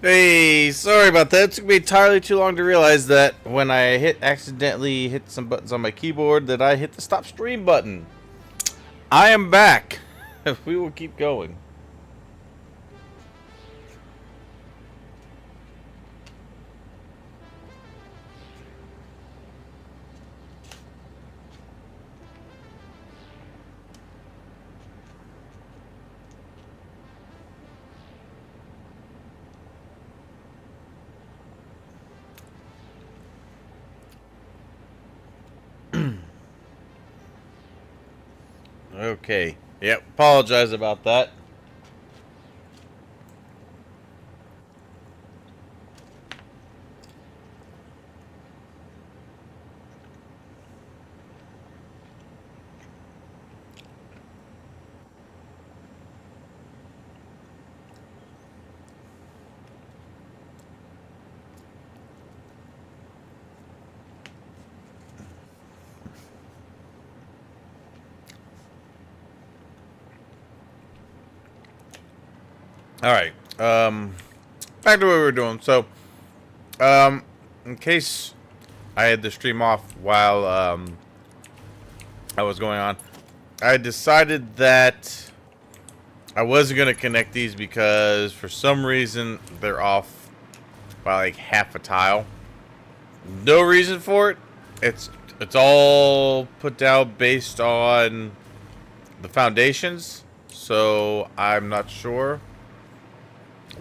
Hey, sorry about that. It took me entirely too long to realize that when I accidentally hit some buttons on my keyboard that I hit the stop stream button. I am back. We will keep going. Okay. Yep. Apologize about that. All right. Back to what we were doing. So, in case I had the stream off while I was going on, I decided that I wasn't gonna connect these because for some reason they're off by like half a tile. No reason for it. It's all put down based on the foundations, so I'm not sure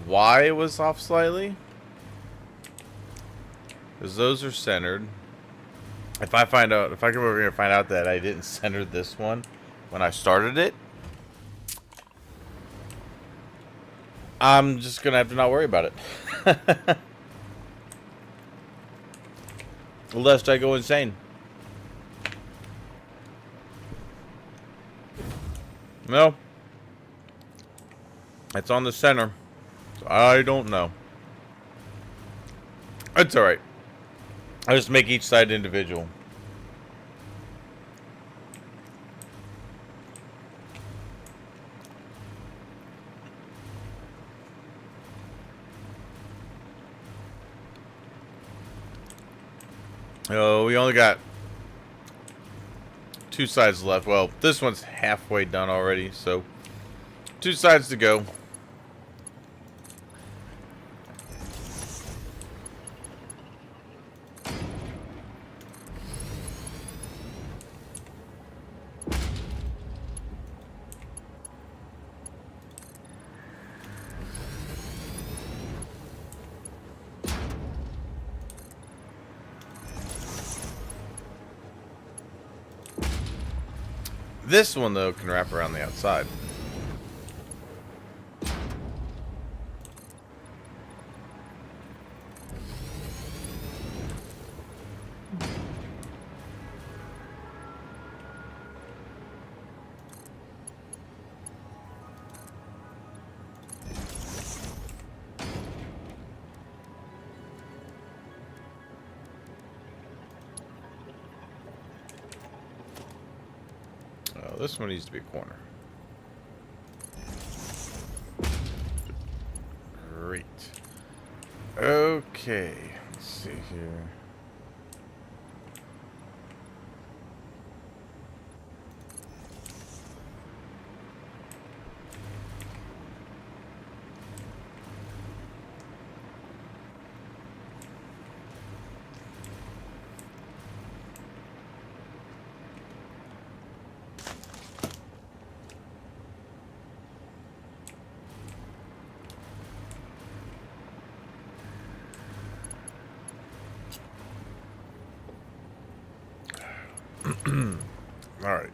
why it was off slightly. Because those are centered. If I come over here and find out that I didn't center this one when I started it, I'm just gonna have to not worry about it. Lest I go insane. No. It's on the center. So I don't know. It's alright. I just make each side individual. Oh, we only got two sides left. Well, this one's halfway done already, so two sides to go. This one, though, can wrap around the outside. Oh, this one needs to be a corner. Great. Okay. Let's see here. All right.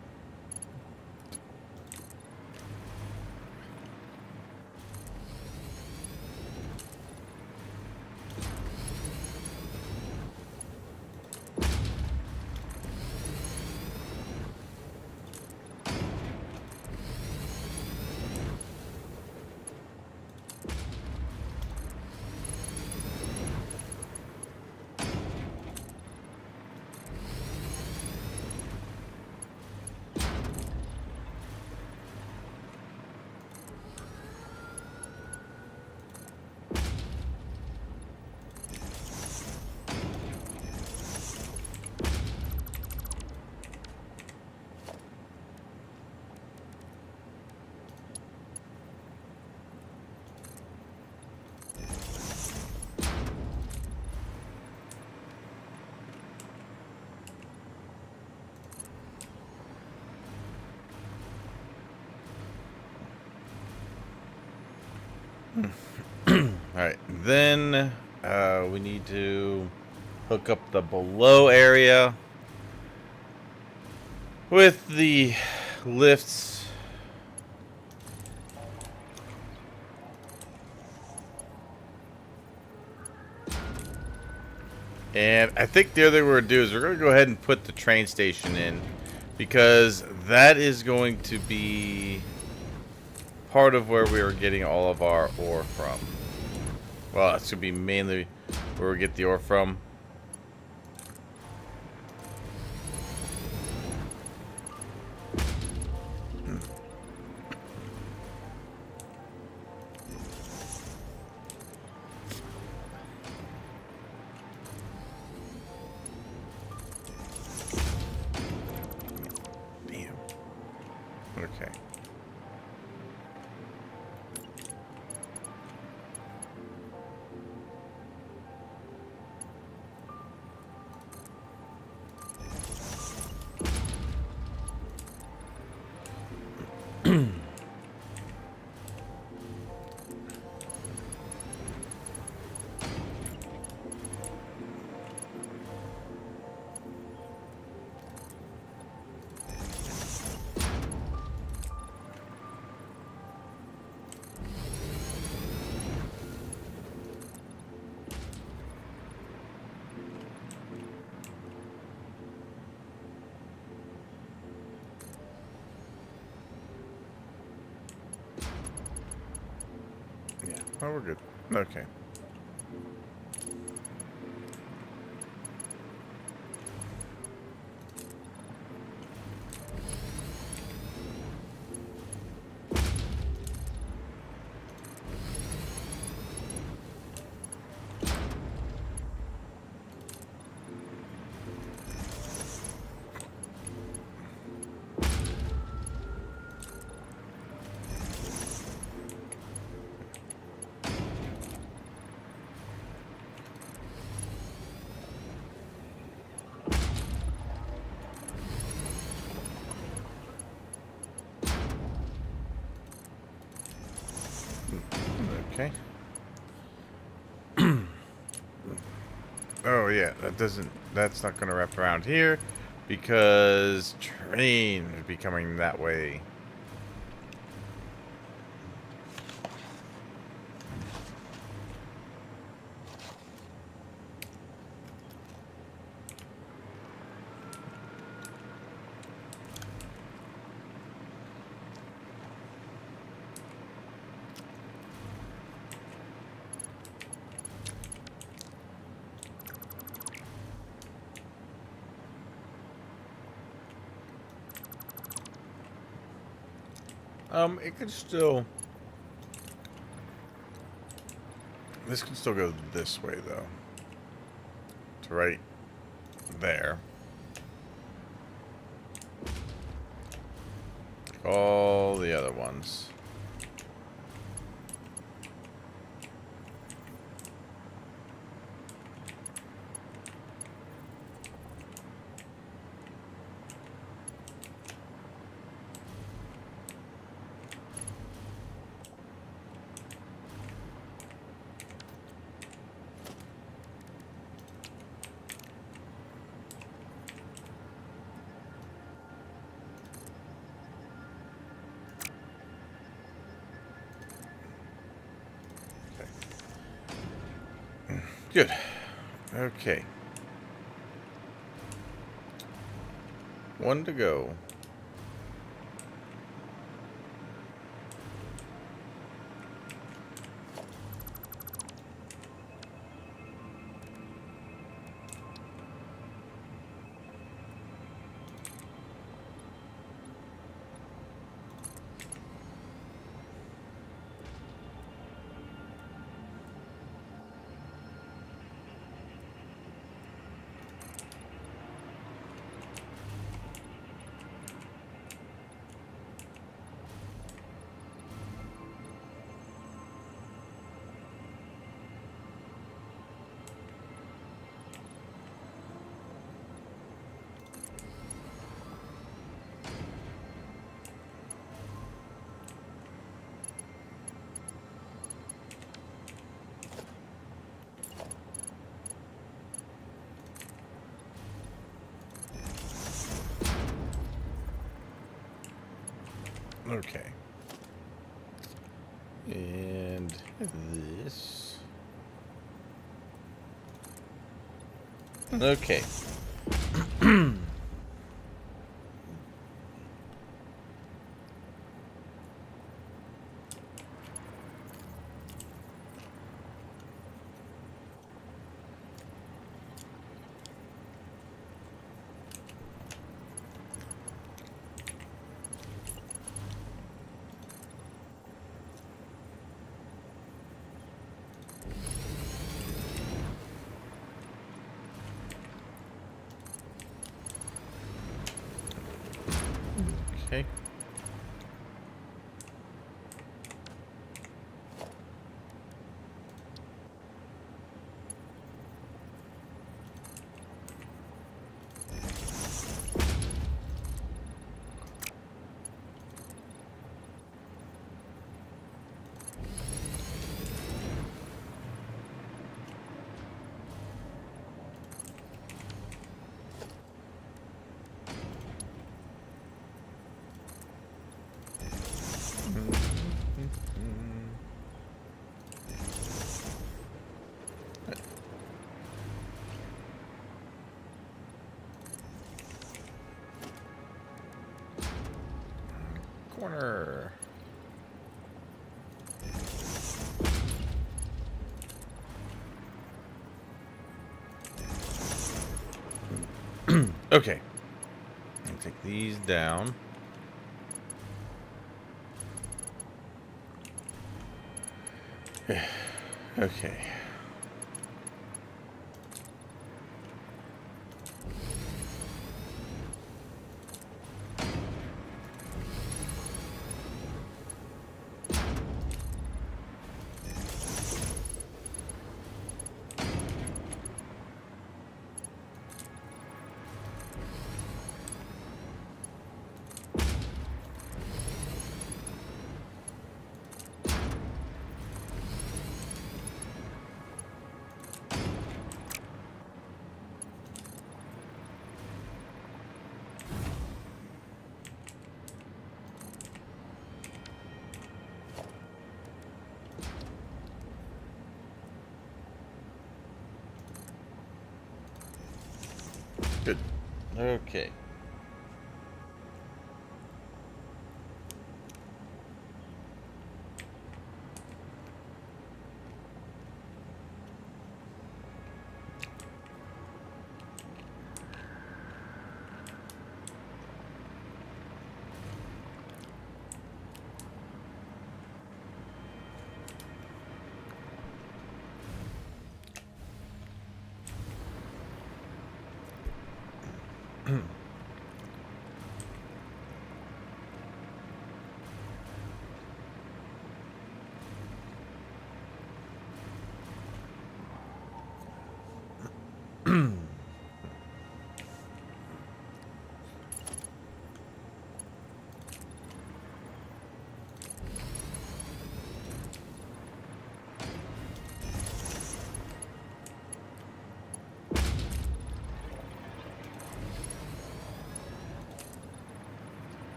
then we need to hook up the below area with the lifts. And I think the other thing we're going to do is we're going to go ahead and put the train station in, because that is going to be part of where we are getting all of our ore from. Well, it's going to be mainly where we get the ore from. Damn. Okay. Yeah, oh, we're good. Okay. Okay. Oh yeah, that's not gonna wrap around here, because train would be coming that way. It could still... This can still go this way, though. To right there. All the other ones. Good. Okay. One to go. Okay. And this. Okay. Okay. Corner. Okay. I'll take these down. Okay. Good. Okay.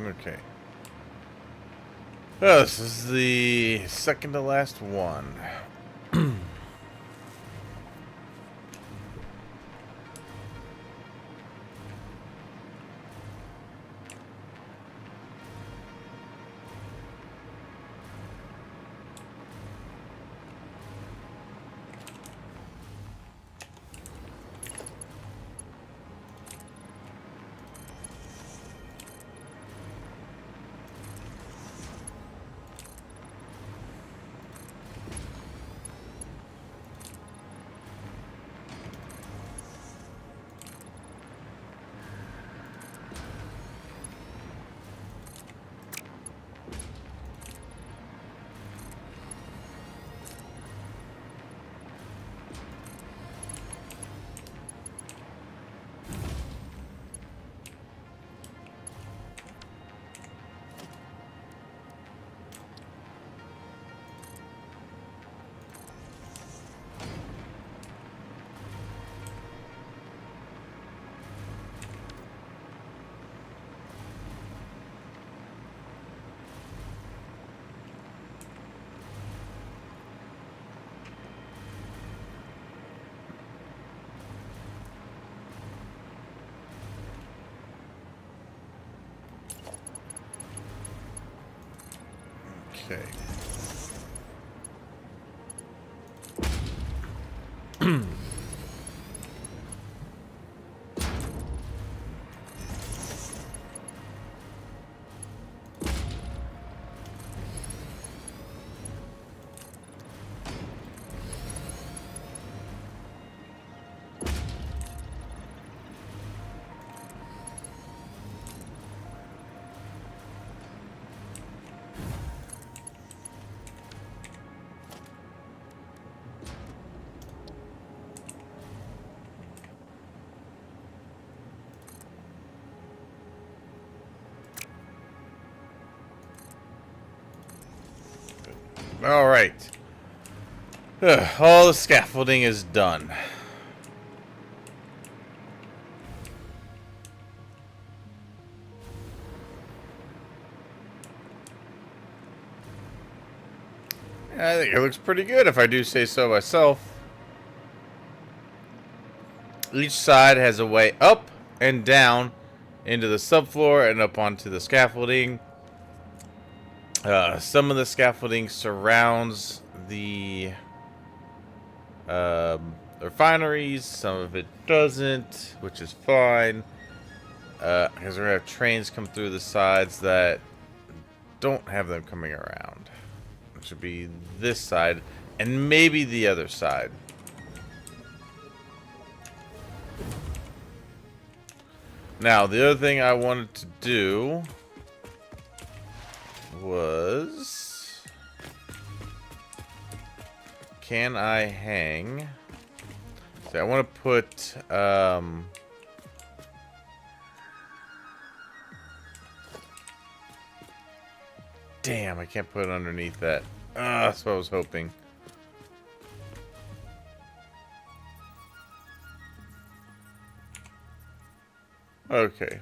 Okay. Oh, this is the second to last one. Okay. All right. All the scaffolding is done. I think it looks pretty good if I do say so myself. Each side has a way up and down into the subfloor and up onto the scaffolding. Some of the scaffolding surrounds the refineries. Some of it doesn't, which is fine. Because we're going to have trains come through the sides that don't have them coming around. It should be this side and maybe the other side. Now, the other thing I wanted to do was... Can I hang... So I want to put... Damn, I can't put it underneath that. That's what I was hoping. Okay.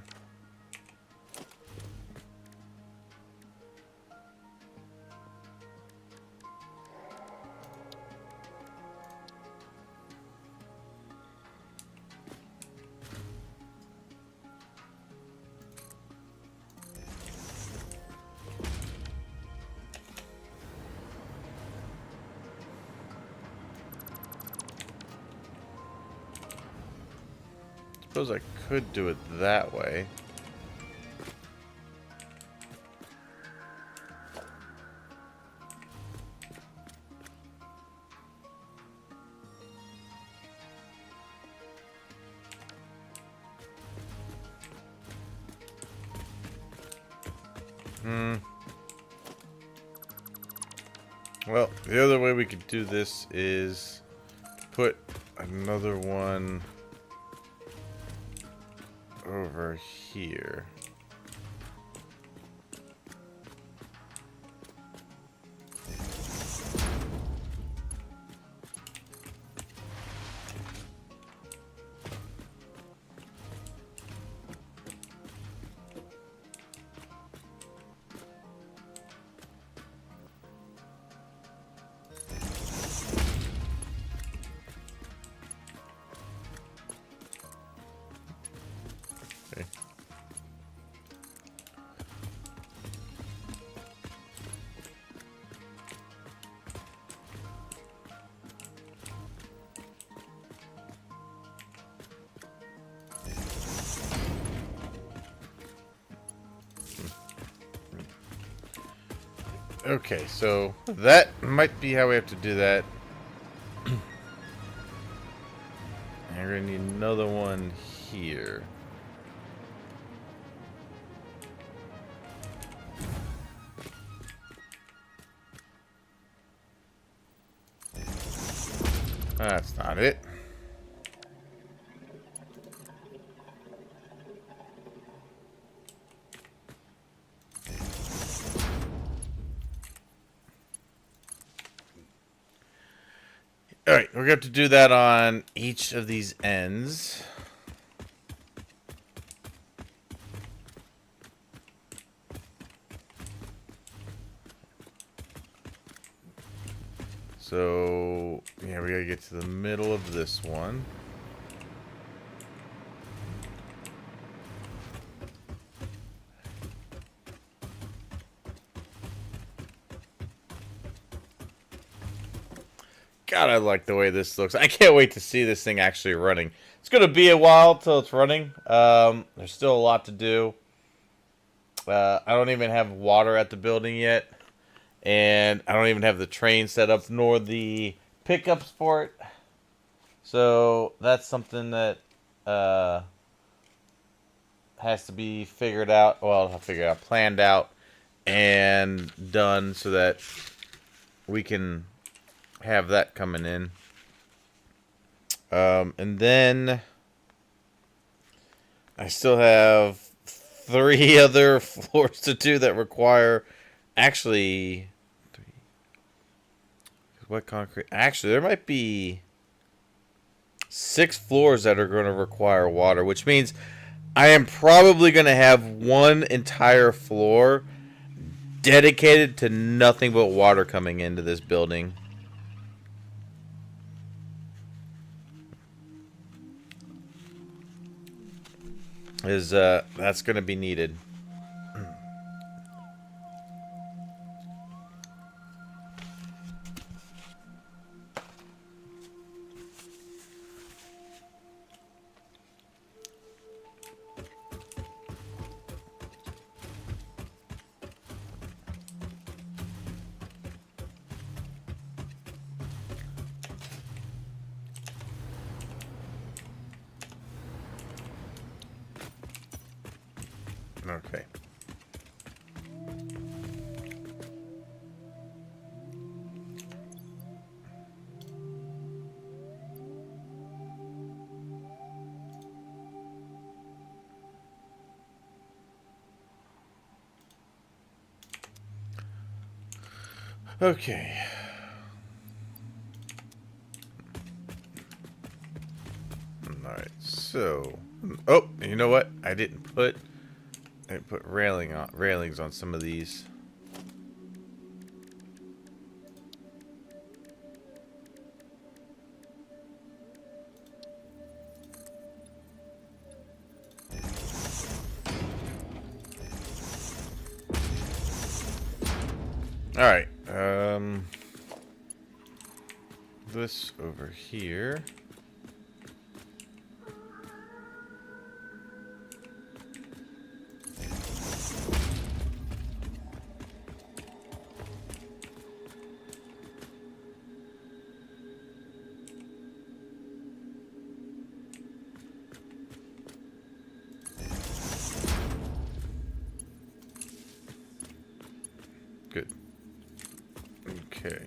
Suppose I could do it that way. Well, the other way we could do this is put another one over here. Okay, so that might be how we have to do that. And we're gonna need another one here. That's not it. Alright, we're going to have to do that on each of these ends. So, yeah, we got to get to the middle of this one. God, I like the way this looks. I can't wait to see this thing actually running. It's going to be a while till it's running. There's still a lot to do. I don't even have water at the building yet. And I don't even have the train set up, nor the pickups for it. So that's something that has to be figured out. Well, not figured out, planned out, and done so that we can have that coming in. And then I still have 3 other floors to do that require, actually, what concrete? Actually, there might be 6 floors that are going to require water, which means I am probably going to have one entire floor dedicated to nothing but water coming into this building. That's going to be needed. Okay. Okay. Alright, so... Oh, you know what? I didn't put railings on some of these. Alright, this over here. Good. Okay.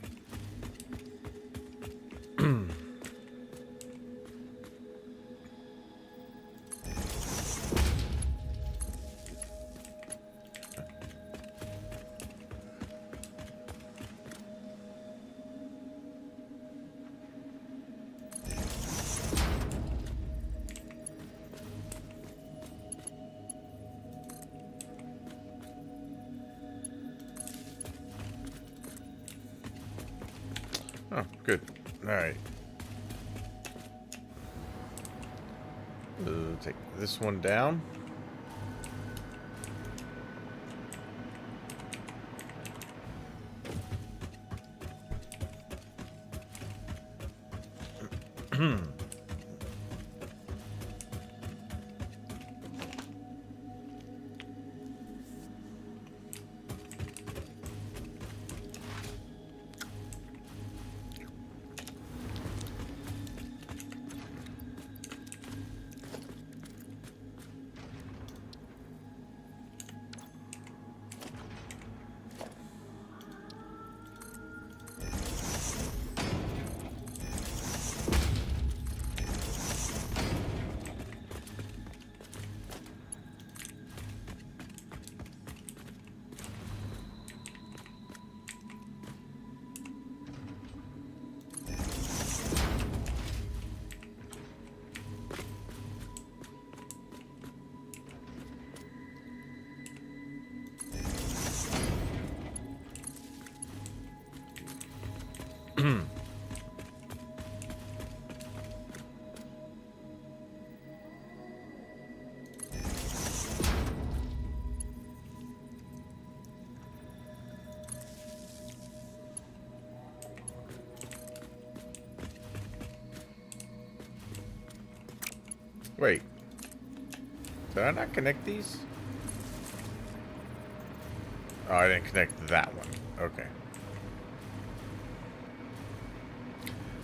Oh, good. Alright. Take this one down. Wait. Did I not connect these? Oh, I didn't connect that one. Okay.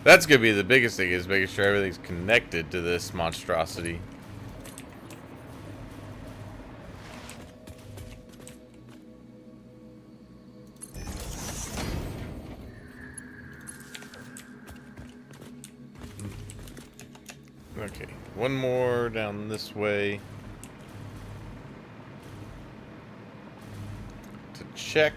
That's gonna be the biggest thing, is making sure everything's connected to this monstrosity. Okay, one more down this way to check.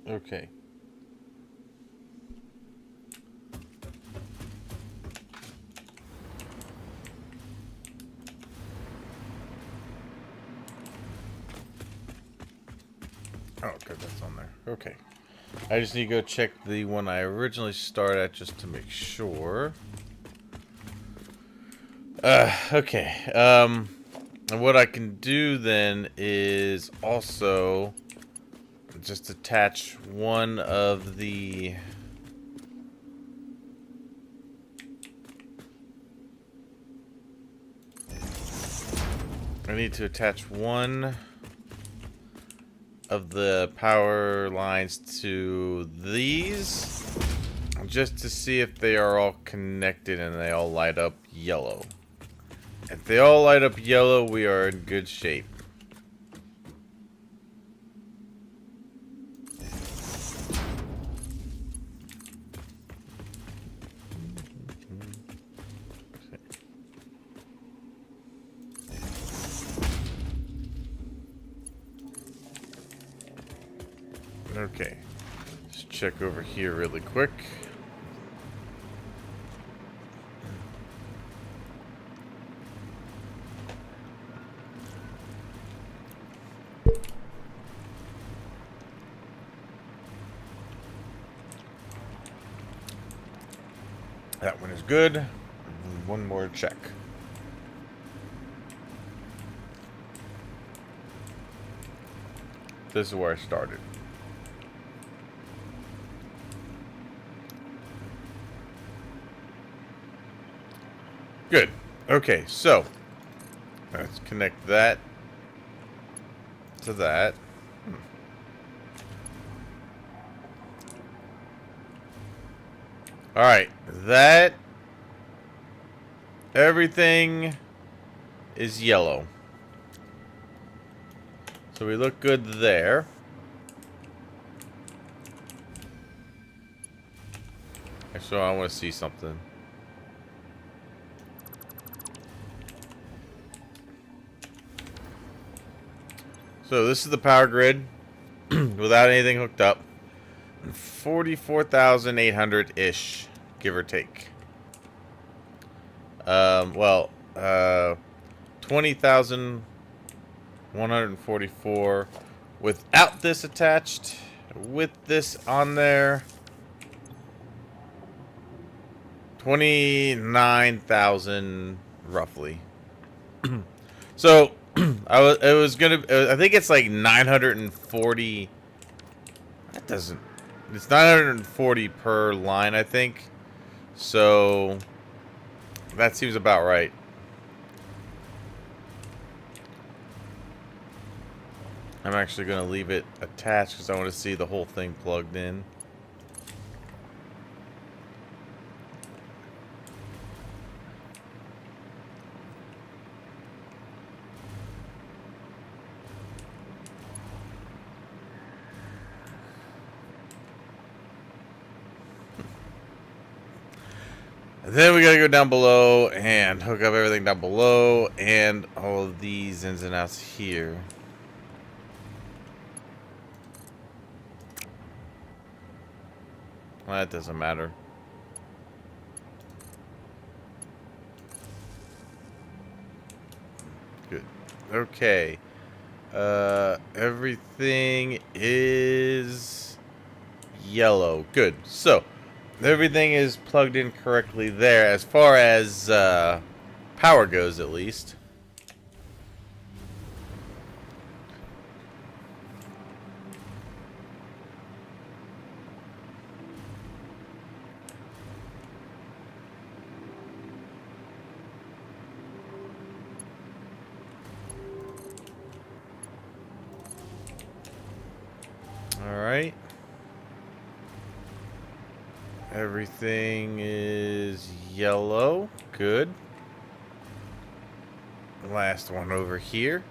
Okay. Oh, good, that's on there. Okay. I just need to go check the one I originally started at just to make sure. Okay. And what I can do then is also just attach one of the... I need to attach one of the power lines to these just to see if they are all connected and they all light up yellow. If they all light up yellow, we are in good shape. Okay, let's check over here really quick. That one is good. And one more check. This is where I started. Good. Okay, so let's connect that to that. All right, that everything is yellow. So we look good there. Actually, I want to see something. So this is the power grid without anything hooked up. 44,800-ish, give or take. 20,144 without this attached. With this on there, 29,000 roughly. So I think it's like 940. That doesn't, it's 940 per line, I think. So that seems about right. I'm actually going to leave it attached because I want to see the whole thing plugged in. Then we gotta go down below and hook up everything down below and all of these ins and outs here. Well, that doesn't matter. Good. Okay. Everything is yellow. Good. So, everything is plugged in correctly there as far as power goes, at least. Alright. Everything is yellow. Good. Last one over here.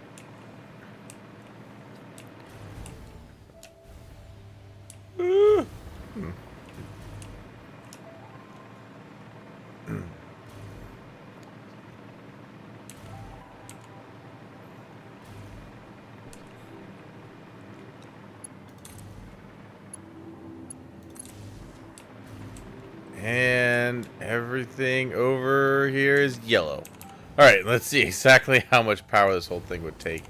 And everything over here is yellow. Alright, let's see exactly how much power this whole thing would take.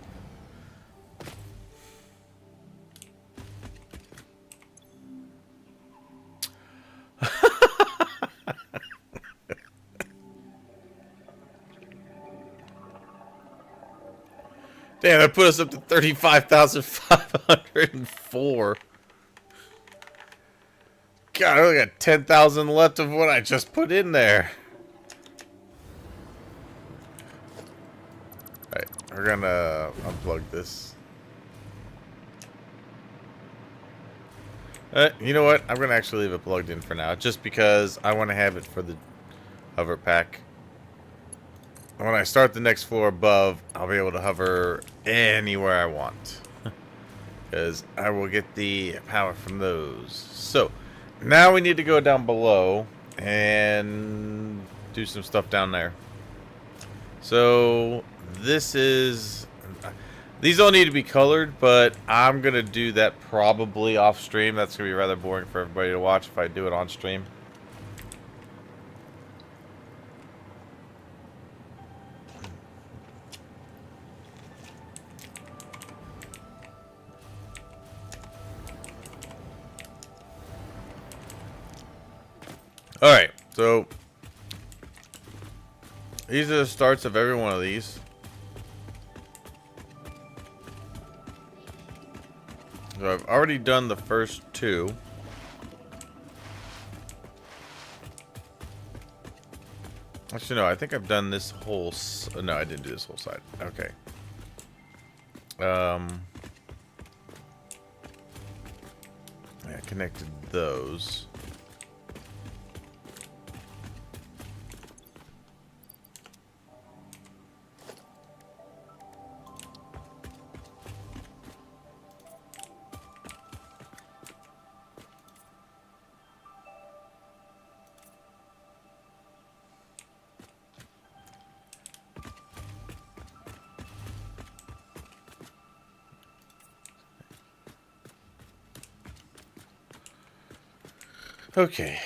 Damn, that put us up to 35,504. God, I only got 10,000 left of what I just put in there. Alright, we're gonna unplug this. You know what? I'm gonna actually leave it plugged in for now, just because I want to have it for the hover pack. When I start the next floor above, I'll be able to hover anywhere I want. Because I will get the power from those. So, now we need to go down below and do some stuff down there. So, this is... These all need to be colored, but I'm going to do that probably off stream. That's going to be rather boring for everybody to watch if I do it on stream. Alright, so these are the starts of every one of these. So I've already done the first two. Actually, no, I think I've done this whole... No, I didn't do this whole side. Okay. I connected those. Okay.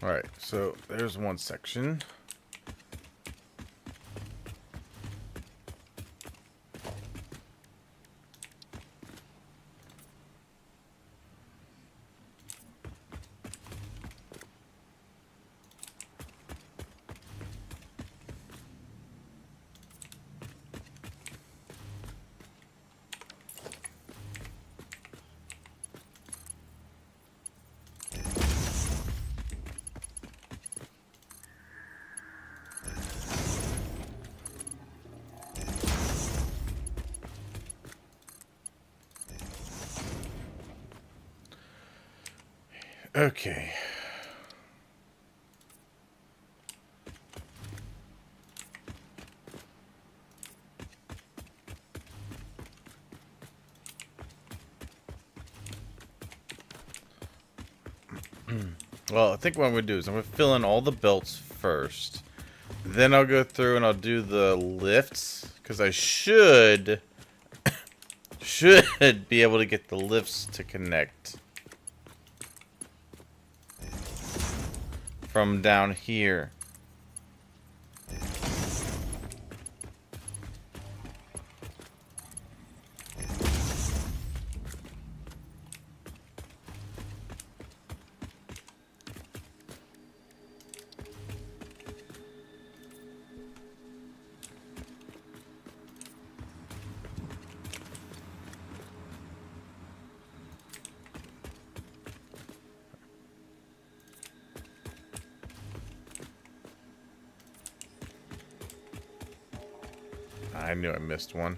Alright, so there's one section. Okay. Well, I think what I'm going to do is I'm going to fill in all the belts first. Then I'll go through and I'll do the lifts. Because I should be able to get the lifts to connect from down here. I knew I missed one.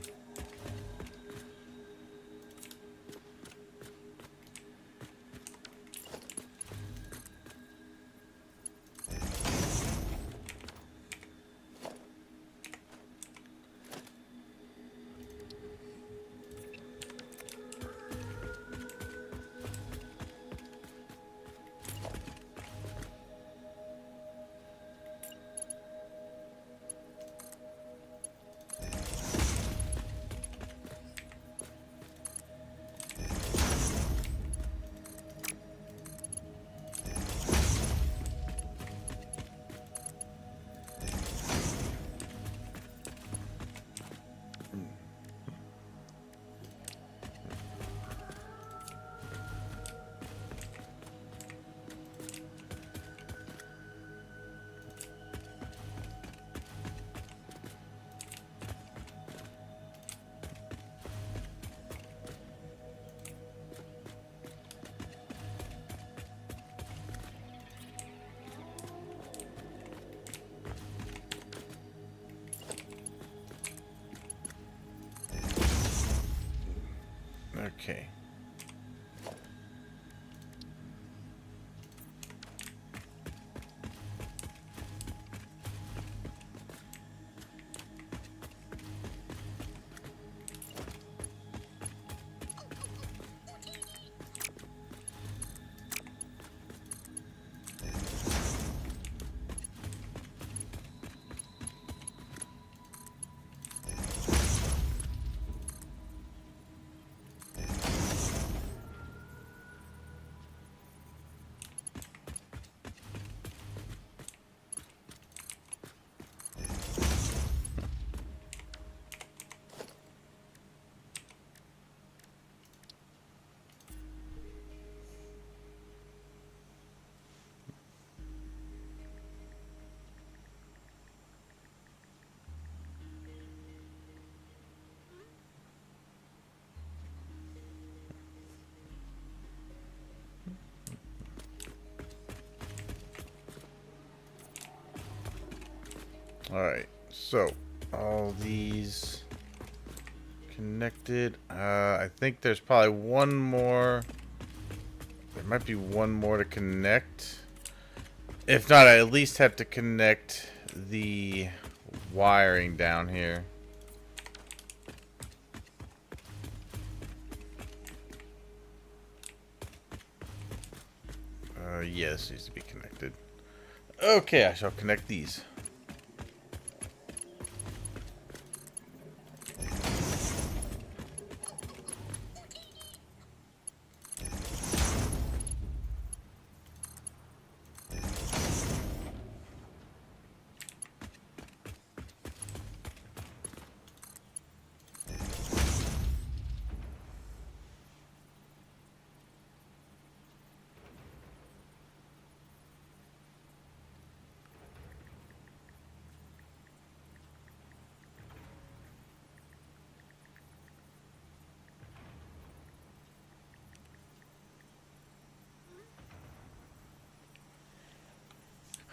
Okay. Alright, so all these connected. I think there's probably one more. There might be one more to connect. If not, I at least have to connect the wiring down here. Yeah, this needs to be connected. Okay, I shall connect these.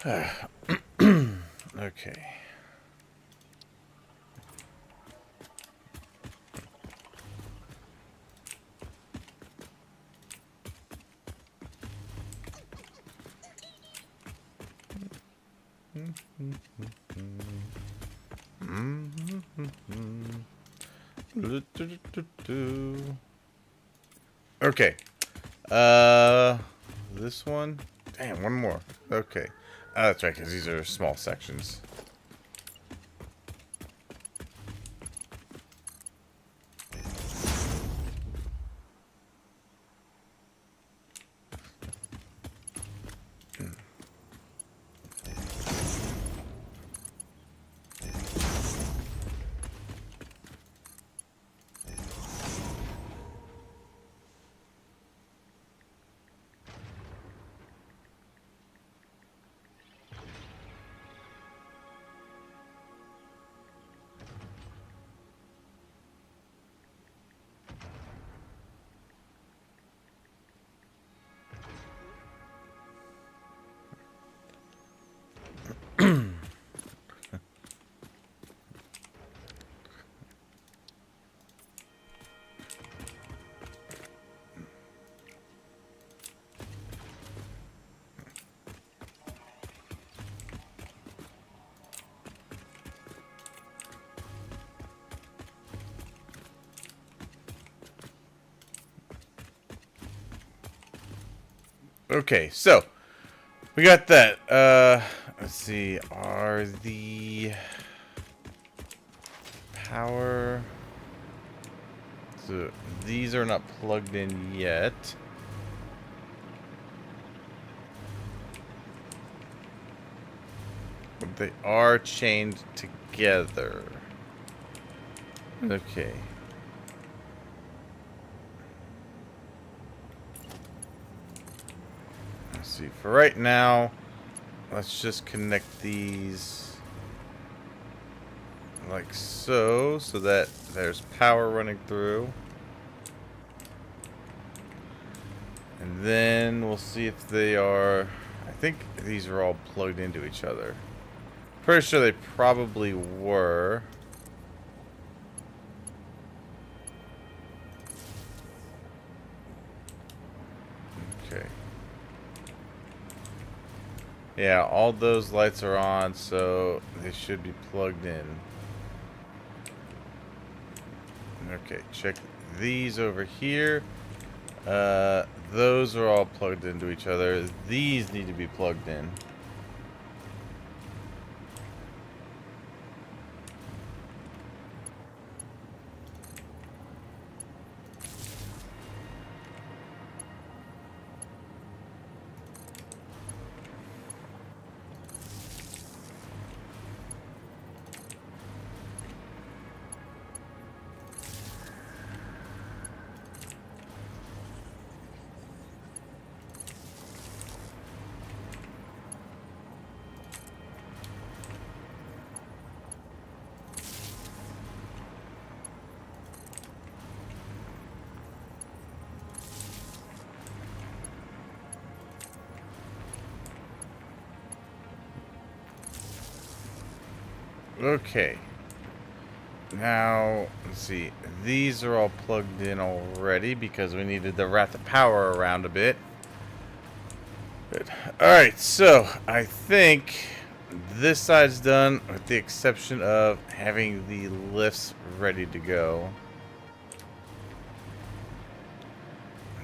Okay. Okay. This one. Damn, one more. Okay. That's right, because these are small sections. Okay, so we got that. Let's see. Are the power? So these are not plugged in yet. But they are chained together. Okay. Let's see. For right now, let's just connect these like so, so that there's power running through. And then we'll see if they are... I think these are all plugged into each other. Pretty sure they probably were. Okay. Yeah, all those lights are on, so they should be plugged in. Okay, check these over here. Those are all plugged into each other. These need to be plugged in. Okay. Now, let's see. These are all plugged in already because we needed to wrap the power around a bit. Good. Alright, so I think this side's done with the exception of having the lifts ready to go.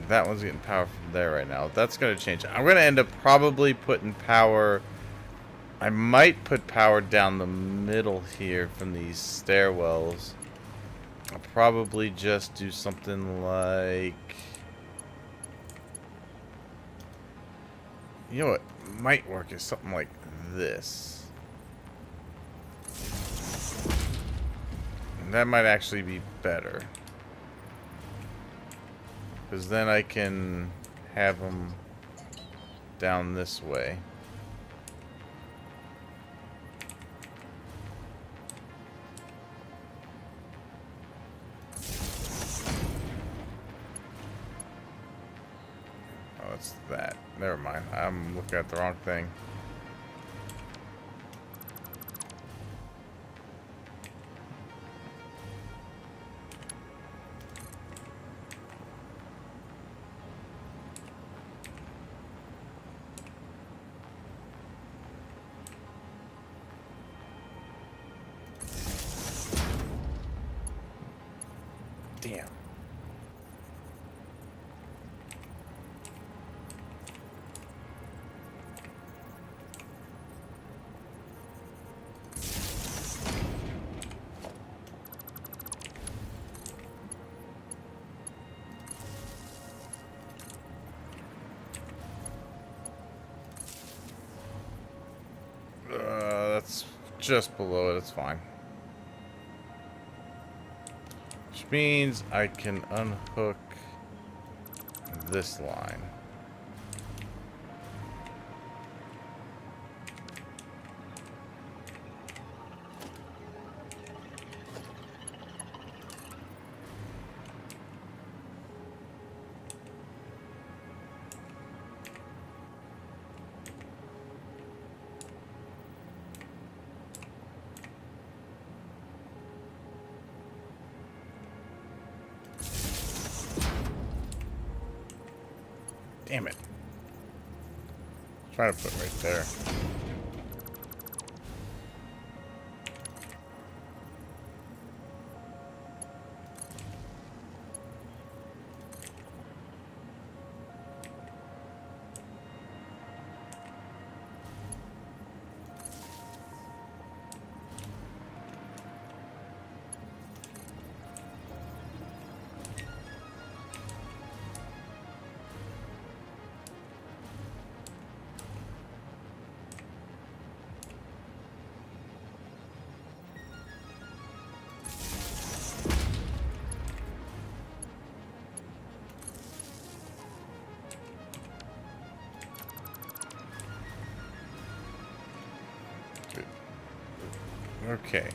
That one's getting power from there right now. That's going to change. I'm going to end up probably putting power... I might put power down the middle here from these stairwells. I'll probably just do something like... You know what might work is something like this. And that might actually be better. Because then I can have them down this way. Oh, it's that. Never mind. I'm looking at the wrong thing. that's just below it. It's fine. Which means I can unhook this line. Damn it. Trying to put it right there. Okay.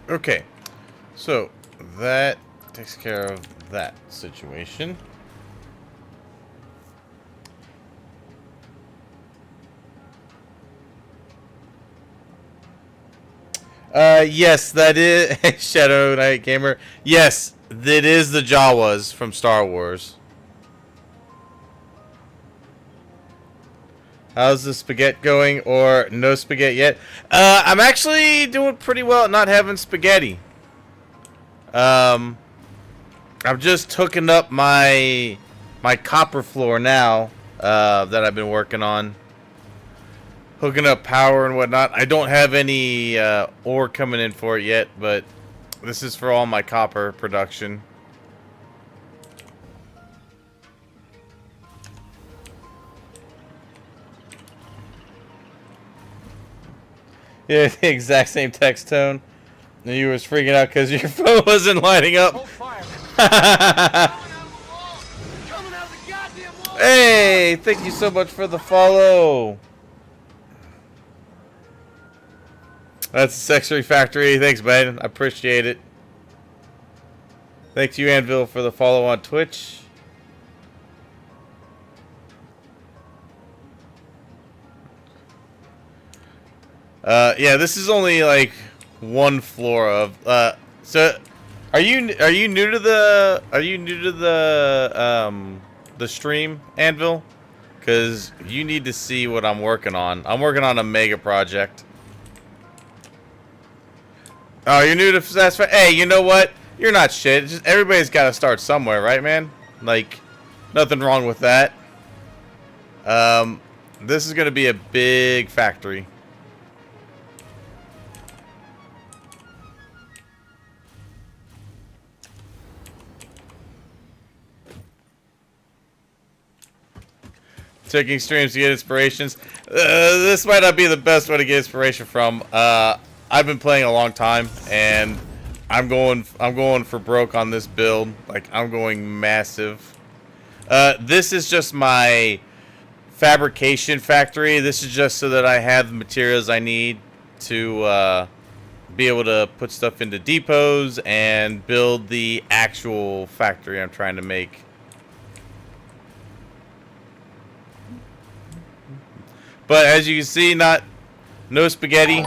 Okay. So that takes care of that situation. Yes, that is Shadow Knight Gamer. Yes, that is the Jawas from Star Wars. How's the spaghetti going, or no spaghetti yet? I'm actually doing pretty well at not having spaghetti. I'm just hooking up my copper floor now that I've been working on. Hooking up power and whatnot. I don't have any ore coming in for it yet, but this is for all my copper production. Yeah, the exact same text tone. And you was freaking out because your phone wasn't lighting up. Hey, thank you so much for the follow. That's Satisfactory. Thanks, man. I appreciate it. Thanks you, Anvil, for the follow on Twitch. Yeah, this is only like one floor of. So, are you new to the the stream, Anvil? Because you need to see what I'm working on. I'm working on a mega project. Oh, you're new to Satisfactory? Hey, you know what? You're not shit. It's just everybody's got to start somewhere, right, man? Like, nothing wrong with that. This is going to be a big factory. Taking streams to get inspirations. This might not be the best way to get inspiration from. I've been playing a long time, and I'm going for broke on this build. Like, I'm going massive. This is just my fabrication factory. This is just so that I have the materials I need to be able to put stuff into depots and build the actual factory I'm trying to make. But as you can see, no spaghetti.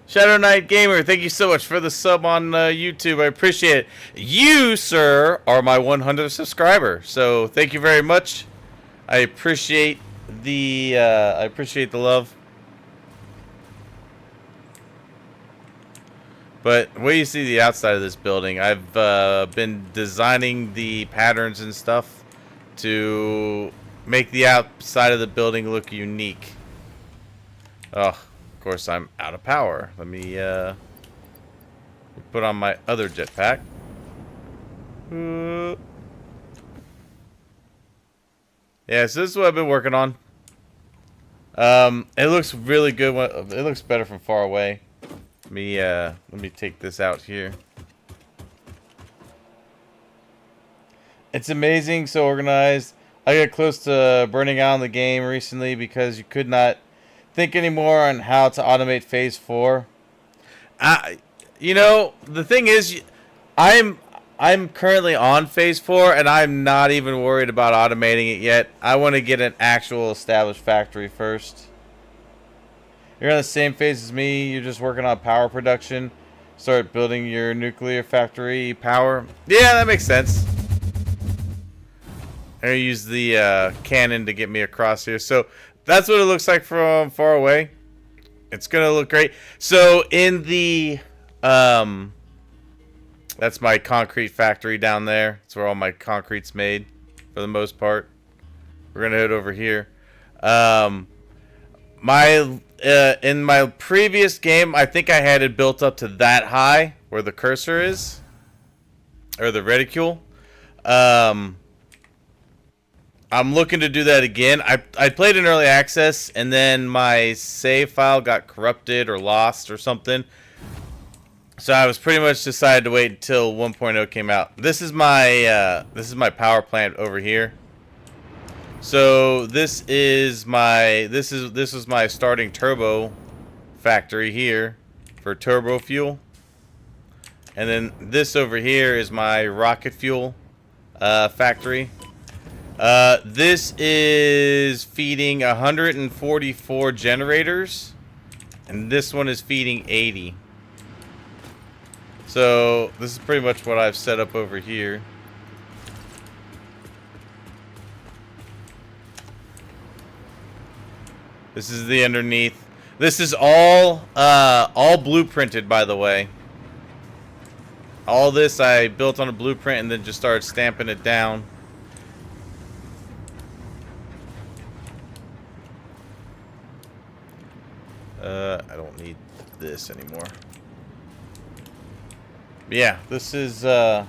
Shadow Knight Gamer, thank you so much for the sub on YouTube. I appreciate it. You, sir, are my 100th subscriber, so thank you very much. I appreciate the love. But where you see the outside of this building, I've been designing the patterns and stuff to make the outside of the building look unique. Oh, of course I'm out of power. Let me put on my other jetpack. Yeah, so this is what I've been working on. It looks really good. It looks better from far away. Let me take this out here. It's amazing, so organized. I got close to burning out on the game recently because you could not think anymore on how to automate Phase 4. You know, the thing is, I'm currently on Phase 4, and I'm not even worried about automating it yet. I want to get an actual established factory first. You're on the same phase as me. You're just working on power production. Start building your nuclear factory power. Yeah, that makes sense. I'm going to use the cannon to get me across here. So that's what it looks like from far away. It's going to look great. So in the... that's my concrete factory down there. That's where all my concrete's made for the most part. We're going to head over here. In my previous game, I think I had it built up to that high where the cursor is, or the reticule. I'm looking to do that again. I played in early access, and then my save file got corrupted or lost or something. So I was pretty much decided to wait until 1.0 came out. This is my power plant over here. So this is my starting turbo factory here for turbo fuel, and then this over here is my rocket fuel factory. This is feeding 144 generators, and this one is feeding 80. So this is pretty much what I've set up over here. This is the underneath. This is all blueprinted, by the way. All this I built on a blueprint and then just started stamping it down. I don't need this anymore. Yeah, this is no,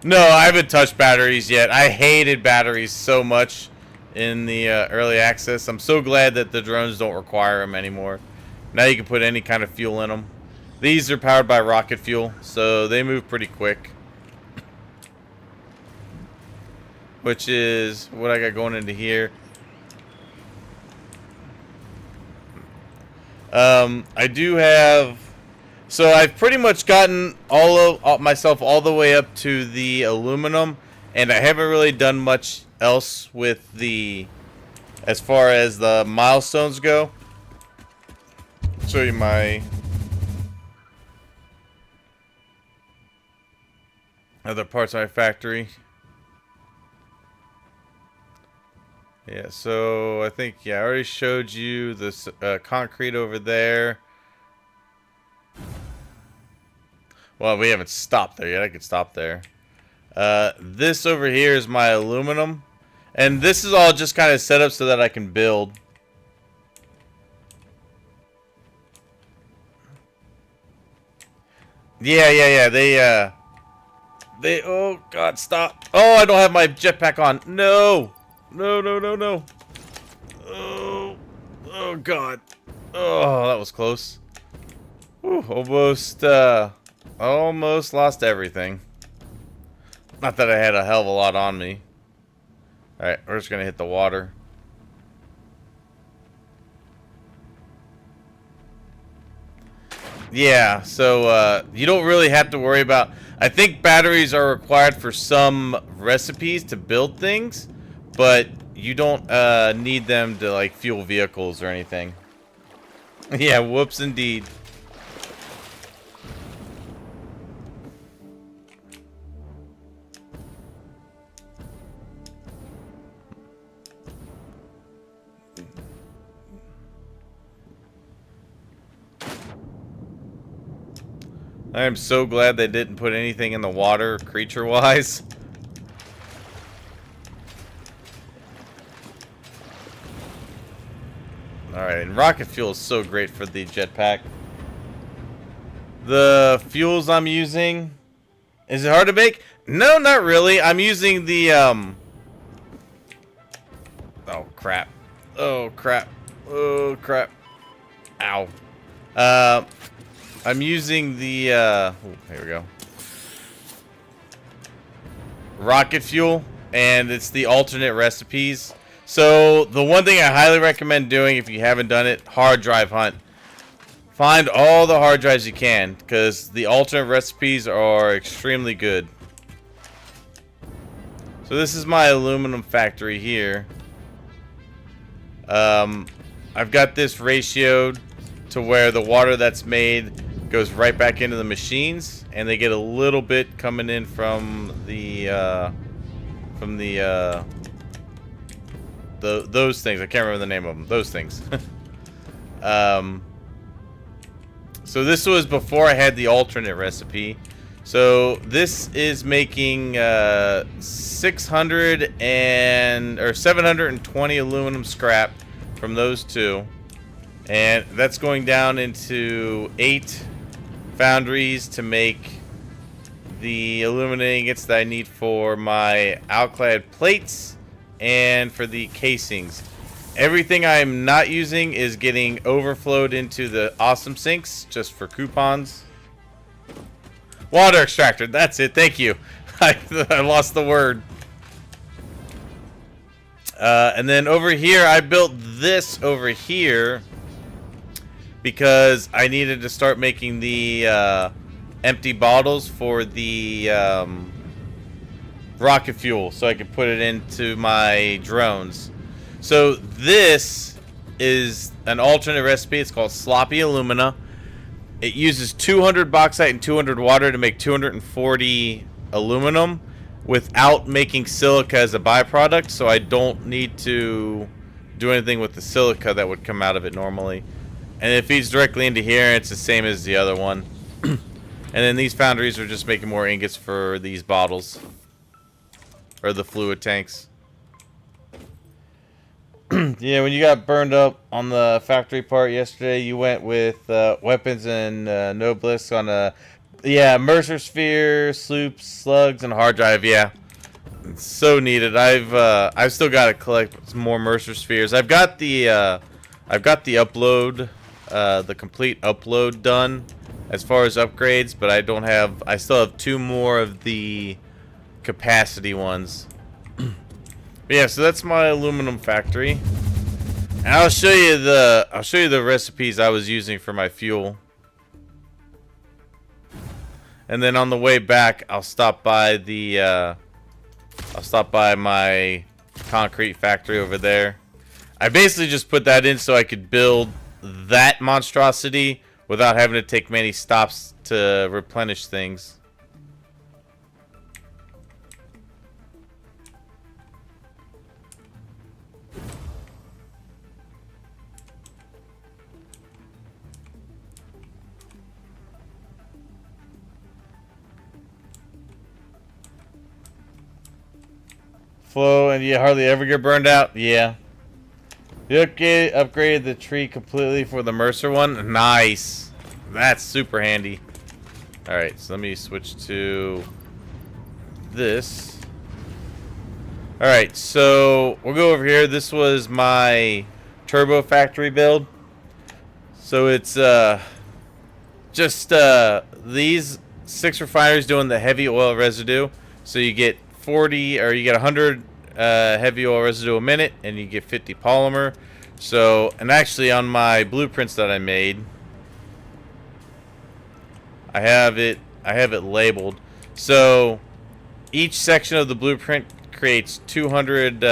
I haven't touched batteries yet. I hated batteries so much in the early access. I'm so glad that the drones don't require them anymore. Now you can put any kind of fuel in them. These are powered by rocket fuel, so they move pretty quick. Which is what I got going into here. I do have... So I've pretty much gotten myself all the way up to the aluminum, and I haven't really done much else with the... as far as the milestones go. Show you my... other parts of my factory. Yeah, so I think, yeah, I already showed you this concrete over there. Well, we haven't stopped there yet. I could stop there. This over here is my aluminum. And this is all just kind of set up so that I can build. Yeah. They, oh, God, stop. Oh, I don't have my jetpack on. No. No. Oh, God. Oh, that was close. Whew, almost lost everything. Not that I had a hell of a lot on me. Alright, we're just gonna hit the water. Yeah, so you don't really have to worry about... I think batteries are required for some recipes to build things, but you don't need them to like fuel vehicles or anything. Yeah, whoops indeed. I am so glad they didn't put anything in the water, creature-wise. Alright, and rocket fuel is so great for the jetpack. The fuels I'm using... Is it hard to make? No, not really. I'm using the, Oh, crap. Oh, crap. Oh, crap. Ow. I'm using the, oh, here we go. Rocket fuel, and it's the alternate recipes. So, the one thing I highly recommend doing if you haven't done it, hard drive hunt. Find all the hard drives you can, because the alternate recipes are extremely good. So this is my aluminum factory here. I've got this ratioed to where the water that's made goes right back into the machines, and they get a little bit coming in from those things. I can't remember the name of them. Those things. So this was before I had the alternate recipe. So this is making 720 aluminum scrap from those two, and that's going down into 8 foundries to make the aluminum ingots that I need for my alclad plates and for the casings. Everything I'm not using is getting overflowed into the awesome sinks just for coupons. Water extractor, that's it, thank you. I lost the word. And then over here, I built this over here because I needed to start making the empty bottles for the rocket fuel so I could put it into my drones. So this is an alternate recipe. It's called Sloppy Alumina. It uses 200 bauxite and 200 water to make 240 aluminum without making silica as a byproduct, so I don't need to do anything with the silica that would come out of it normally. And it feeds directly into here, and it's the same as the other one. And then these foundries are just making more ingots for these bottles. Or the fluid tanks. Yeah, when you got burned up on the factory part yesterday, you went with weapons and nobliss on a... Yeah, Mercer Sphere, sloops, slugs, and hard drive, yeah. It's so needed. I've still got to collect some more Mercer Spheres. I've got the upload, the complete upload done as far as upgrades, but I still have 2 more of the capacity ones. Yeah, so that's my aluminum factory. And I'll show you the recipes I was using for my fuel. And then on the way back, I'll stop by my concrete factory over there. I basically just put that in so I could build that monstrosity without having to take many stops to replenish things. Flow, and you hardly ever get burned out? Yeah. You upgraded the tree completely for the Mercer one? Nice. That's super handy. Alright, so let me switch to this. Alright, so we'll go over here. This was my turbo factory build. So it's just these 6 refineries doing the heavy oil residue. So you get 40, or you get 100 heavy oil residue a minute, and you get 50 polymer. So, and actually on my blueprints that I made, I have it labeled. So each section of the blueprint creates 200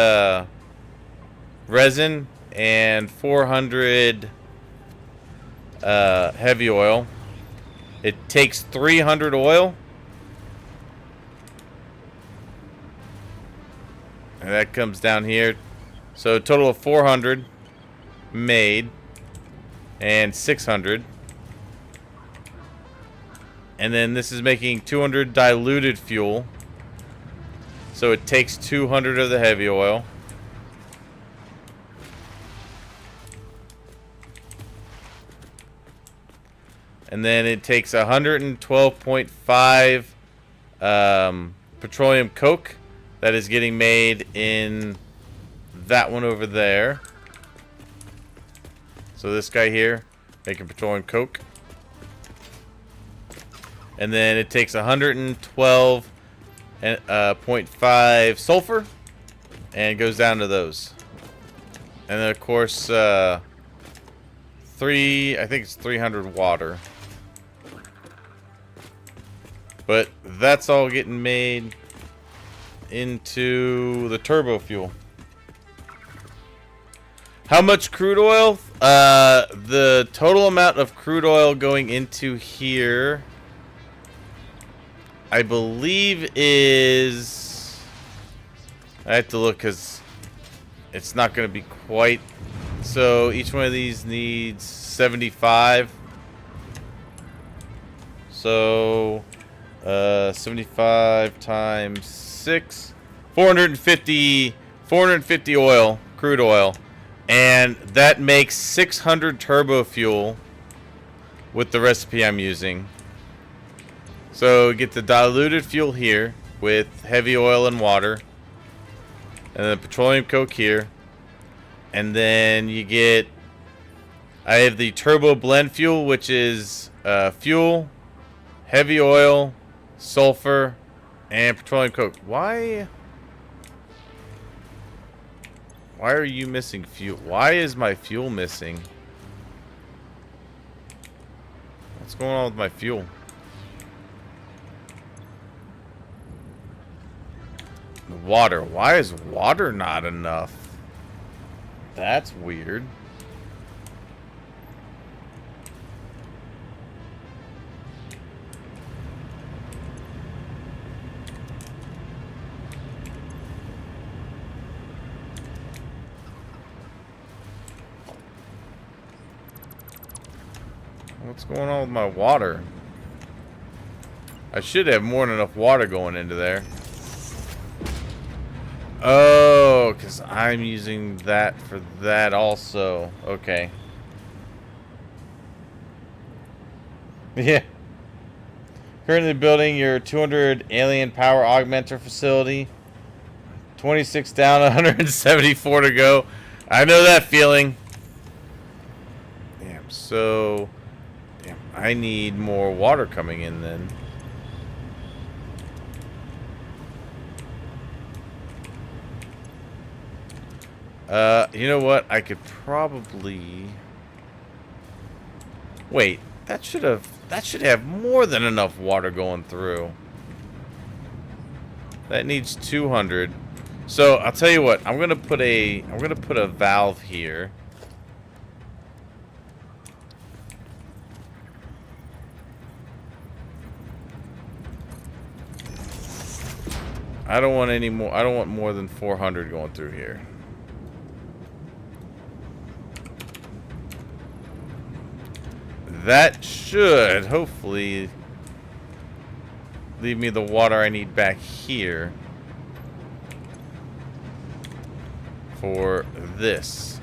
resin and 400 heavy oil. It takes 300 oil. And that comes down here. So a total of 400 made. And 600. And then this is making 200 diluted fuel. So it takes 200 of the heavy oil. And then it takes 112.5 petroleum coke that is getting made in that one over there. So this guy here making petroleum coke. And then it takes 112.5 sulfur and goes down to those. And then of course I think it's 300 water. But that's all getting made into the turbo fuel. How much crude oil? The total amount of crude oil going into here, I believe is... I have to look because it's not going to be quite... So each one of these needs 75. So 75 times 6, 450 oil, crude oil, and that makes 600 turbo fuel with the recipe I'm using. So get the diluted fuel here with heavy oil and water, and then petroleum coke here, and then you get, I have the turbo blend fuel, which is fuel, heavy oil, sulfur, and petroleum coke. Why are you missing fuel? Why is my fuel missing? What's going on with my fuel? Water. Why is water not enough? That's weird. What's going on with my water? I should have more than enough water going into there. Oh, because I'm using that for that also. Okay. Yeah. Currently building your 200 alien power augmenter facility. 26 down, 174 to go. I know that feeling. Damn, so... Damn, I need more water coming in then. You know what? I could probably... Wait, that should have more than enough water going through. That needs 200. So, I'll tell you what. I'm going to put a valve here. I don't want any more. I don't want more than 400 going through here. That should hopefully leave me the water I need back here for this.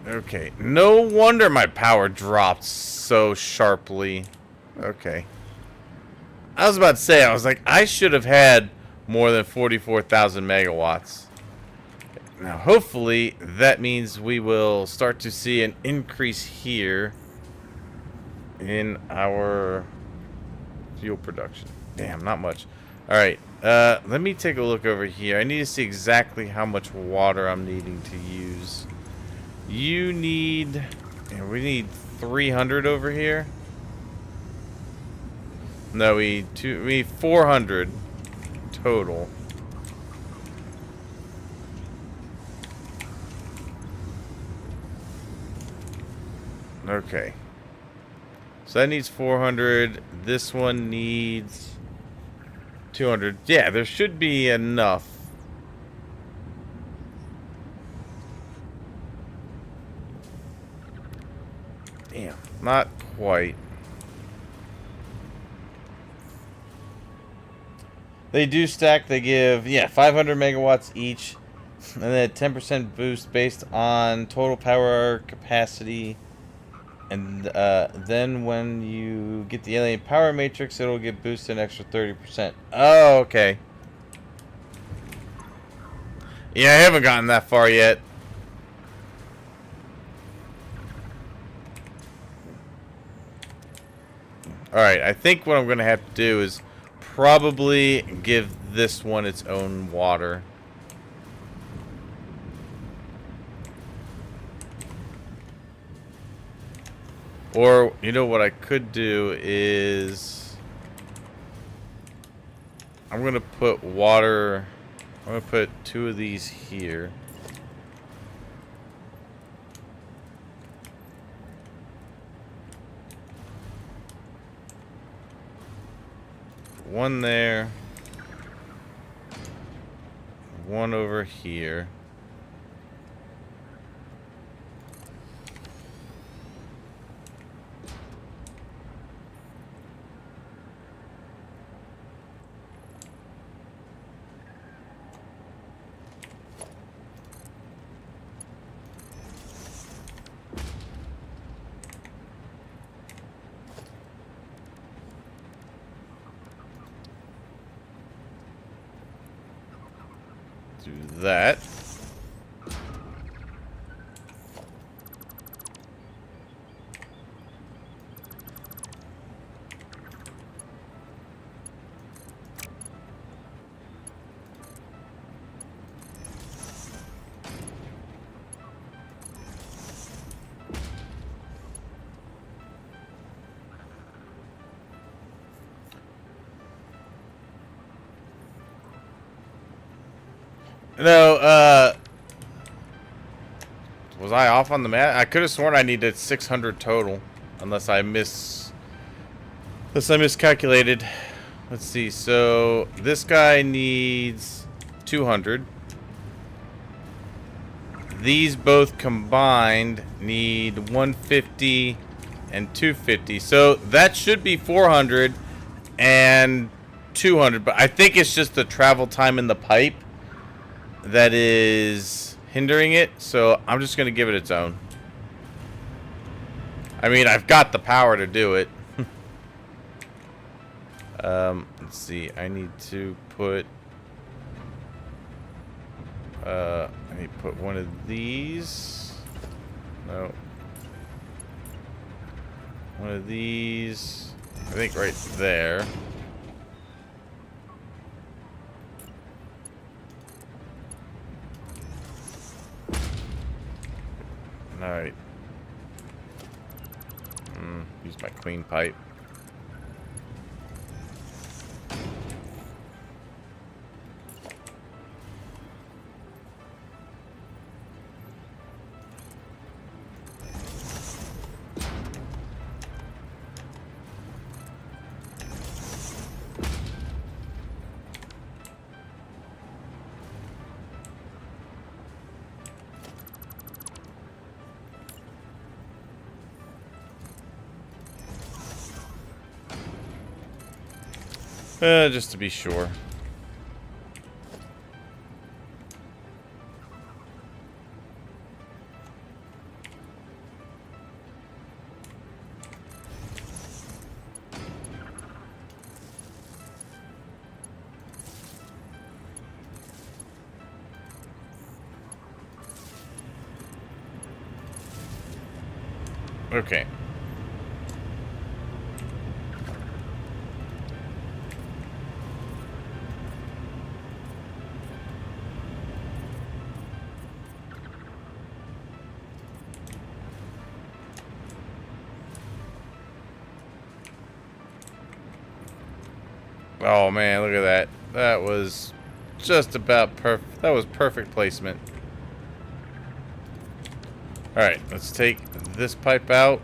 Okay, no wonder my power dropped so sharply. Okay. I was about to say, I was like, I should have had more than 44,000 megawatts. Now, hopefully, that means we will start to see an increase here in our fuel production. Damn, not much. Alright, let me take a look over here. I need to see exactly how much water I'm needing to use. You need... Yeah, we need 300 over here. No, we need 400 total. Okay. So that needs 400. This one needs 200. Yeah, there should be enough. Damn, not quite. They do stack. They give, yeah, 500 megawatts each. And then a 10% boost based on total power capacity. And then when you get the alien power matrix, it'll get boosted an extra 30%. Oh, okay. Yeah, I haven't gotten that far yet. Alright, I think what I'm going to have to do is probably give this one its own water. Or, you know what I could do is... I'm going to put water... I'm going to put 2 of these here. One there. One over here. Do that. No, was I off on the math? I could have sworn I needed 600 total, unless I miscalculated. Let's see. So this guy needs 200. These both combined need 150 and 250. So that should be 400 and 200. But I think it's just the travel time in the pipe that is hindering it, so I'm just going to give it its own. I mean, I've got the power to do it. Let's see. I need to put... I need to put one of these. No. One of these. I think right there. Alright. Use my clean pipe. Just to be sure. Okay. Oh man, look at that. That was just about perfect. That was perfect placement. Alright, let's take this pipe out.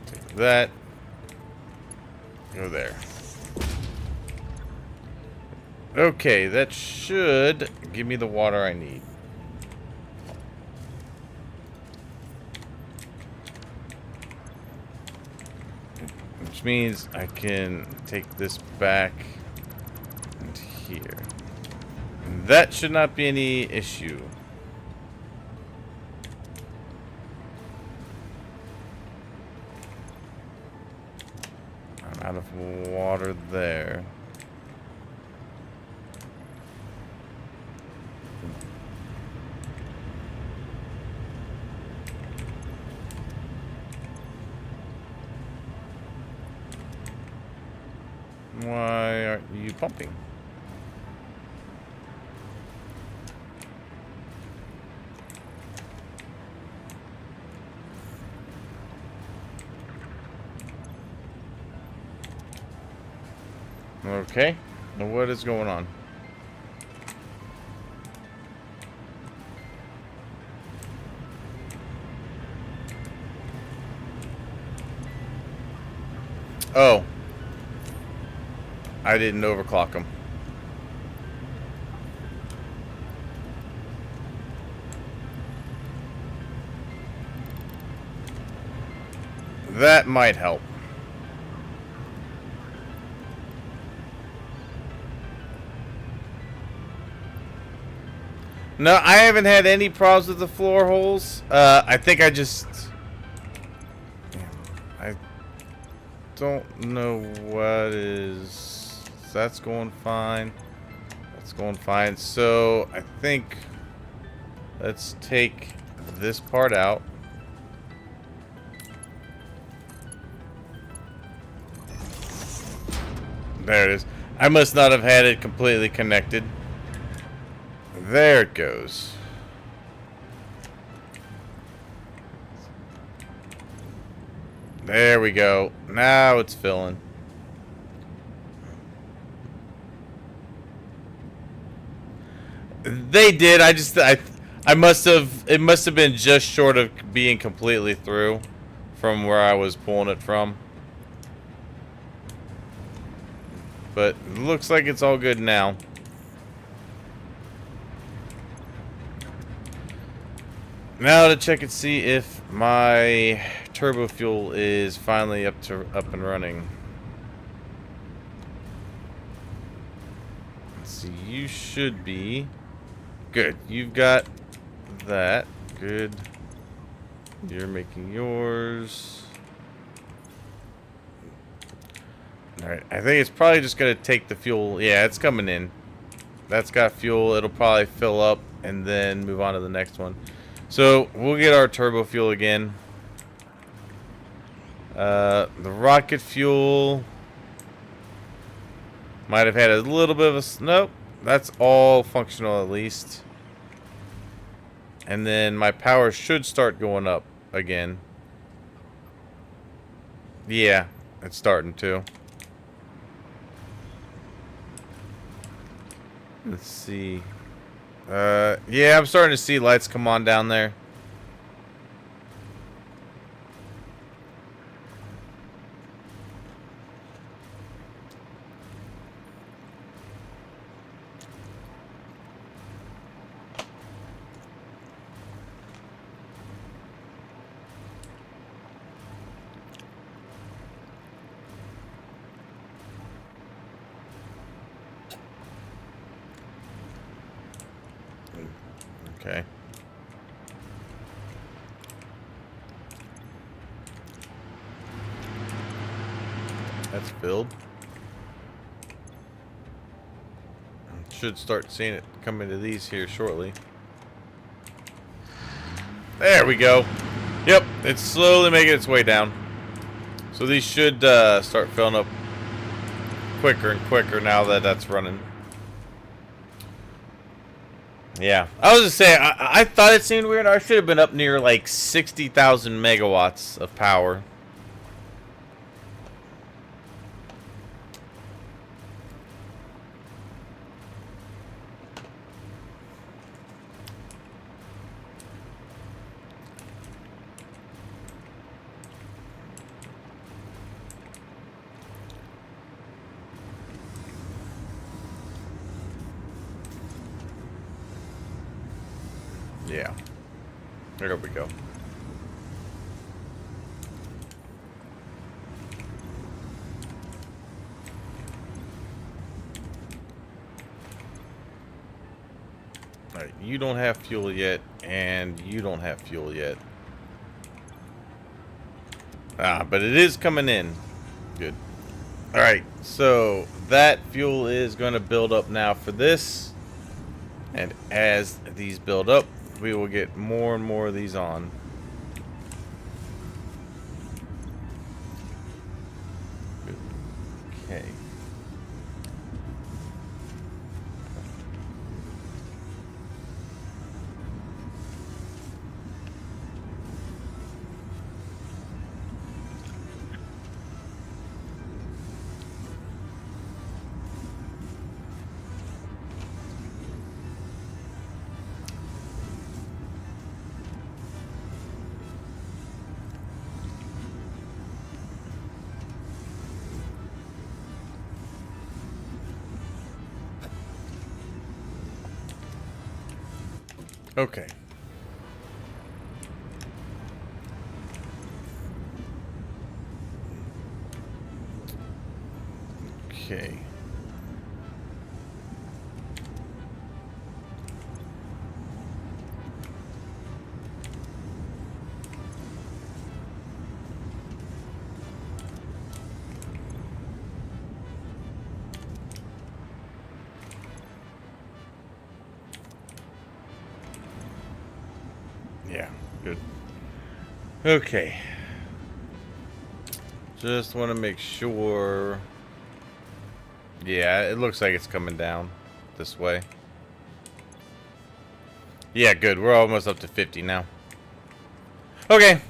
Take that. Go there. Okay, that should give me the water I need. Which means I can take this back and here. And that should not be any issue. I'm out of water there. Why aren't you pumping? Okay. Now what is going on? Oh. I didn't overclock them. That might help. No, I haven't had any problems with the floor holes. I think I just... I don't know what is... That's going fine. That's going fine. So, I think... Let's take this part out. There it is. I must not have had it completely connected. There it goes. There we go. Now it's filling. They did. I must have. It must have been just short of being completely through from where I was pulling it from. But it looks like it's all good now. Now to check and see if my turbo fuel is finally up and running. Let's see, you should be good. You've got that. Good. You're making yours. Alright, I think it's probably just gonna take the fuel. Yeah, it's coming in. That's got fuel. It'll probably fill up and then move on to the next one. So, we'll get our turbo fuel again. The rocket fuel might have had a little bit of a... Nope. That's all functional at least. And then my power should start going up again. Yeah, it's starting to. Let's see. Yeah, I'm starting to see lights come on down there. Okay. That's filled. Should start seeing it come into these here shortly. There we go. Yep, it's slowly making its way down. So these should start filling up quicker and quicker now that that's running. Yeah, I was just saying, I thought it seemed weird. I should have been up near like 60,000 megawatts of power. Yeah. There we go. Alright, you don't have fuel yet, and you don't have fuel yet. Ah, but it is coming in. Good. Alright, so that fuel is going to build up now for this. And as these build up, we will get more and more of these on. Good. Okay. Okay. Okay. Yeah, good. Okay. Just want to make sure. Yeah, it looks like it's coming down this way. Yeah, good. We're almost up to 50 now. Okay.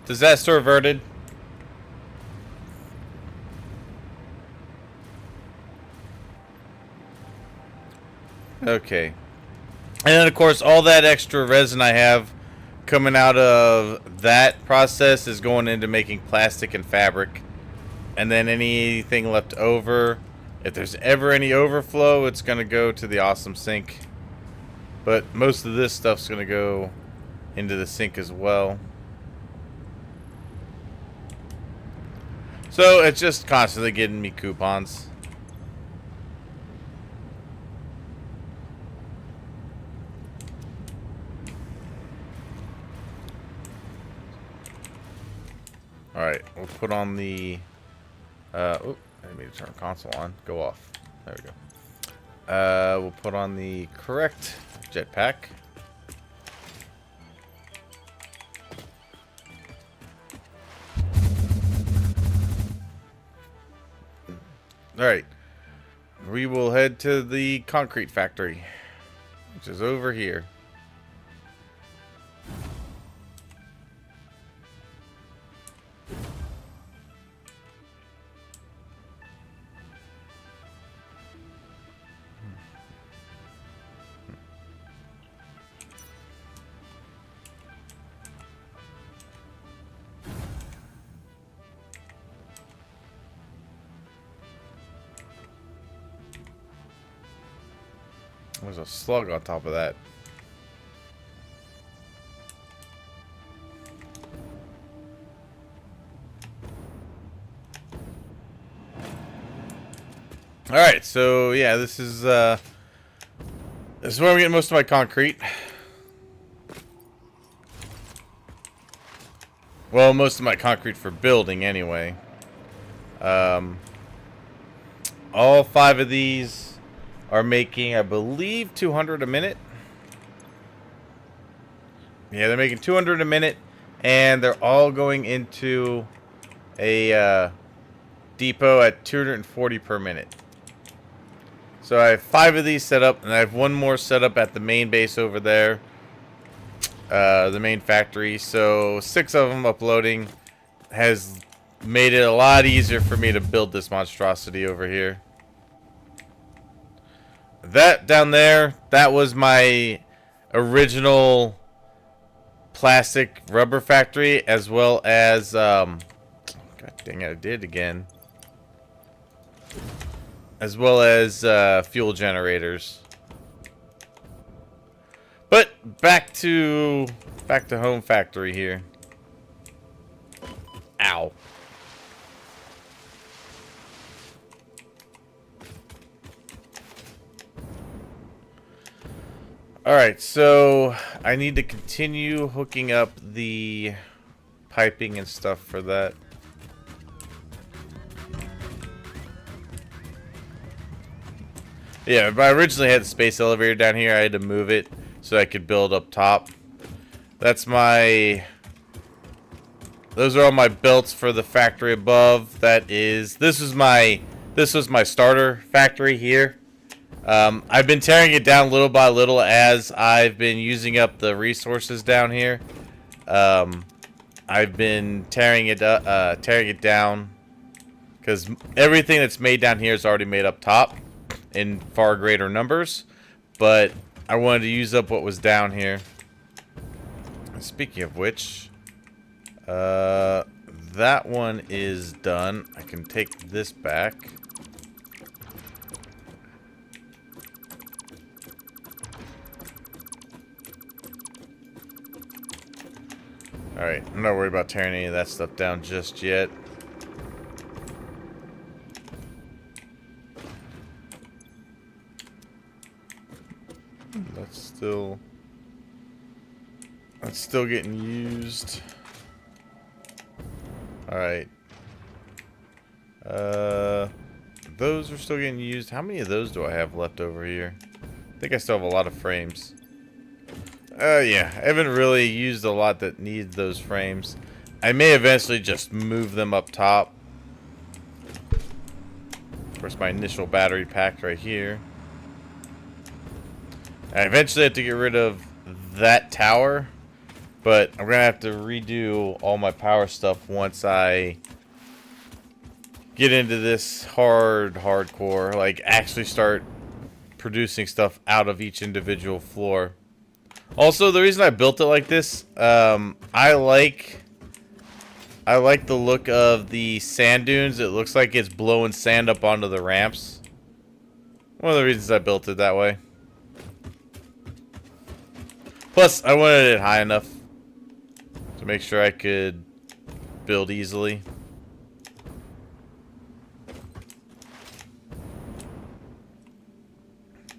Disaster averted. Okay. And then, of course, all that extra resin I have coming out of that process is going into making plastic and fabric. And then anything left over, if there's ever any overflow, it's going to go to the awesome sink. But most of this stuff's going to go into the sink as well. So it's just constantly getting me coupons. Alright, we'll put on the... oh, I didn't mean to turn console on. Go off. There we go. We'll put on the correct jetpack. Alright. We will head to the concrete factory, which is over here. There's a slug on top of that. Alright, so yeah, this is where I'm getting most of my concrete. Well, most of my concrete for building anyway. All 5 of these are making, I believe, 200 a minute. Yeah, they're making 200 a minute, and they're all going into a depot at 240 per minute. So I have 5 of these set up, and I have 1 more set up at the main base over there, the main factory. So 6 of them uploading has made it a lot easier for me to build this monstrosity over here. That down there, that was my original plastic rubber factory, as well as, God dang it, I did it again. As well as fuel generators. back to home factory here. Ow. Alright, so I need to continue hooking up the piping and stuff for that. Yeah, but I originally had the space elevator down here. I had to move it so I could build up top. That's my... Those are all my belts for the factory above. This was my starter factory here. I've been tearing it down little by little as I've been using up the resources down here. I've been tearing it down because everything that's made down here is already made up top in far greater numbers, but I wanted to use up what was down here. Speaking of which, that one is done. I can take this back. Alright, I'm not worried about tearing any of that stuff down just yet. That's still getting used. Alright. Those are still getting used. How many of those do I have left over here? I think I still have a lot of frames. Yeah, I haven't really used a lot that needs those frames. I may eventually just move them up top. Of course, my initial battery pack right here. I eventually have to get rid of that tower, but I'm gonna have to redo all my power stuff once I get into this hardcore, like actually start producing stuff out of each individual floor. Also, the reason I built it like this, I like the look of the sand dunes. It looks like it's blowing sand up onto the ramps. One of the reasons I built it that way. Plus, I wanted it high enough to make sure I could build easily.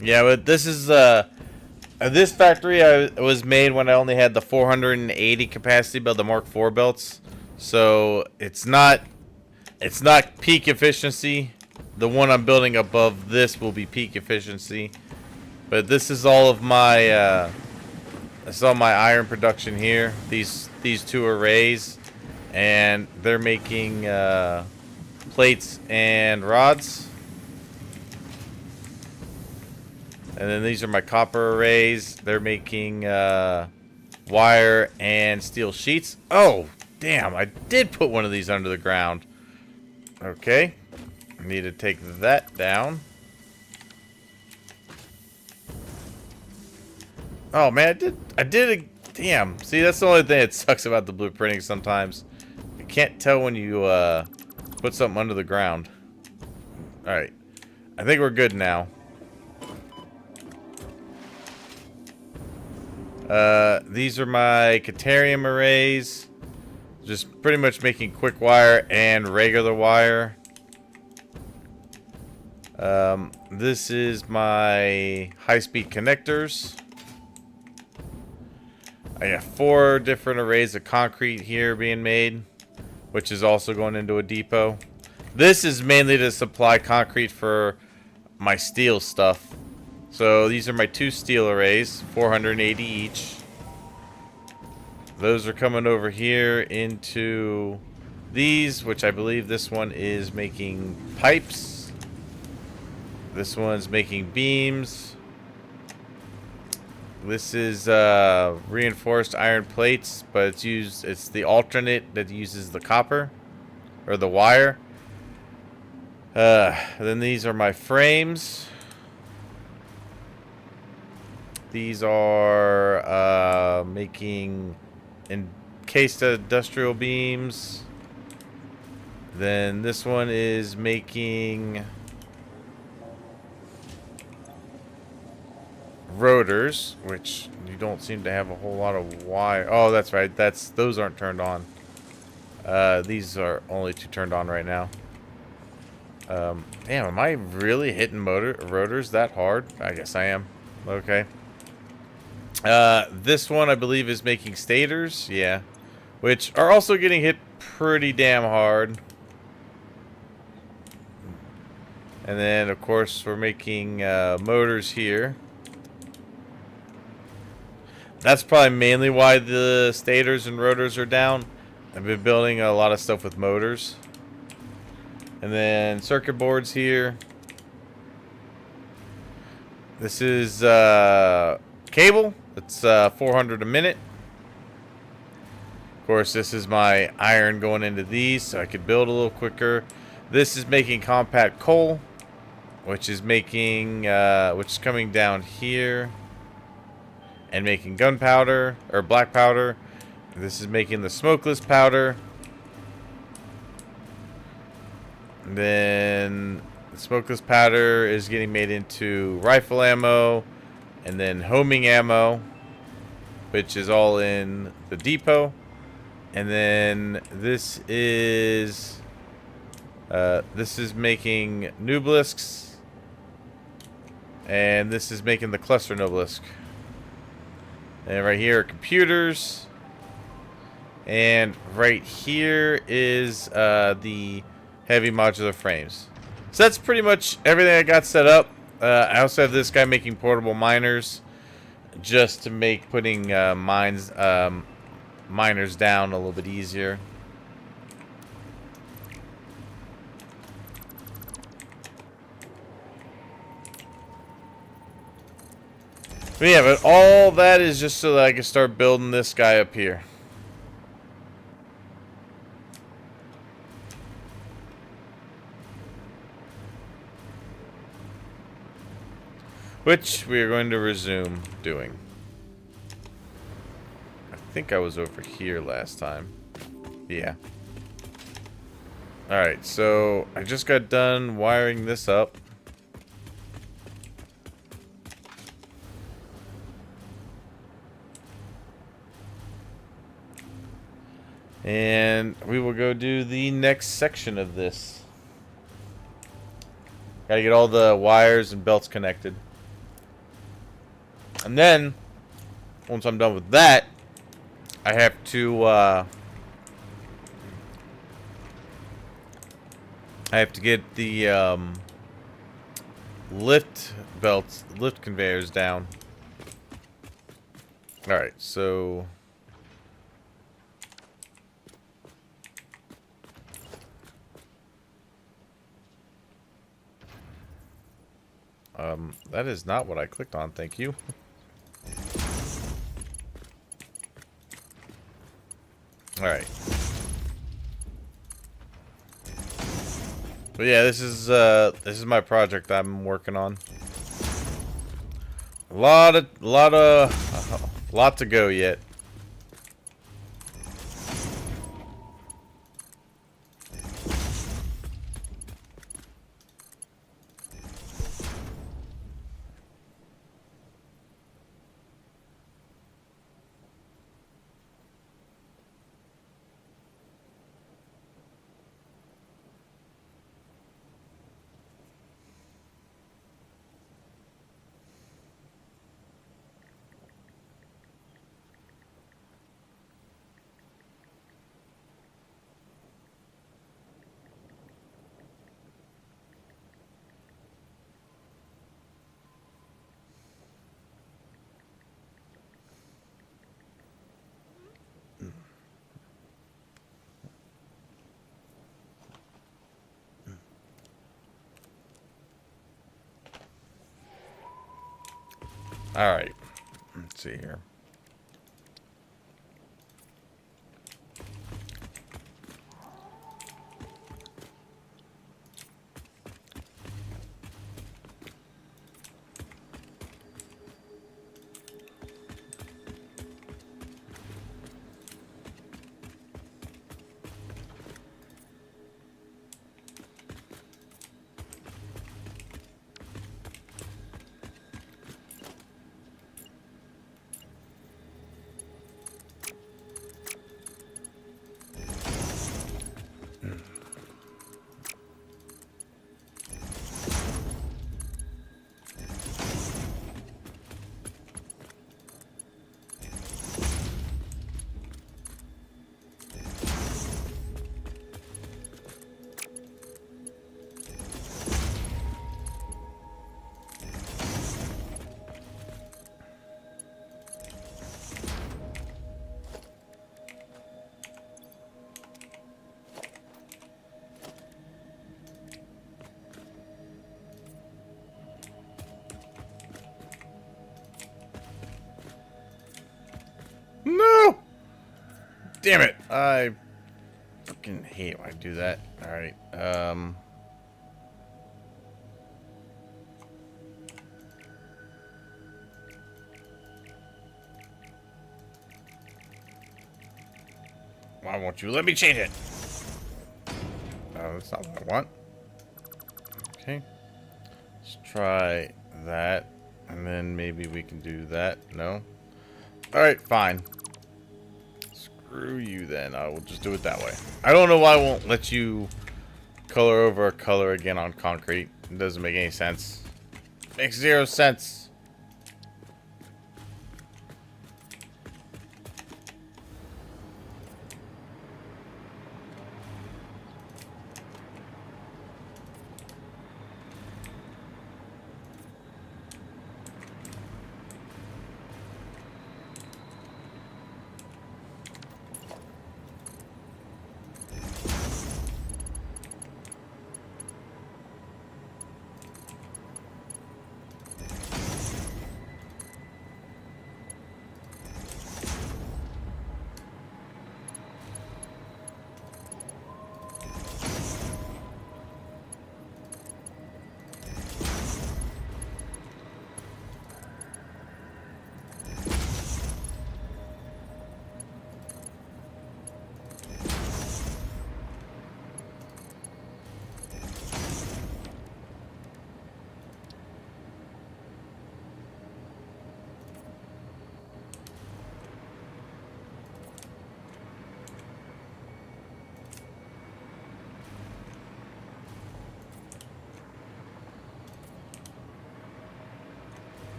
Yeah, but this is this factory was made when I only had the 480 capacity build, the Mark IV belts. So it's not peak efficiency. The one I'm building above this will be peak efficiency. But this is all of my that's all my iron production here. These two arrays, and they're making plates and rods. And then these are my copper arrays. They're making wire and steel sheets. Oh, damn. I did put one of these under the ground. Okay. I need to take that down. Oh, man. I did damn. See, that's the only thing that sucks about the blueprinting sometimes. You can't tell when you put something under the ground. Alright. I think we're good now. These are my Caterium arrays. Just pretty much making quick wire and regular wire. This is my high-speed connectors. I have 4 different arrays of concrete here being made, which is also going into a depot. This is mainly to supply concrete for my steel stuff. So these are my 2 steel arrays, 480 each. Those are coming over here into these, which I believe this one is making pipes. This one's making beams. This is reinforced iron plates, but it's the alternate that uses the copper or the wire. Then these are my frames. These are making encased industrial beams. Then this one is making rotors, which you don't seem to have a whole lot of wire. Oh, that's right. Those aren't turned on. These are only two turned on right now. Damn, am I really hitting rotors that hard? I guess I am. Okay. This one I believe is making stators. Yeah. Which are also getting hit pretty damn hard. And then, of course, we're making motors here. That's probably mainly why the stators and rotors are down. I've been building a lot of stuff with motors. And then circuit boards here. This is cable. It's 400 a minute. Of course, this is my iron going into these so I could build a little quicker. This is making compact coal, which is making which is coming down here and making gunpowder or black powder. This is making the smokeless powder. And then the smokeless powder is getting made into rifle ammo and then homing ammo, which is all in the depot. And then this is making nublisks, and this is making the cluster nublisk. And right here are computers, and right here is the heavy modular frames. So that's pretty much everything I got set up. I also have this guy making portable miners, just to make putting miners down a little bit easier. But yeah, but all that is just so that I can start building this guy up here. Which we are going to resume doing. I think I was over here last time. Yeah. Alright, so I just got done wiring this up. And we will go do the next section of this. Gotta get all the wires and belts connected. And then, once I'm done with that, I have to get the lift conveyors down. Alright, so that is not what I clicked on, thank you. Alright. But yeah, this is my project I'm working on. Lot to go yet. Alright. Let's see here. Damn it! I fucking hate when I do that. Alright, why won't you let me change it? Oh, that's not what I want. Okay. Let's try that. And then maybe we can do that. No? Alright, fine. Screw you then. I will just do it that way. I don't know why I won't let you color over a color again on concrete. It doesn't make any sense. Makes zero sense.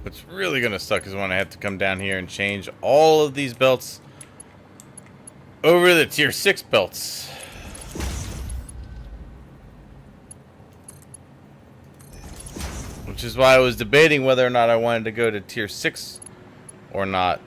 What's really gonna suck is when I have to come down here and change all of these belts over the tier 6 belts. Which is why I was debating whether or not I wanted to go to tier 6 or not.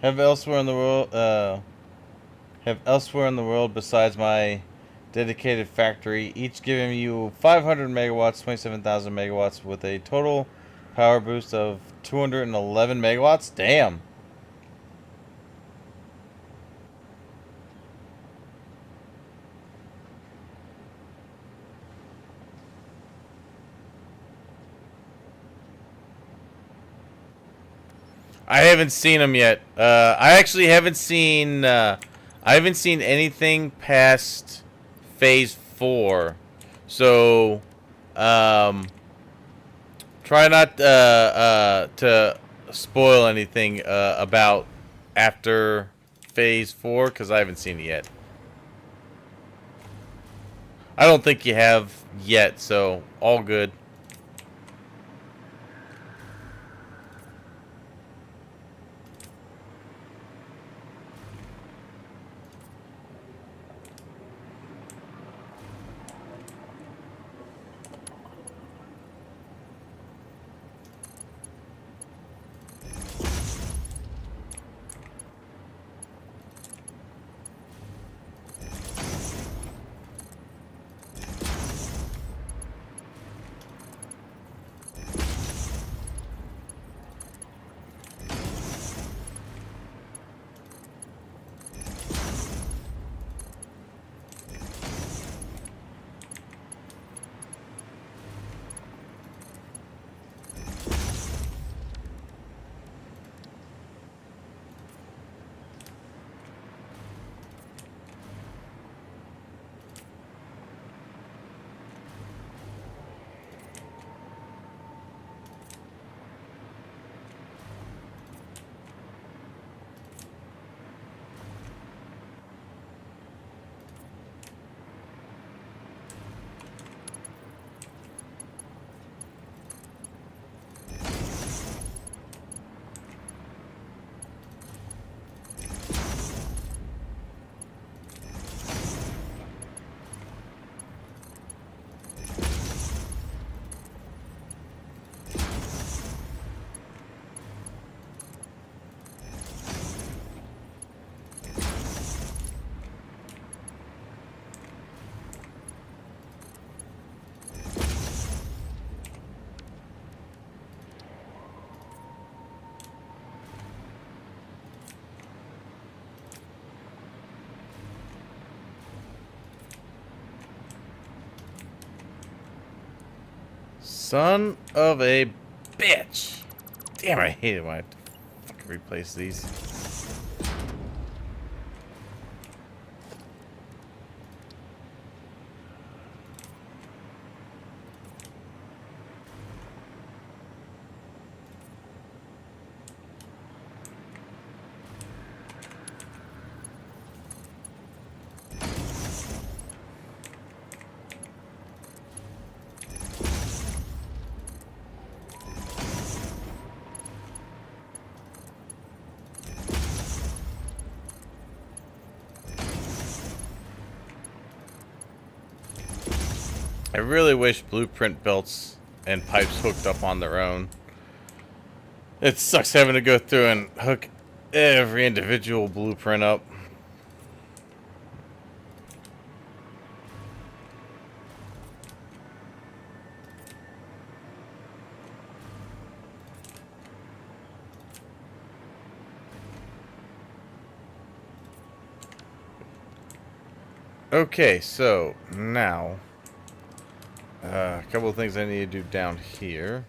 Have elsewhere in the world besides my dedicated factory, each giving you 500 megawatts, 27,000 megawatts with a total power boost of 211 megawatts. Damn. I haven't seen them yet. I actually haven't seen. I haven't seen anything past phase 4. So, try not to spoil anything about after phase 4 because I haven't seen it yet. I don't think you have yet, so all good. Son of a bitch. Damn, I hate it when I have to fucking replace these. I really wish blueprint belts and pipes hooked up on their own. It sucks having to go through and hook every individual blueprint up. Okay, so now a couple of things I need to do down here.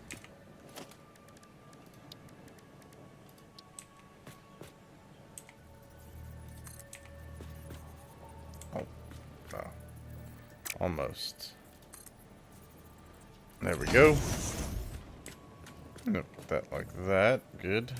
Oh, no. Almost. There we go. Put that like that. Good.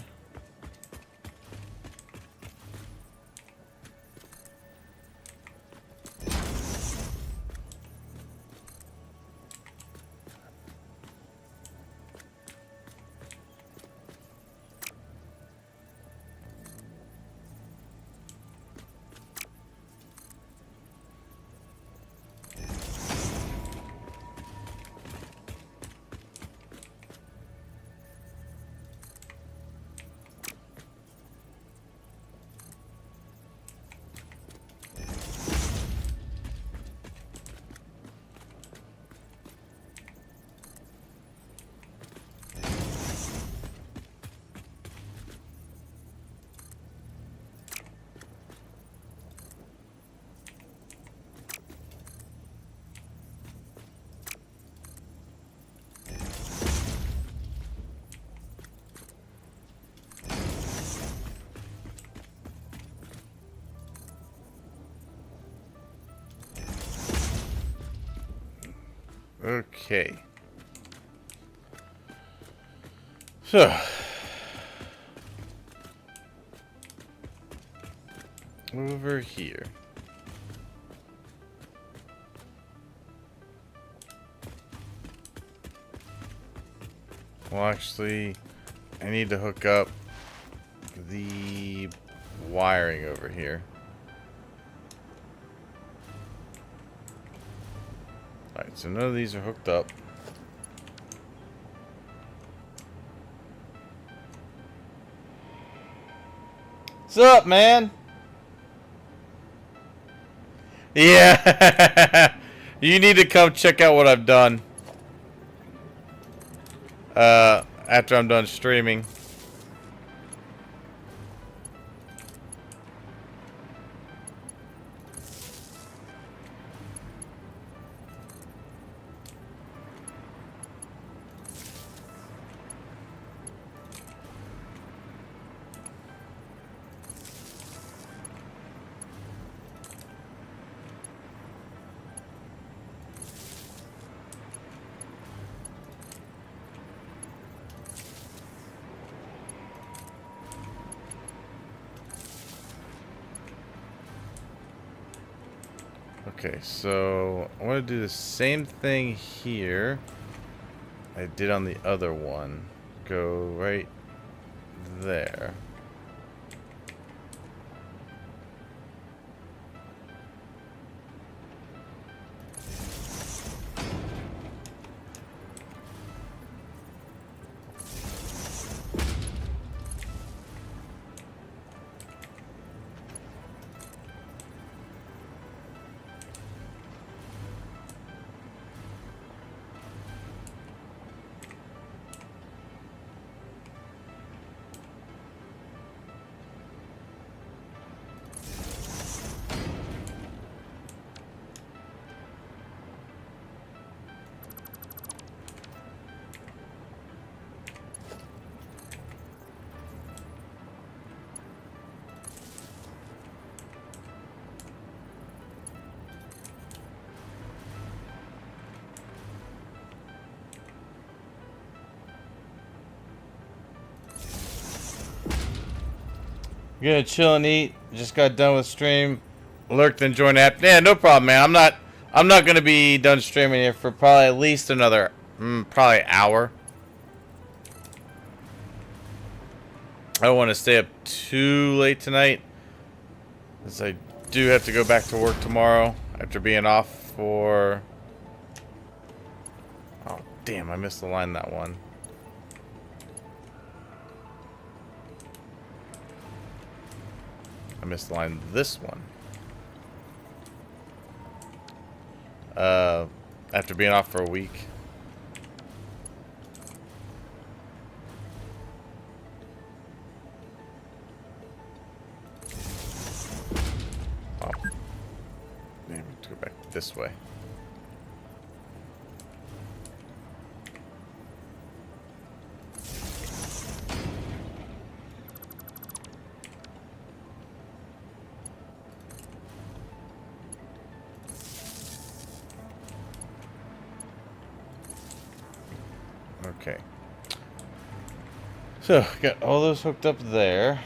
Okay. So, over here. Well, actually, I need to hook up the wiring over here. Alright, so none of these are hooked up. What's up, man? Yeah. You need to come check out what I've done. After I'm done streaming. Okay, so I want to do the same thing here I did on the other one. Go right there. Gonna chill and eat. Just got done with stream. Lurked and joined app. Yeah, no problem, man. I'm not gonna be done streaming here for probably at least another probably hour. I don't want to stay up too late tonight, as I do have to go back to work tomorrow after being off for... Oh, damn, I missed the line that one. I missed the line this one. After being off for a week. Oh. Maybe to go back this way. Okay. So, got all those hooked up there.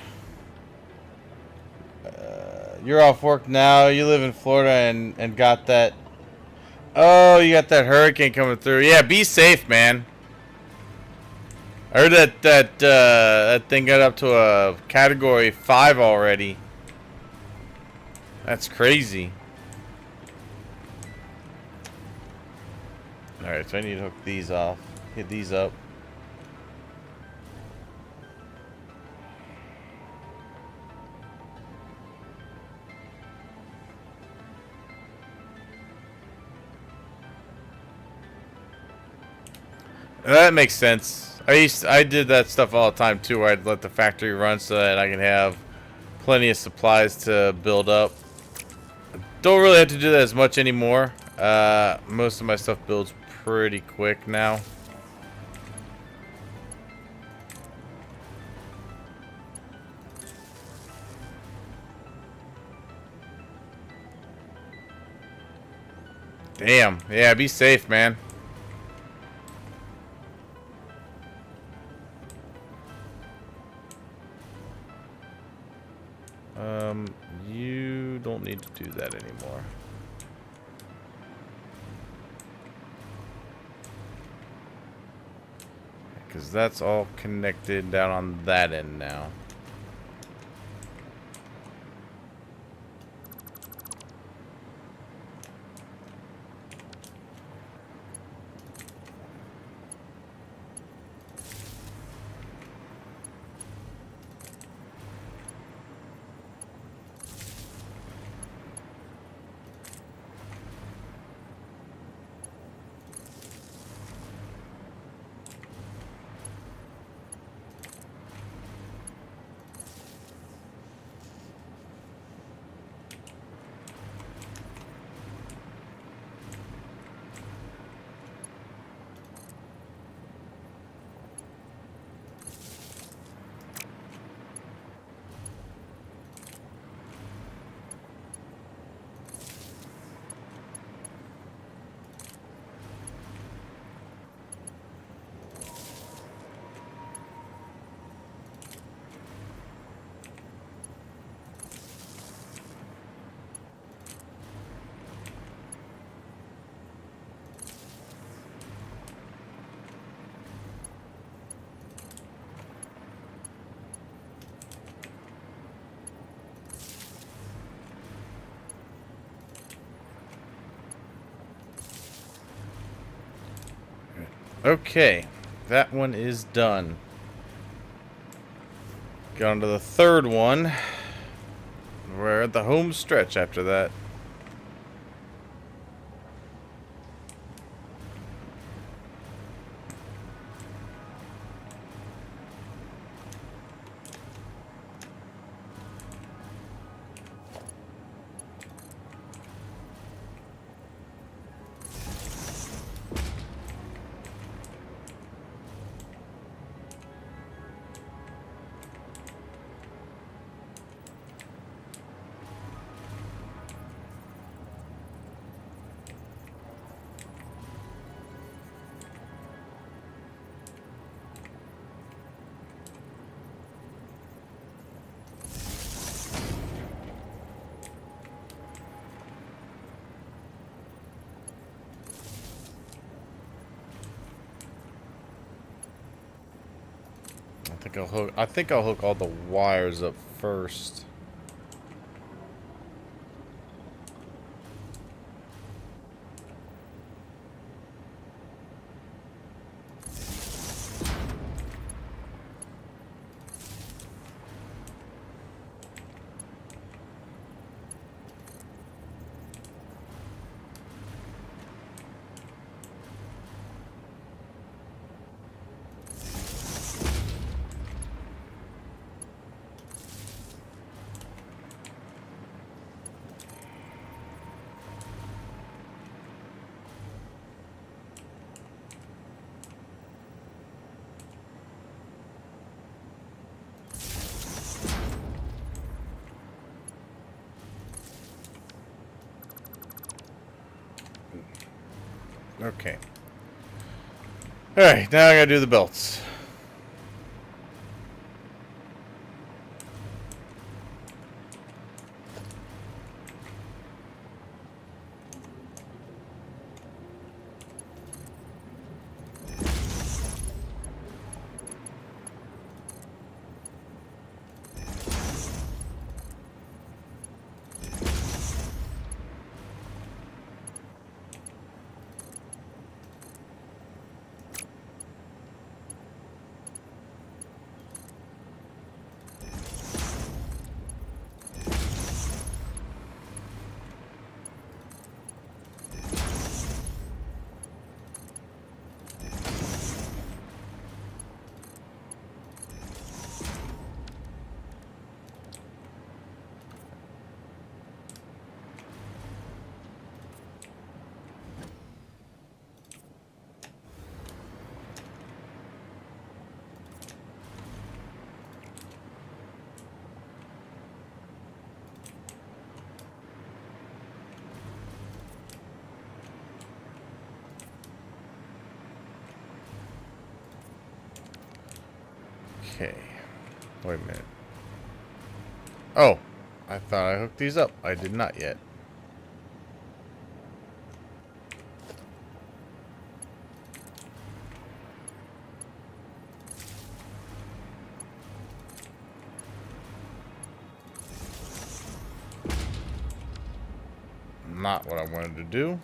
You're off work now. You live in Florida and got that... Oh, you got that hurricane coming through. Yeah, be safe, man. I heard that thing got up to a category 5 already. That's crazy. Alright, so I need to hook these off. Hit these up. That makes sense. I did that stuff all the time too, where I'd let the factory run so that I can have plenty of supplies to build up. Don't really have to do that as much anymore. Most of my stuff builds pretty quick now. Damn. Yeah, be safe, man. You don't need to do that anymore. Because that's all connected down on that end now. Okay, that one is done. Get on to the third one. We're at the home stretch after that. I think I'll hook all the wires up first. Okay. Alright, now I gotta do the belts. Okay. Wait a minute. Oh, I thought I hooked these up. I did not yet. Not what I wanted to do.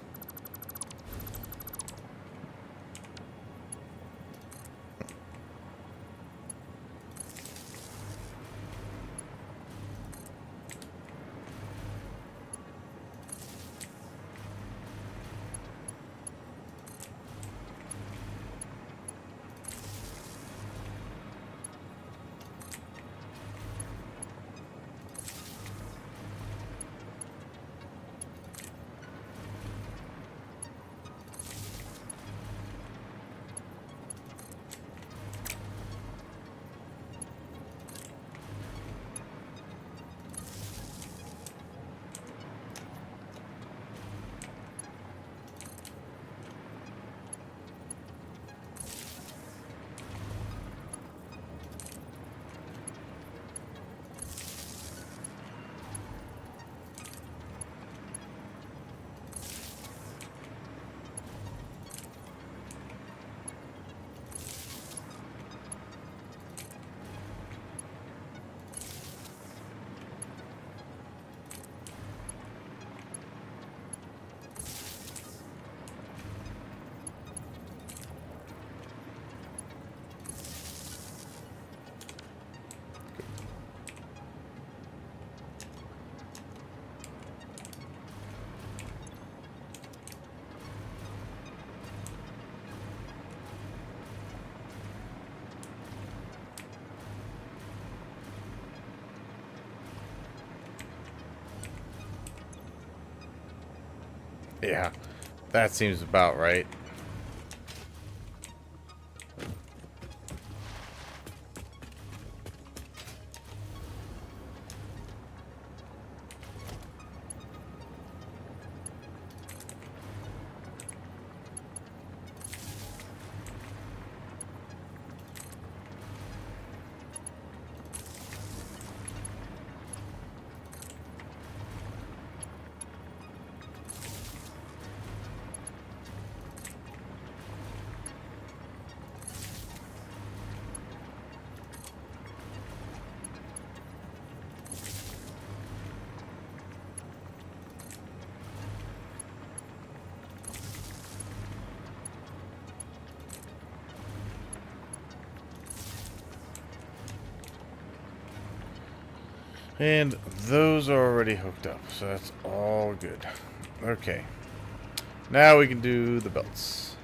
Yeah, that seems about right. And those are already hooked up, so that's all good. Okay. Now we can do the belts.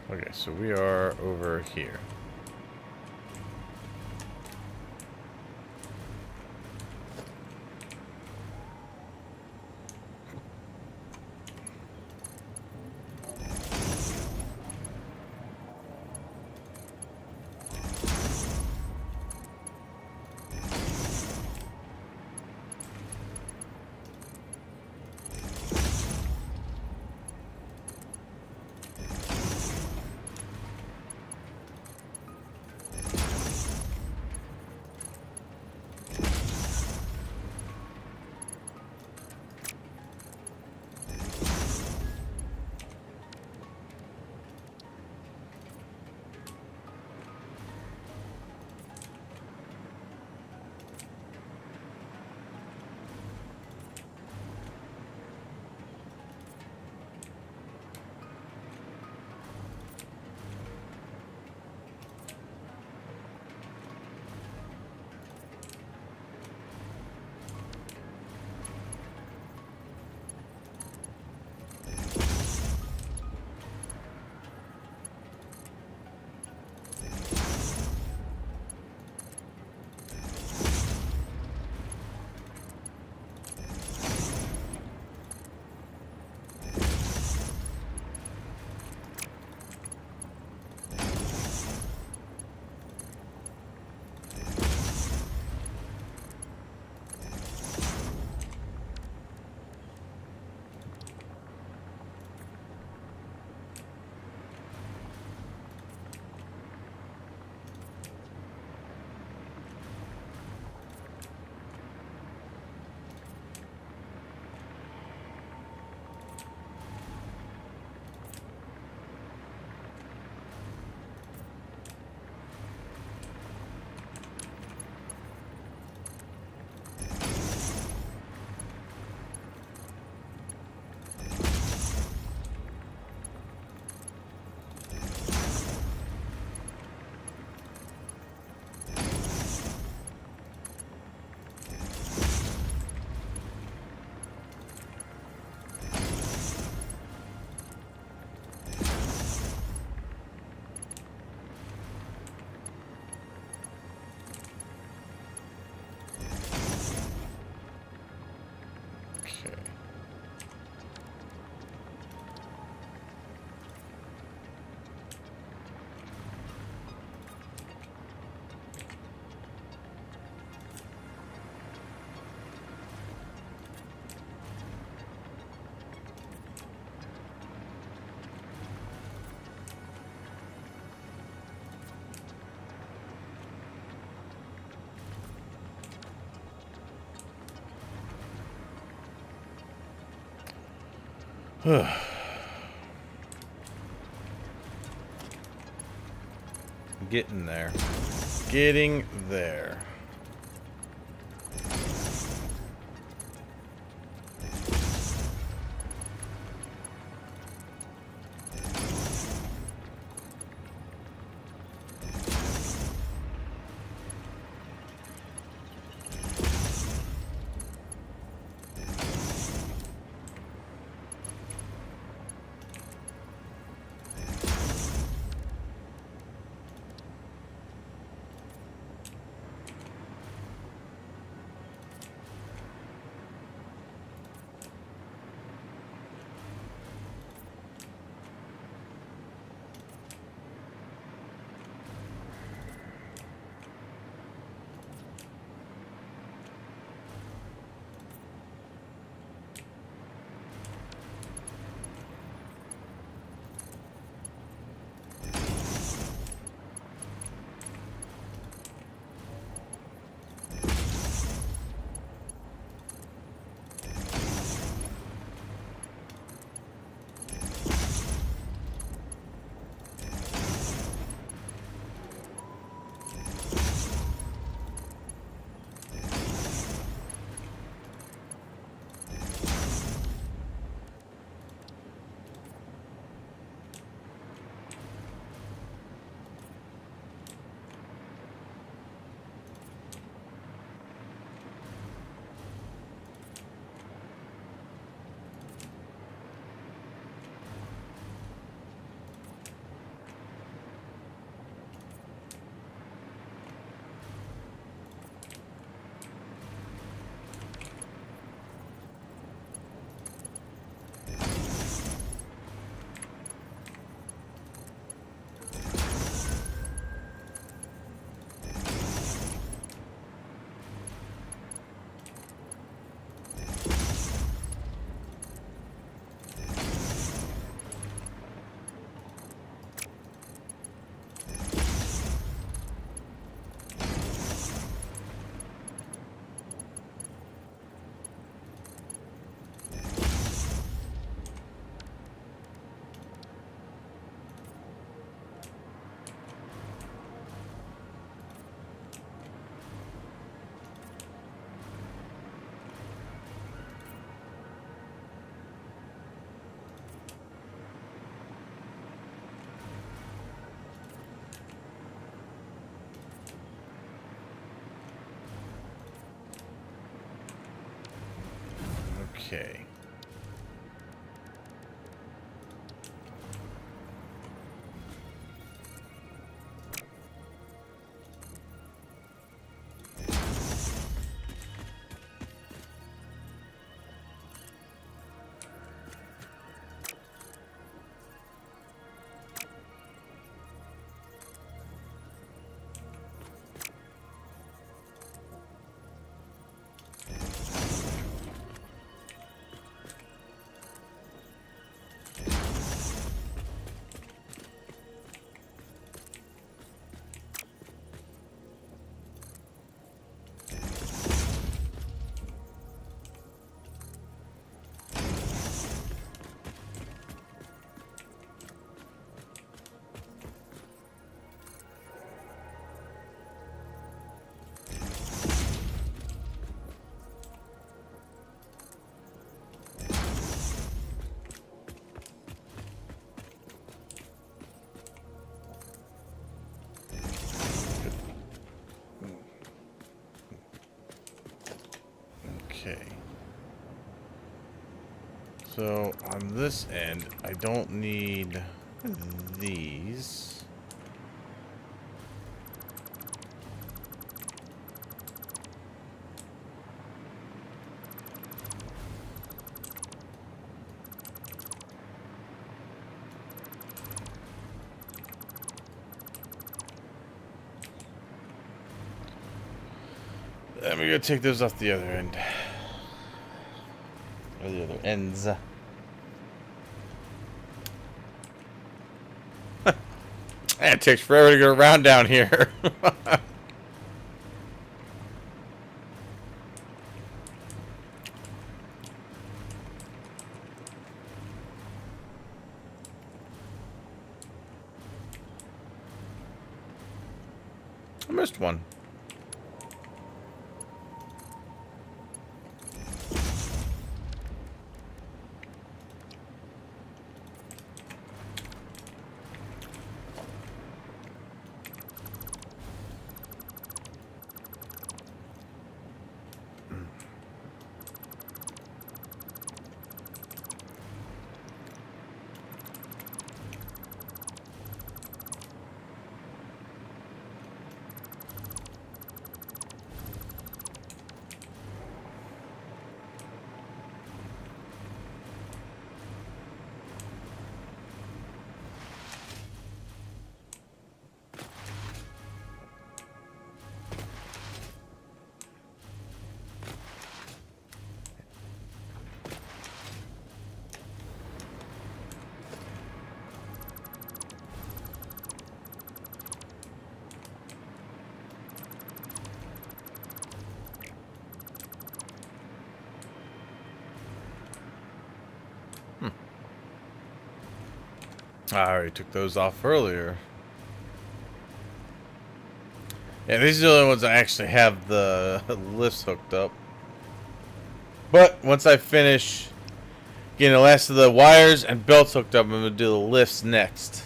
Okay, so we are over here. Getting there. Getting there. Okay. Okay. So on this end, I don't need these. And we're gonna take those off the other end. Or the other ends. It takes forever to get around down here. I missed one. I already took those off earlier. Yeah, these are the only ones that actually have the lifts hooked up. But once I finish getting the last of the wires and belts hooked up, I'm going to do the lifts next.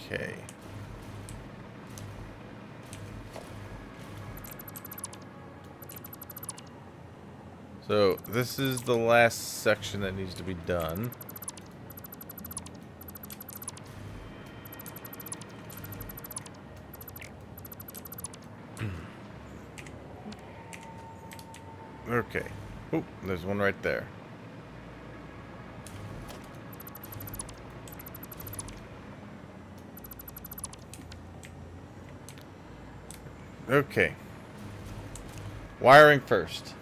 Okay. So this is the last section that needs to be done. Okay. Oh, there's one right there. Okay. Wiring first.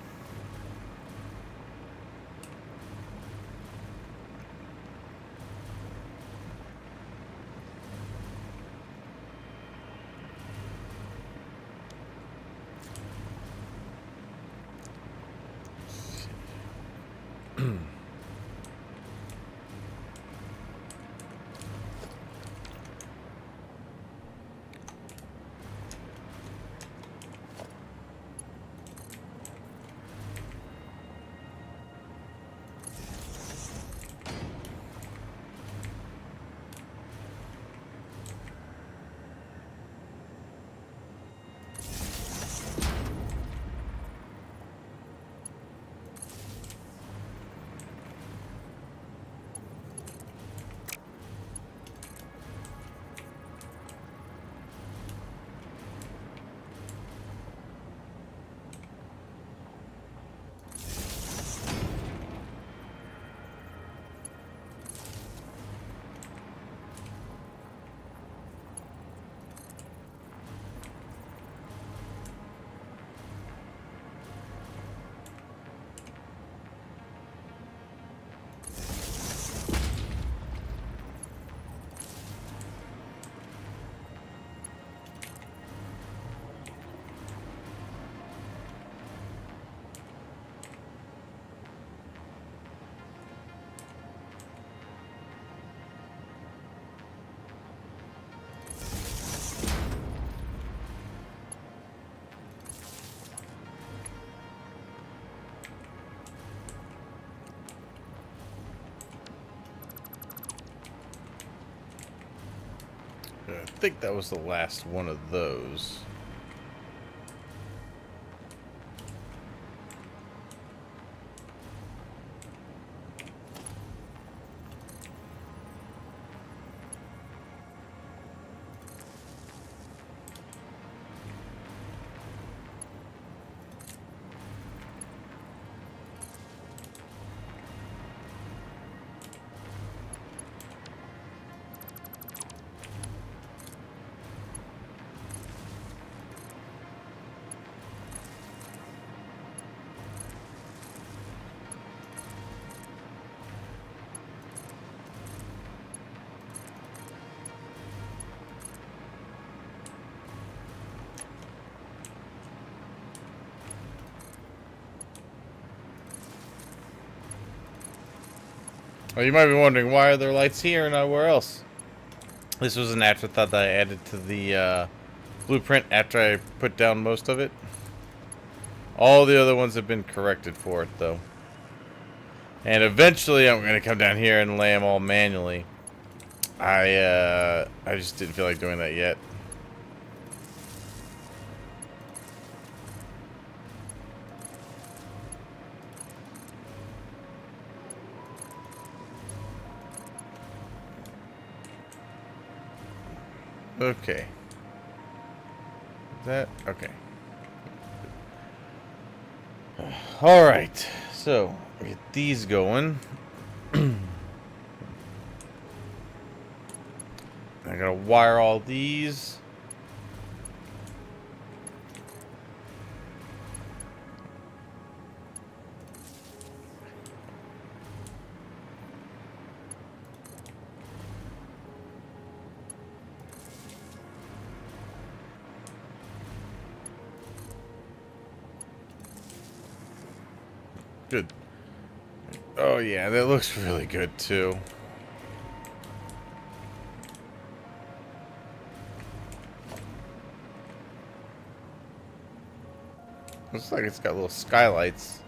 think that was the last one of those. Well, you might be wondering, why are there lights here and nowhere else? This was an afterthought that I added to the blueprint after I put down most of it. All the other ones have been corrected for it, though. And eventually I'm going to come down here and lay them all manually. I just didn't feel like doing that yet. Okay. That, okay. Alright, so get these going. I gotta wire all these. Good. Oh yeah, that looks really good too. Looks like it's got little skylights.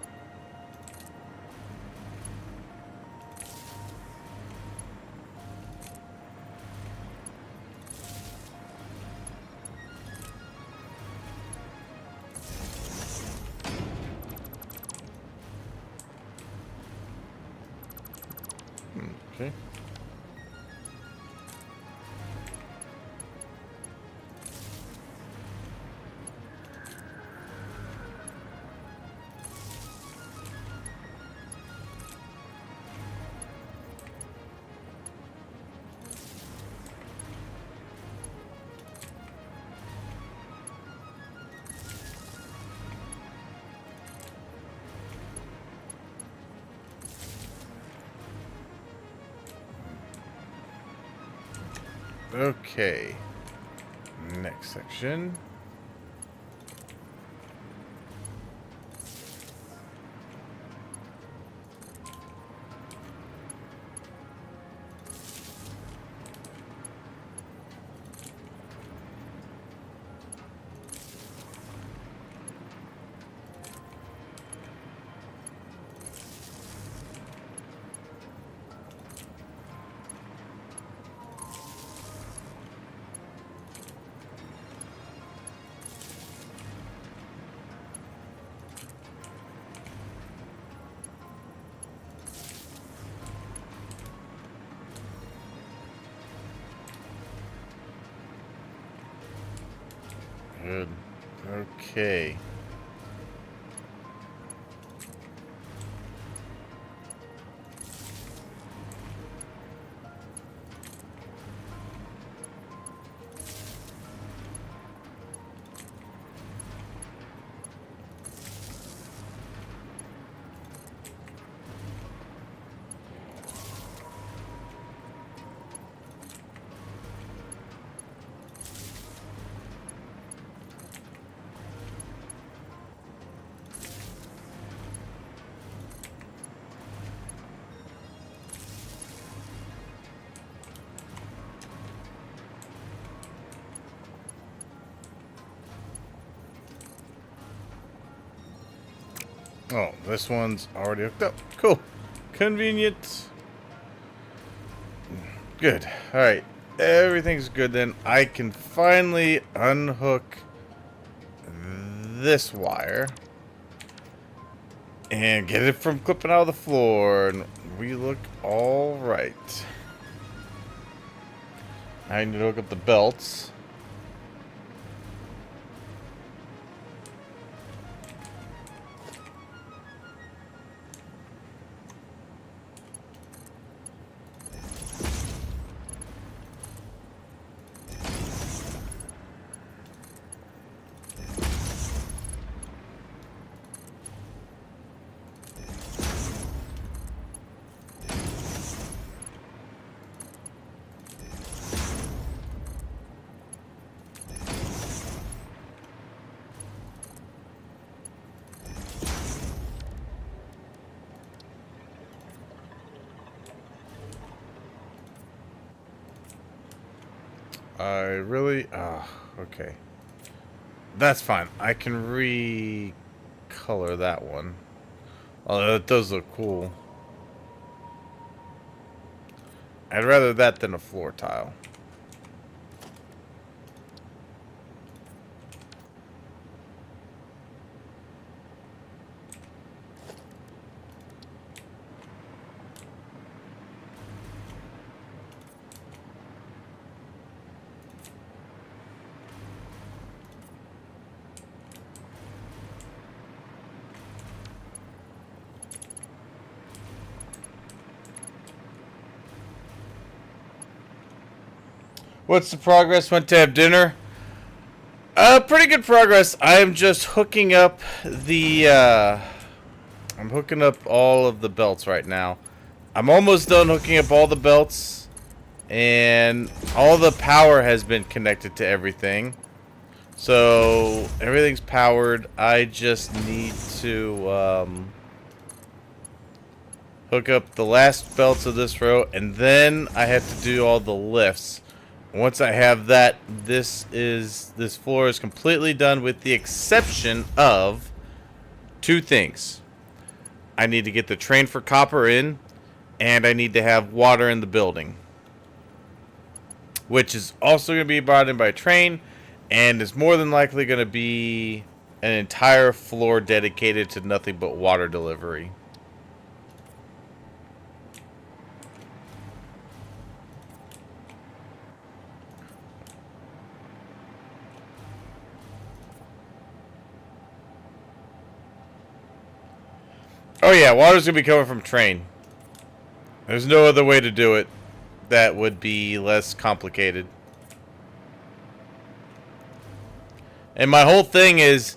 Okay. Okay. Next section. Good. Okay. Oh, this one's already hooked up. Cool. Convenient. Good. Alright. everything's good, then I can finally unhook this wire and get it from clipping out of the floor, and we look all right. I need to hook up the belts. Okay. That's fine. I can recolor that one. Oh, that does look cool. I'd rather that than a floor tile. What's the progress? Went to have dinner. Pretty good progress. I am just hooking up the, I'm hooking up all of the belts right now. I'm almost done hooking up all the belts, and all the power has been connected to everything. So, everything's powered. I just need to, hook up the last belts of this row, and then I have to do all the lifts. Once I have that, this floor is completely done, with the exception of two things. I need to get the train for copper in, and I need to have water in the building, which is also going to be brought in by train, and is more than likely going to be an entire floor dedicated to nothing but water delivery. Oh yeah, water's gonna be coming from train. There's no other way to do it that would be less complicated. And my whole thing is,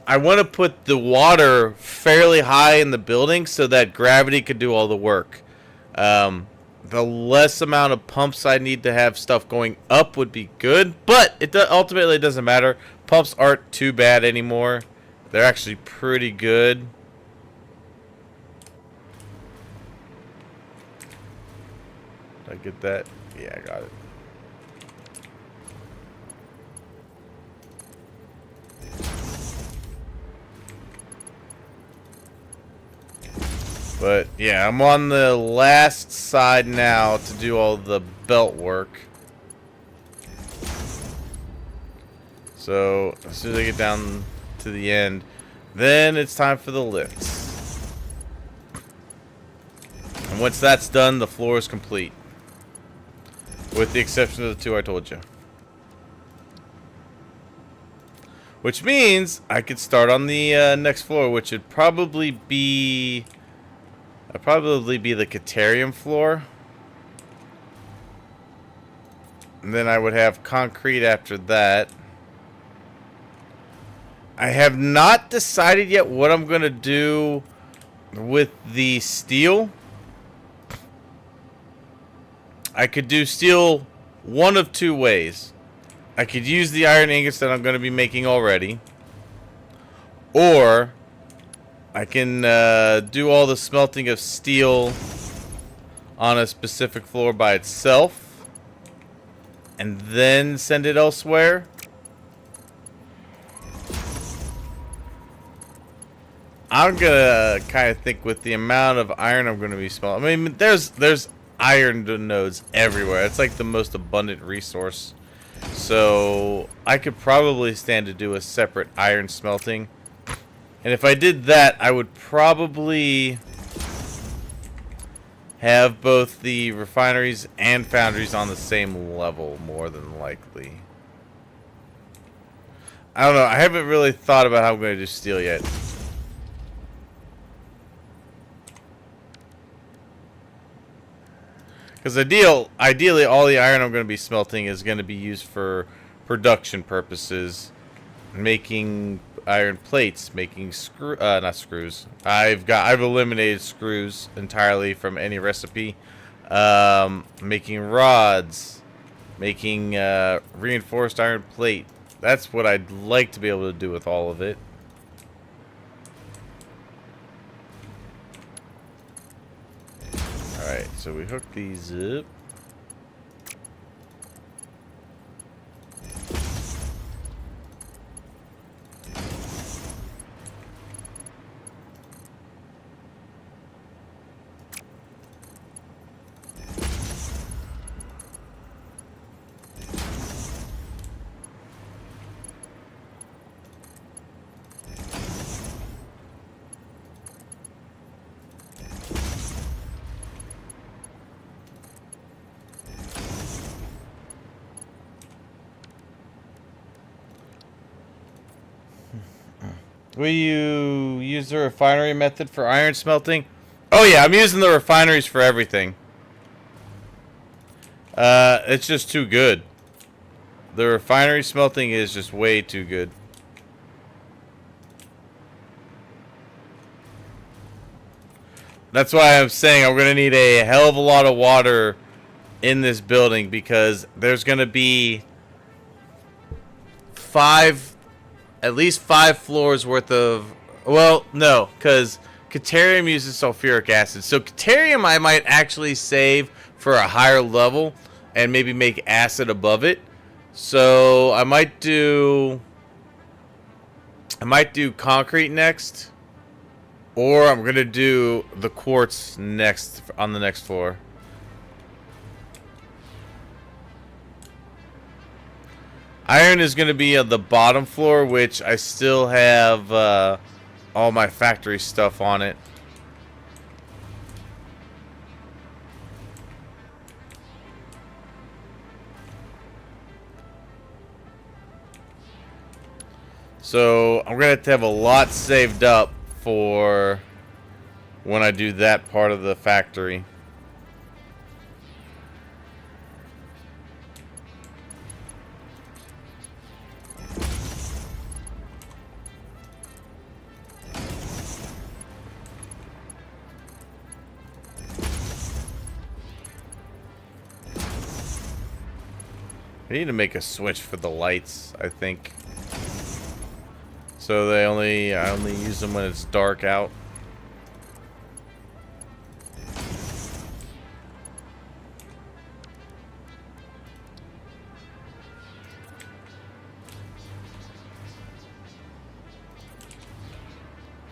I want to put the water fairly high in the building so that gravity could do all the work. The less amount of pumps I need to have stuff going up would be good, but ultimately it doesn't matter. Pumps aren't too bad anymore. They're actually pretty good. Did I get that? Yeah, I got it. But yeah, I'm on the last side now to do all the belt work. So as soon as I get down to the end, then it's time for the lifts. And once that's done, the floor is complete. With the exception of the two I told you. Which means I could start on the next floor, which would probably be... the Caterium floor. And then I would have concrete after that. I have not decided yet what I'm going to do with the steel. I could do steel one of two ways. I could use the iron ingots that I'm going to be making already. Or I can do all the smelting of steel on a specific floor by itself and then send it elsewhere. I'm gonna kind of think with the amount of iron I'm going to be smelting. I mean, there's iron nodes everywhere. It's like the most abundant resource. So I could probably stand to do a separate iron smelting. And if I did that, I would probably have both the refineries and foundries on the same level, more than likely. I don't know. I haven't really thought about how I'm going to do steel yet. Because ideally, all the iron I'm going to be smelting is going to be used for production purposes, making iron plates, making not screws. I've eliminated screws entirely from any recipe. Making rods, making reinforced iron plate. That's what I'd like to be able to do with all of it. Alright, so we hook these up. Will you use the refinery method for iron smelting? Oh yeah, I'm using the refineries for everything. It's just too good. The refinery smelting is just way too good. That's why I'm saying I'm going to need a hell of a lot of water in this building, because there's going to be at least 5 floors worth of, well, no, because Caterium uses sulfuric acid. So Caterium I might actually save for a higher level and maybe make acid above it. So I might do concrete next, or I'm gonna do the quartz next on the next floor. Iron is going to be on the bottom floor, which I still have all my factory stuff on it. So I'm going to have a lot saved up for when I do that part of the factory. I need to make a switch for the lights, I think. So I only use them when it's dark out.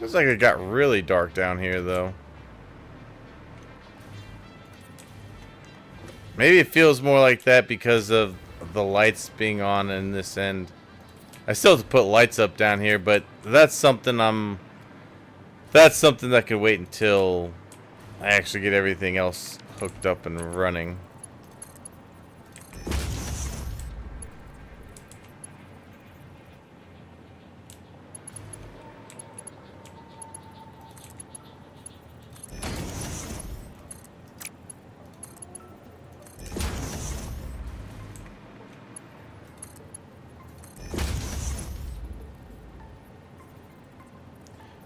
Looks like it got really dark down here, though. Maybe it feels more like that because of the lights being on in this end. I still have to put lights up down here, but that's something that can wait until I actually get everything else hooked up and running.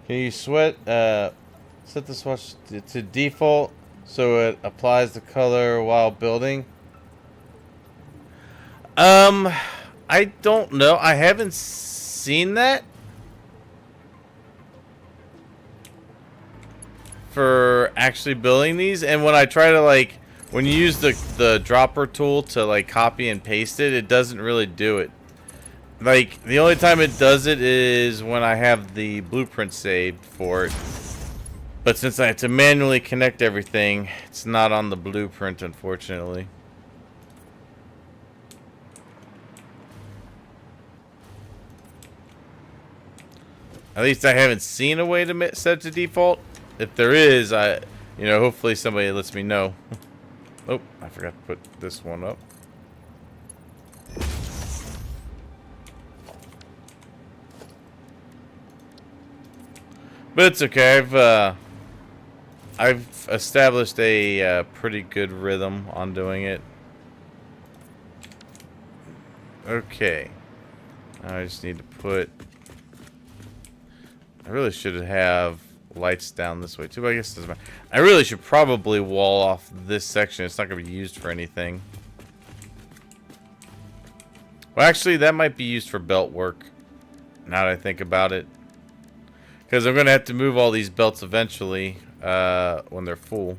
Can you set the swatch to default so it applies the color while building? I don't know. I haven't seen that for actually building these. And when I try to when you use the dropper tool to copy and paste it, it doesn't really do it. The only time it does it is when I have the blueprint saved for it. But since I had to manually connect everything, it's not on the blueprint, unfortunately. At least I haven't seen a way to set to default. If there is, hopefully somebody lets me know. Oh, I forgot to put this one up. But it's okay. I've established a pretty good rhythm on doing it. Okay. I just need to put... I really should have lights down this way too, but I guess it doesn't matter. I really should probably wall off this section. It's not going to be used for anything. Well, actually, that might be used for belt work, now that I think about it. Because I'm going to have to move all these belts eventually when they're full.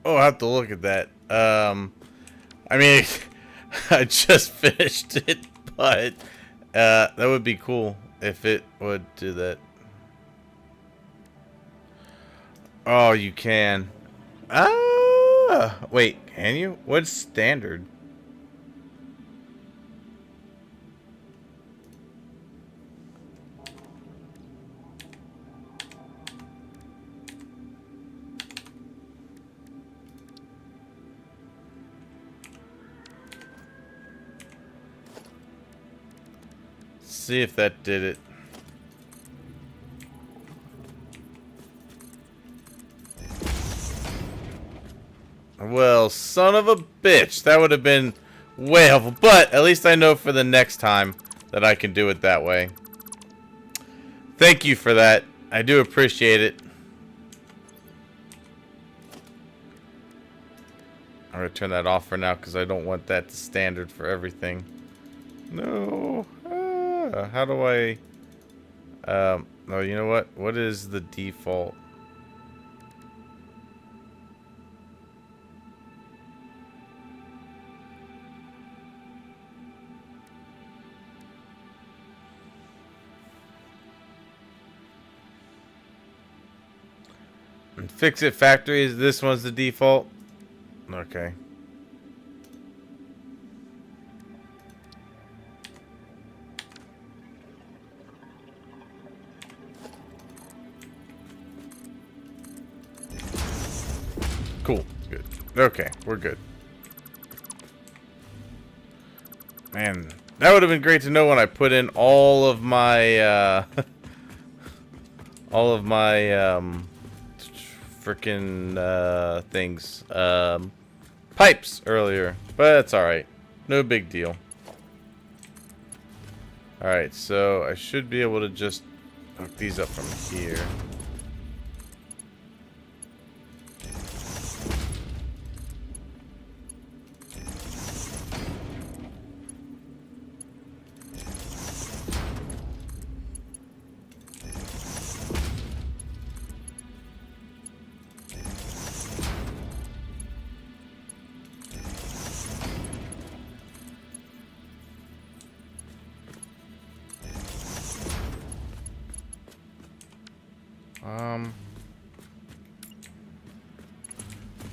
Oh, I have to look at that. I mean, I just finished it, but that would be cool if it would do that. Oh, you can. Ah, wait, can you? What's standard? See if that did it. Well, son of a bitch. That would have been way helpful. But at least I know for the next time that I can do it that way. Thank you for that. I do appreciate it. I'm going to turn that off for now because I don't want that to standard for everything. No. How do I... no, you know what? What is the default? And Satisfactory, this one's the default? Okay. Cool. Good. Okay, we're good. Man, that would have been great to know when I put in all of my freaking things, pipes earlier, but that's all right. No big deal. All right, so I should be able to just hook these up from here.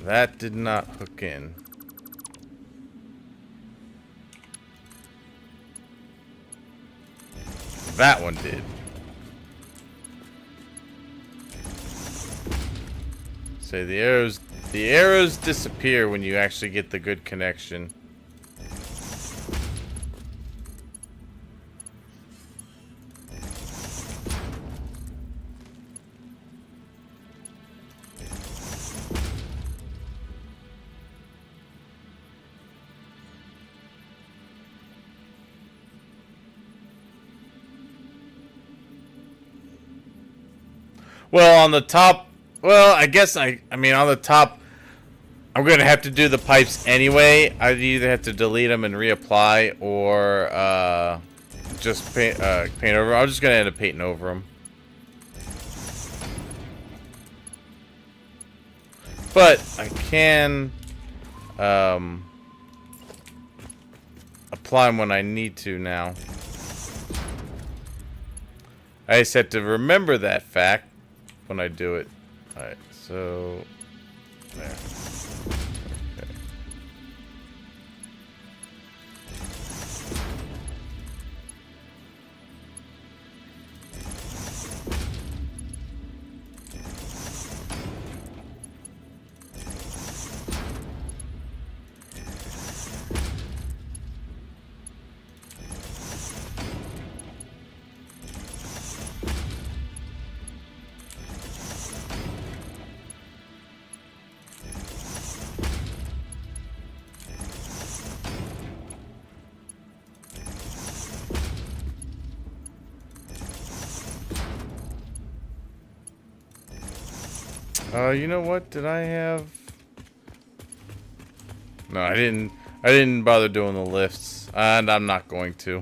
That did not hook in. That one did. So the arrows disappear when you actually get the good connection. Well, on the top, well, I guess I mean, on the top, I'm going to have to do the pipes anyway. I'd either have to delete them and reapply or just paint over. I'm just going to end up painting over them. But I can apply them when I need to now. I just have to remember that fact when I do it. Alright, so there. Okay. You know what? Did I have? No, I didn't. I didn't bother doing the lifts, and I'm not going to.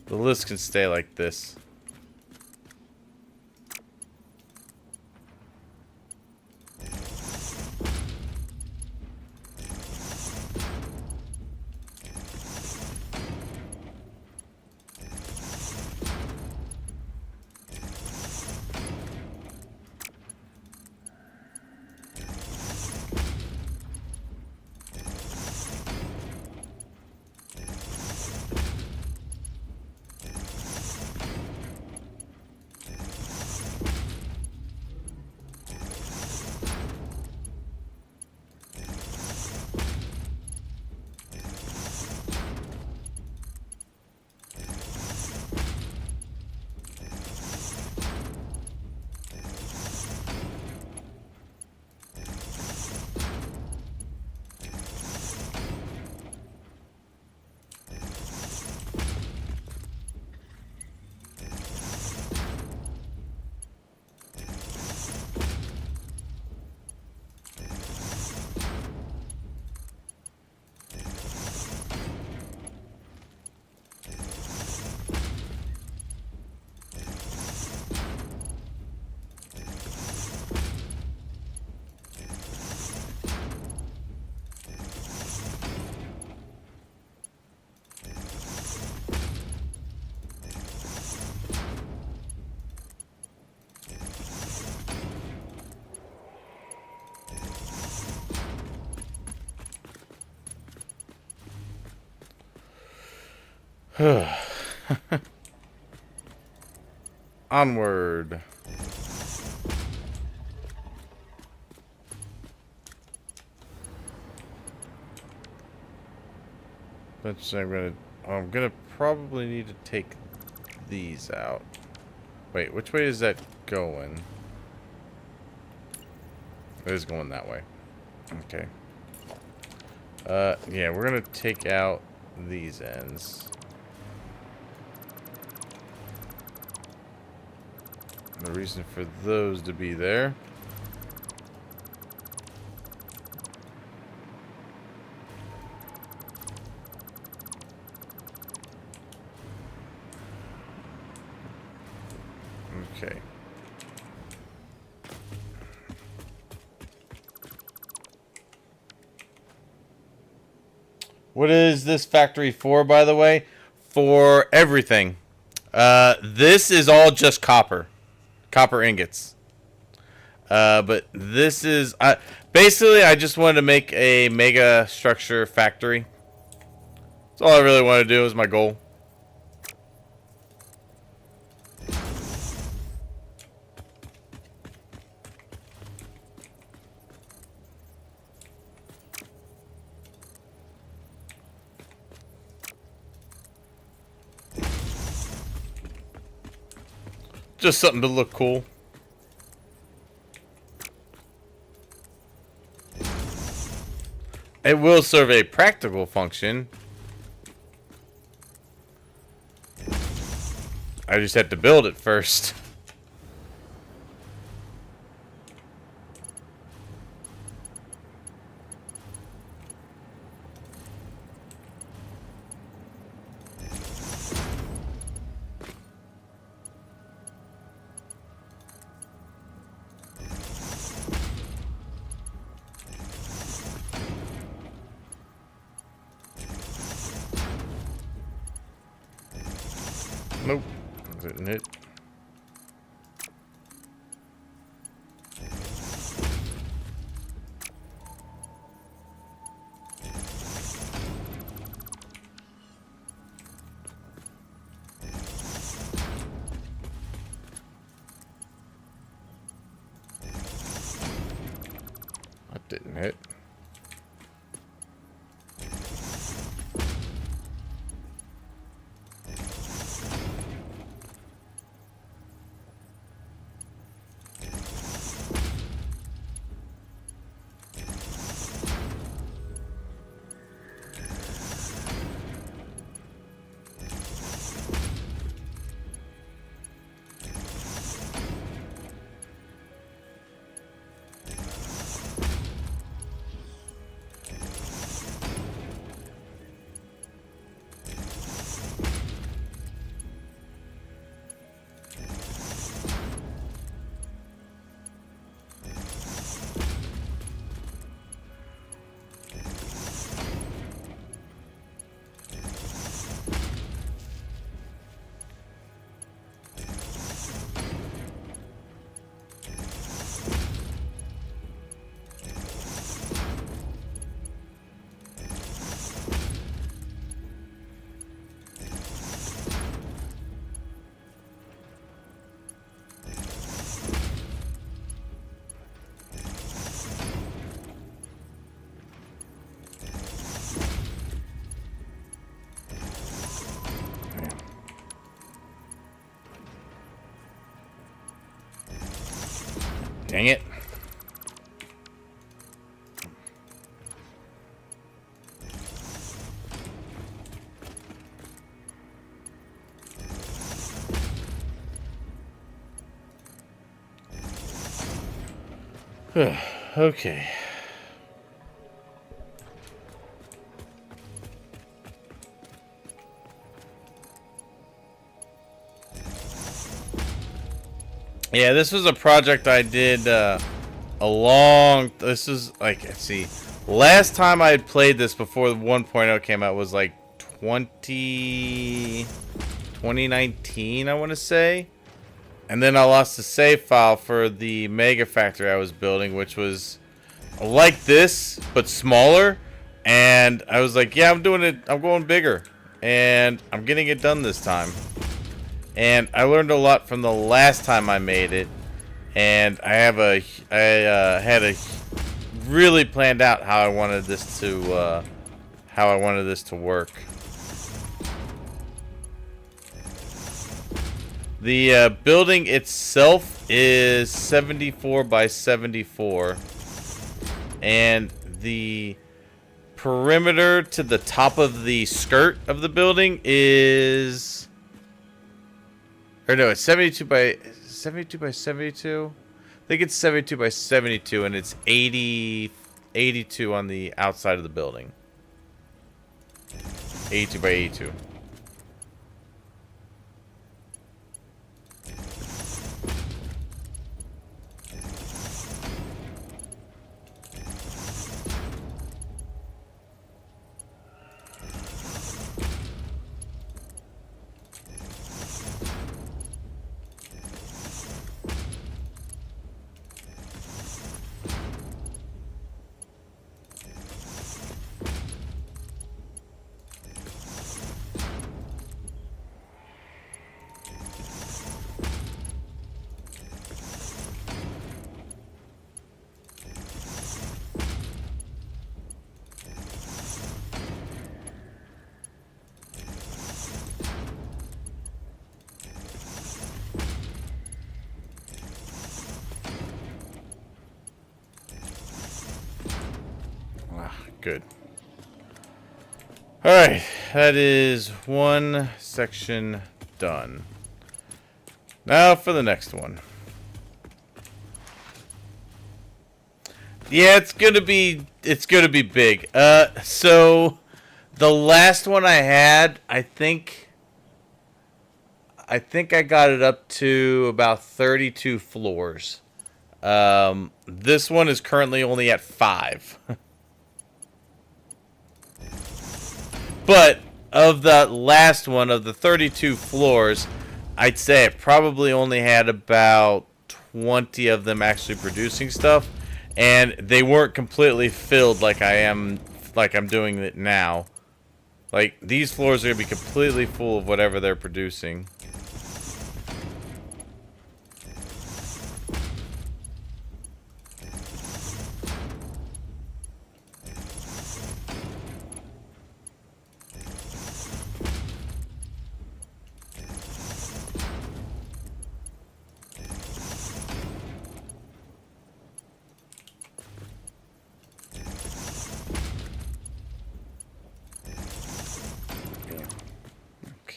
The lifts can stay like this. Onward. But I'm gonna probably need to take these out. Wait, which way is that going? It is going that way. Okay. Yeah, we're gonna take out these ends. The reason for those to be there. Okay. What is this factory for, by the way? For everything. This is all just copper. Copper ingots. But this is... basically, I just wanted to make a mega structure factory. That's all I really want to do is my goal. Just something to look cool. It will serve a practical function. I just have to build it first. Nope. Didn't hit. That didn't hit. Dang it. Okay. Yeah, this was a project I did this is like, let's see. Last time I had played this before the 1.0 came out was like 2019, I want to say. And then I lost the save file for the Mega Factory I was building, which was like this, but smaller. And I was like, yeah, I'm doing it. I'm going bigger. And I'm getting it done this time. And I learned a lot from the last time I made it. And I had a really planned out how I wanted this to work. The building itself is 74 by 74, and the perimeter to the top of the skirt of the building is, or no, it's 72 by 72. I think it's 72 by 72, and it's 82 on the outside of the building. 82 by 82. Good. Alright, that is one section done. Now for the next one. Yeah, it's gonna be big. So the last one I had, I think I got it up to about 32 floors. This one is currently only at 5. But of the last one, of the 32 floors, I'd say it probably only had about 20 of them actually producing stuff, and they weren't completely filled like I'm doing it now. Like, these floors are gonna be completely full of whatever they're producing.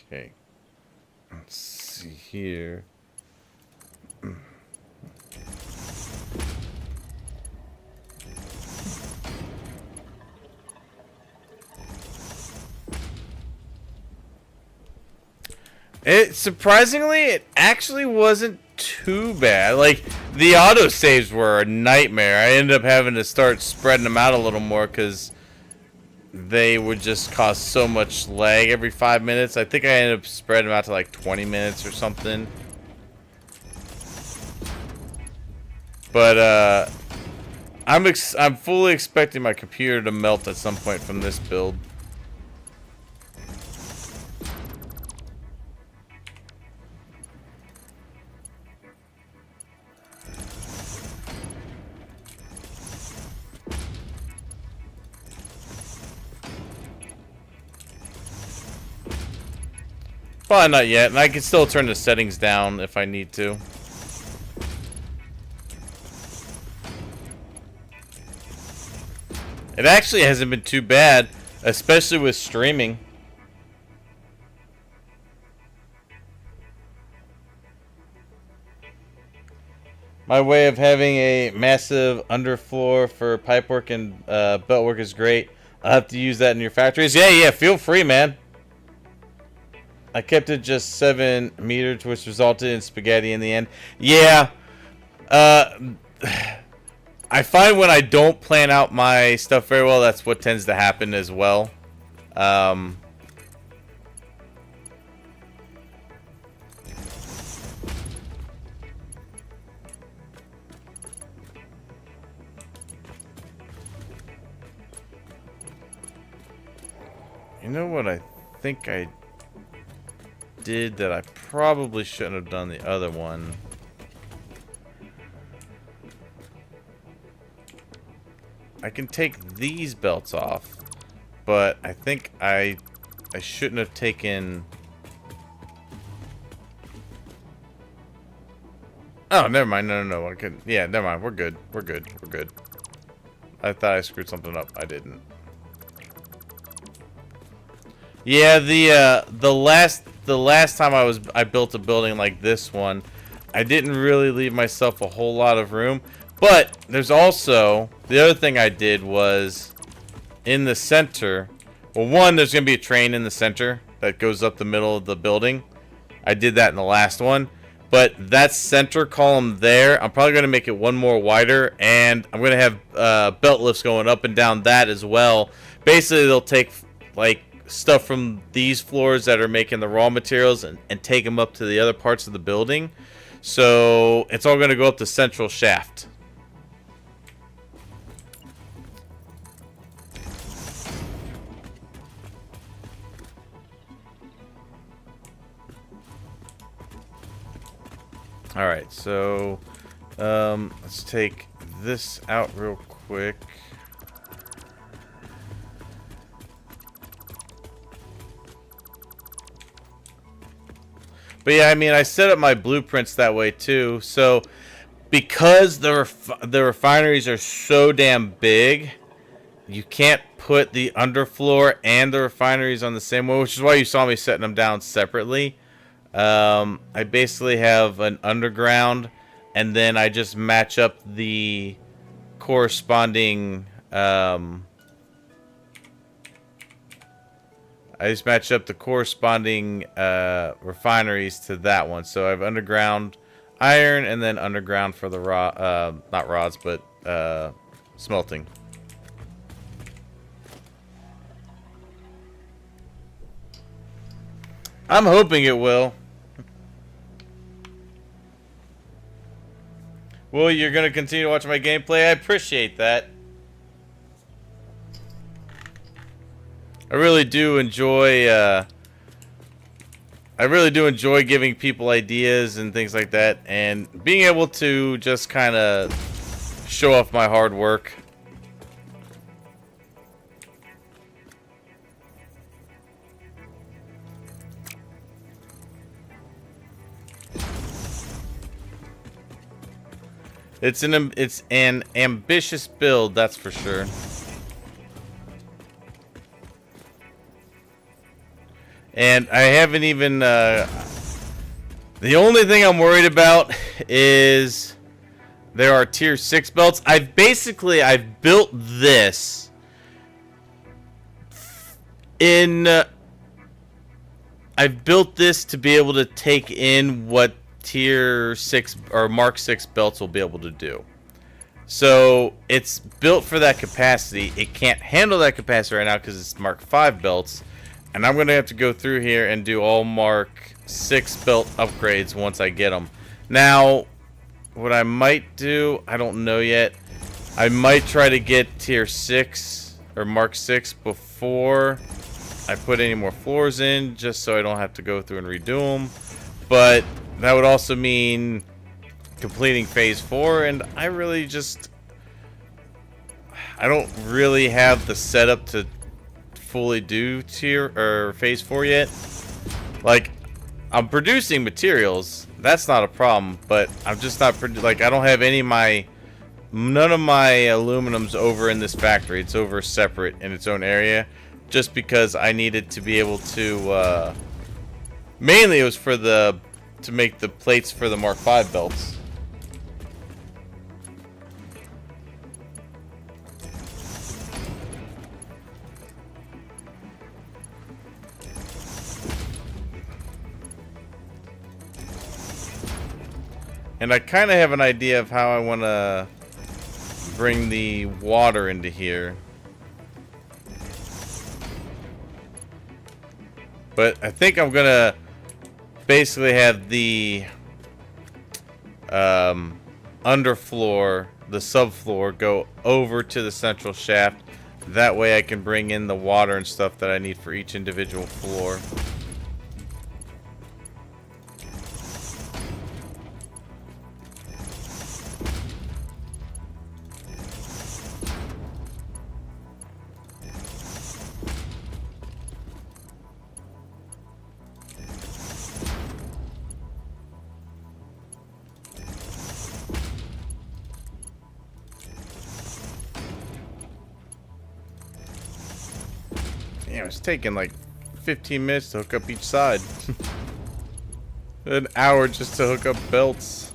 Okay. Let's see here. Surprisingly, it actually wasn't too bad. Like, the autosaves were a nightmare. I ended up having to start spreading them out a little more because they would just cause so much lag every 5 minutes. I think I ended up spreading them out to like 20 minutes or something. But I'm fully expecting my computer to melt at some point from this build. Probably not yet, and I can still turn the settings down if I need to. It actually hasn't been too bad, especially with streaming. My way of having a massive underfloor for pipework and beltwork is great. I'll have to use that in your factories. Yeah, feel free, man. I kept it just 7 meters, which resulted in spaghetti in the end. Yeah. I find when I don't plan out my stuff very well, that's what tends to happen as well. You know what I think I did that I probably shouldn't have done the other one? I can take these belts off, but I think I shouldn't have taken... Oh, never mind. No. I could... Yeah, never mind. We're good. We're good. I thought I screwed something up. I didn't. Yeah, the last time I built a building like this one, I didn't really leave myself a whole lot of room. But there's also the other thing I did was in the center. Well, one, there's gonna be a train in the center that goes up the middle of the building. I did that in the last one. But that center column there, I'm probably gonna make it one more wider, and I'm gonna have belt lifts going up and down that as well. Basically, they'll take like stuff from these floors that are making the raw materials and take them up to the other parts of the building. So it's all going to go up the central shaft. Alright, so let's take this out real quick. But yeah, I mean, I set up my blueprints that way too. So because the refineries are so damn big, you can't put the underfloor and the refineries on the same one, which is why you saw me setting them down separately. I basically have an underground, and then I just match up the corresponding... I just matched up the corresponding refineries to that one. So I have underground iron and then underground for the not rods, but smelting. I'm hoping it will. Well, you're going to continue to watch my gameplay? I appreciate that. I really do enjoy giving people ideas and things like that, and being able to just kind of show off my hard work. It's an ambitious build, that's for sure. And I haven't even the only thing I'm worried about is there are tier 6 belts. I've built this I've built this to be able to take in what tier 6 or Mark 6 belts will be able to do. So it's built for that capacity. It can't handle that capacity right now because it's Mark 5 belts. And I'm going to have to go through here and do all Mark 6 belt upgrades once I get them. Now, what I might do, I don't know yet. I might try to get tier 6 or Mark 6 before I put any more floors in, just so I don't have to go through and redo them. But that would also mean completing phase 4, and I don't really have the setup to fully do tier or phase 4 yet. Like, I'm producing materials, that's not a problem, but I'm just not like, I don't have none of my aluminum's over in this factory. It's over separate in its own area, just because I needed to be able to mainly it was for to make the plates for the Mark 5 belts. And I kind of have an idea of how I want to bring the water into here. But I think I'm going to basically have the underfloor, the subfloor, go over to the central shaft. That way I can bring in the water and stuff that I need for each individual floor. Damn, it's taking like 15 minutes to hook up each side. An hour just to hook up belts.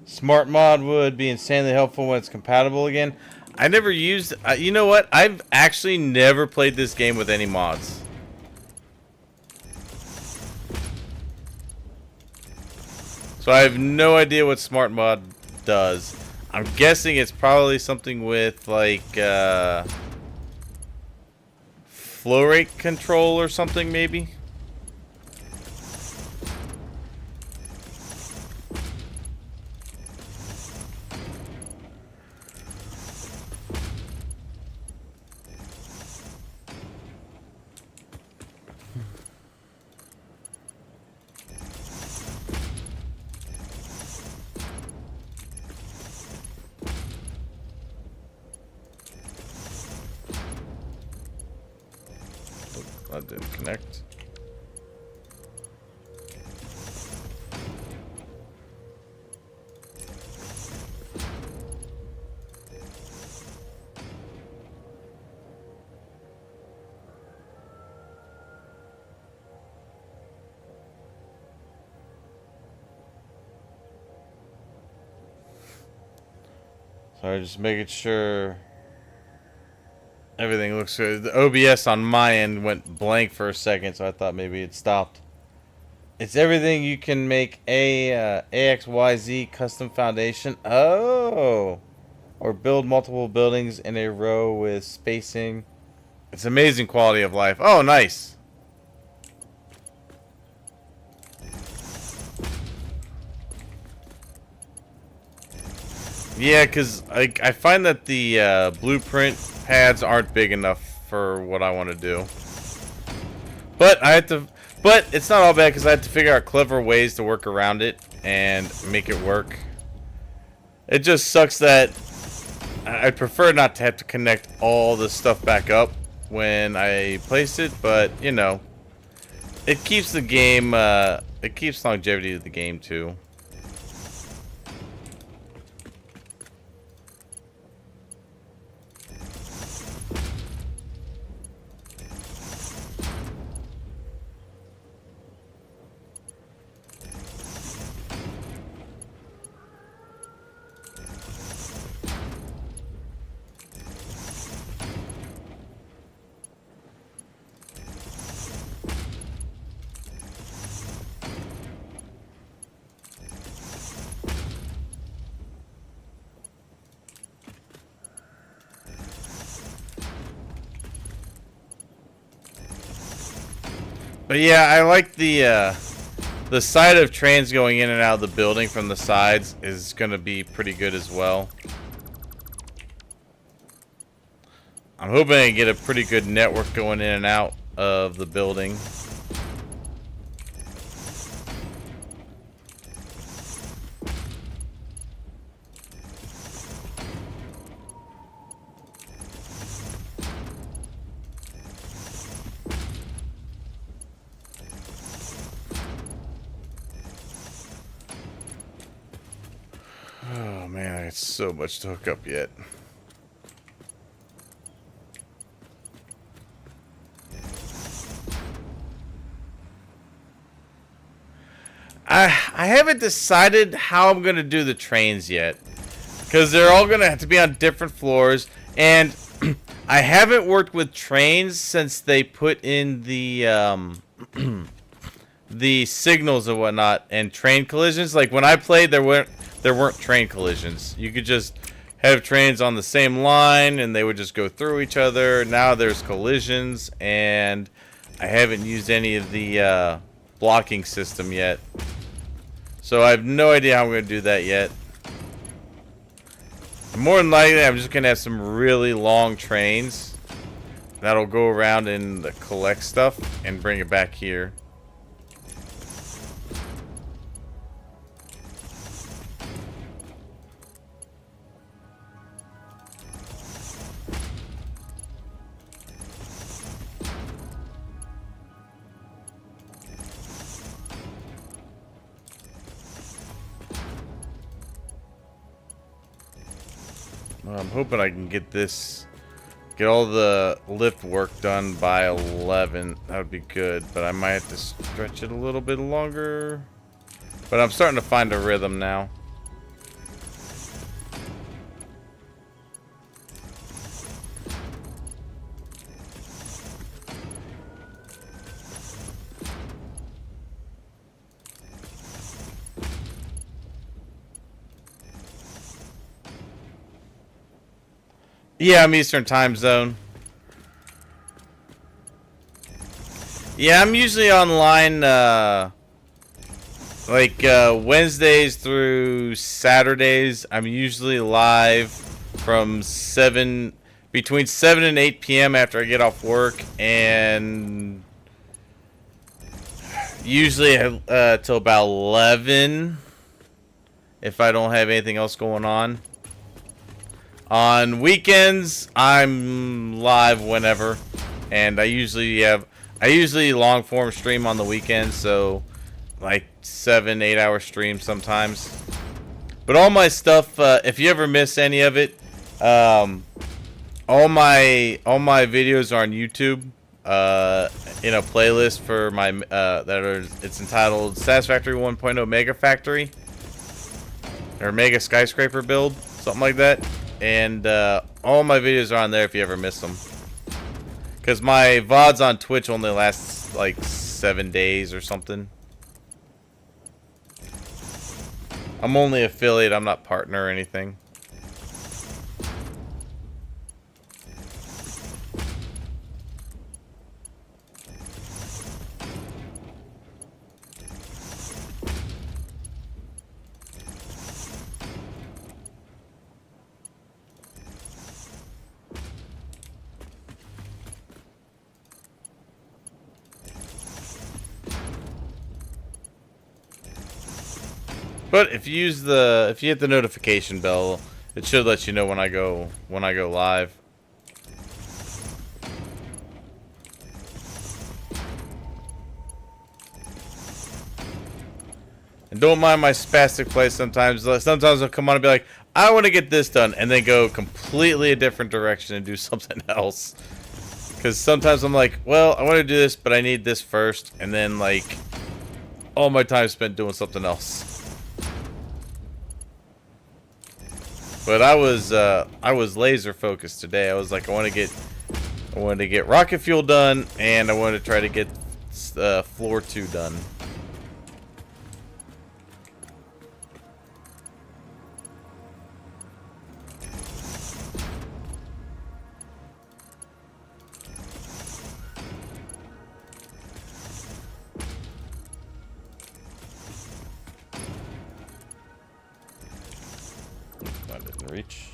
Smart mod would be insanely helpful when it's compatible again. I never used... you know what? I've actually never played this game with any mods. So I have no idea what smart mod does. I'm guessing it's probably something with, like, flow rate control or something, maybe? that didn't connect. Sorry, just making sure everything looks good. The OBS on my end went blank for a second, so I thought maybe it stopped. It's everything you can make a AXYZ custom foundation. Oh! Or build multiple buildings in a row with spacing. It's amazing quality of life. Oh, nice! Yeah, because I find that the blueprint pads aren't big enough for what I want to do. But I have to. But it's not all bad because I have to figure out clever ways to work around it and make it work. It just sucks that I prefer not to have to connect all the stuff back up when I place it, but you know, it keeps the game. It keeps longevity of the game too. But yeah, I like the side of trains going in and out of the building from the sides is going to be pretty good as well. I'm hoping I get a pretty good network going in and out of the building. Oh man, I got so much to hook up yet. I haven't decided how I'm going to do the trains yet. Because they're all going to have to be on different floors. And I haven't worked with trains since they put in the the signals and whatnot and train collisions. Like when I played, there weren't train collisions. You could just have trains on the same line and they would just go through each other. Now there's collisions, and I haven't used any of the blocking system yet. So I have no idea how I'm going to do that yet. More than likely, I'm just going to have some really long trains that'll go around and collect stuff and bring it back here. Well, I'm hoping I can get all the lift work done by 11. That would be good, but I might have to stretch it a little bit longer. But I'm starting to find a rhythm now. Yeah, I'm Eastern time zone. Yeah, I'm usually online Wednesdays through Saturdays. I'm usually live from between 7 and 8 p.m. after I get off work, and usually till about 11 if I don't have anything else going on. On weekends, I'm live whenever, and I usually I usually long form stream on the weekends, so like 7-8 hour streams sometimes. But all my stuff, if you ever miss any of it, all my videos are on YouTube. In a playlist for my it's entitled Satisfactory 1.0 Mega Factory or Mega Skyscraper Build, something like that. And all my videos are on there if you ever miss them. Because my VODs on Twitch only last like 7 days or something. I'm only affiliate, I'm not partner or anything. But if you hit the notification bell, it should let you know when I go live. And don't mind my spastic play sometimes. Sometimes I'll come on and be like, I want to get this done, and then go completely a different direction and do something else. Because sometimes I'm like, well, I want to do this, but I need this first, and then like all my time spent doing something else. But I was laser focused today. I was like, I wanted to get rocket fuel done, and I wanted to try to get floor 2 done. That didn't reach.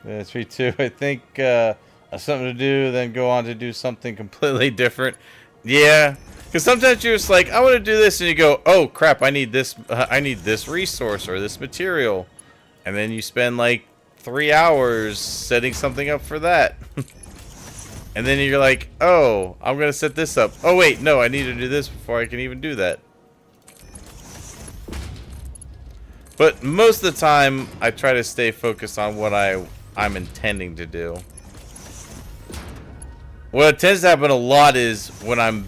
Yeah, 3-2. I think something to do, then go on to do something completely different. Yeah, because sometimes you're just like, I want to do this, and you go, oh crap, I need this resource or this material, and then you spend like 3 hours setting something up for that. And then you're like, oh, I'm gonna set this up. Oh wait, no, I need to do this before I can even do that. But most of the time, I try to stay focused on what I'm intending to do. What tends to happen a lot is when I'm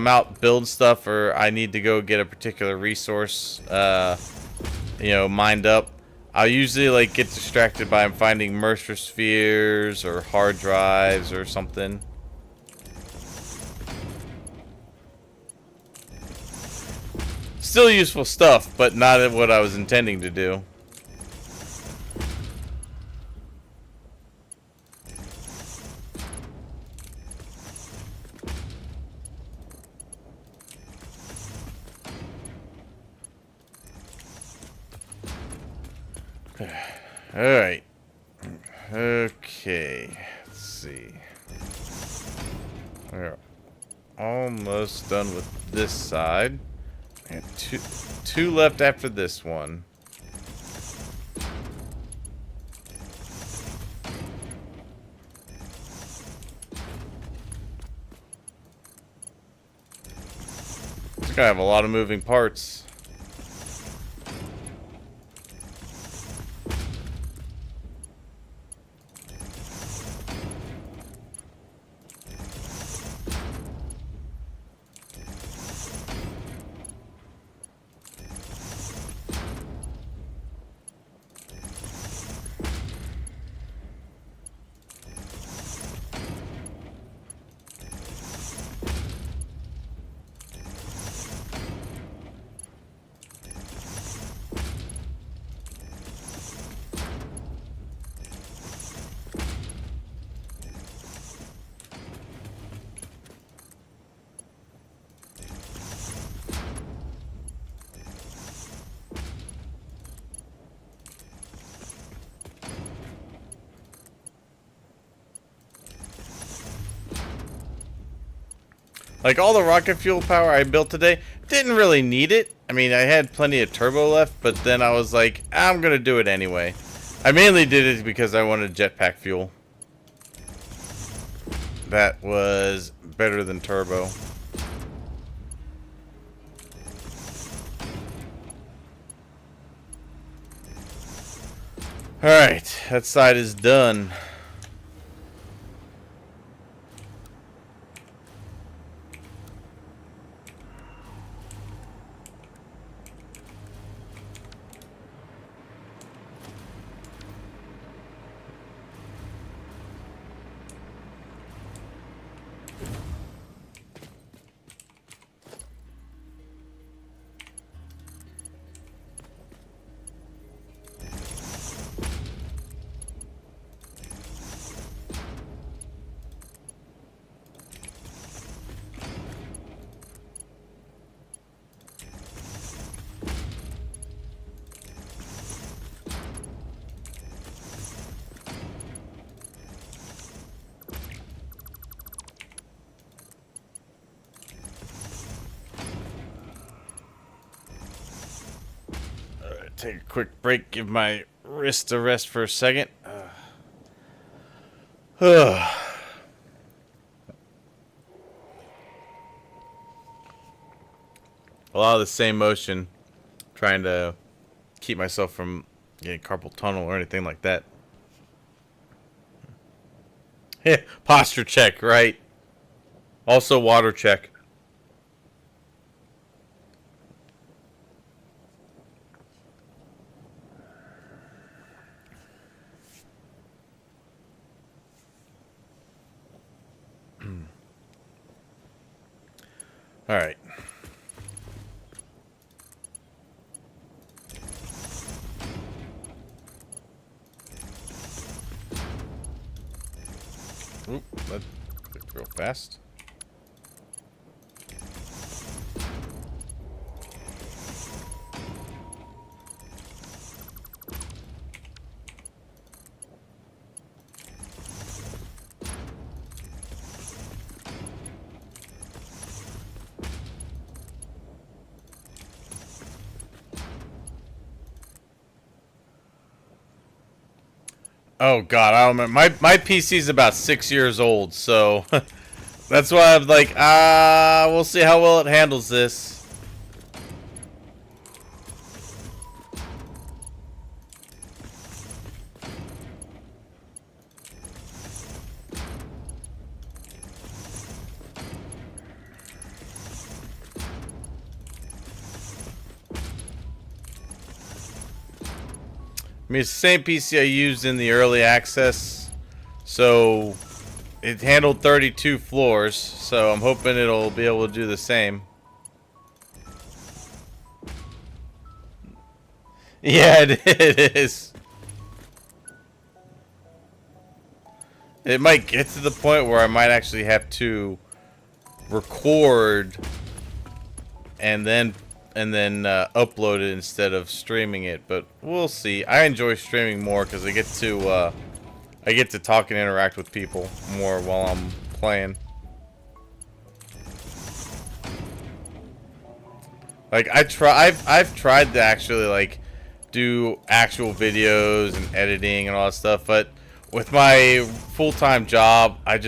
out building stuff, or I need to go get a particular resource, mined up. I'll usually like get distracted by finding Mercer spheres or hard drives or something. Still useful stuff, but not what I was intending to do. Alright. Okay. Let's see. We're almost done with this side. And two left after this one. It's gonna have a lot of moving parts. Like, all the rocket fuel power I built today, didn't really need it. I mean, I had plenty of turbo left, but then I was like, I'm gonna do it anyway. I mainly did it because I wanted jetpack fuel. That was better than turbo. Alright, that side is done. Take a quick break, give my wrist a rest for a second. A lot of the same motion, trying to keep myself from getting carpal tunnel or anything like that. Posture check, right? Also water check. All right. Oop, that clicked real fast. Oh god, I don't remember. My PC's about 6 years old, so that's why I'm like, we'll see how well it handles this. I mean, it's the same PC I used in the early access, so it handled 32 floors, so I'm hoping it'll be able to do the same. Yeah, it is. It might get to the point where I might actually have to record and then upload it instead of streaming it, but we'll see. I enjoy streaming more because I get to talk and interact with people more while I'm playing. Like I've tried to actually like do actual videos and editing and all that stuff, but with my full-time job, I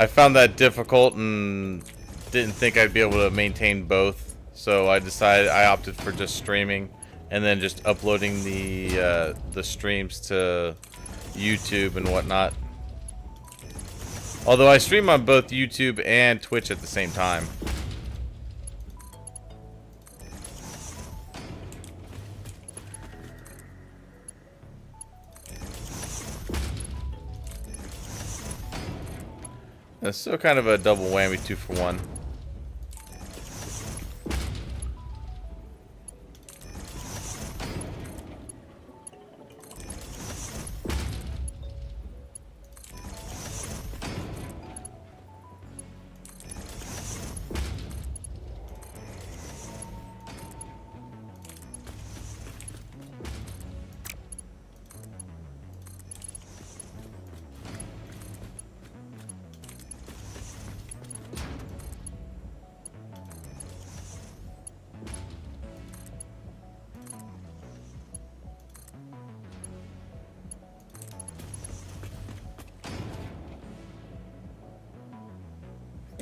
found that difficult and didn't think I'd be able to maintain both. So I opted for just streaming and then just uploading the streams to YouTube and whatnot. Although I stream on both YouTube and Twitch at the same time. It's still kind of a double whammy, 2 for 1.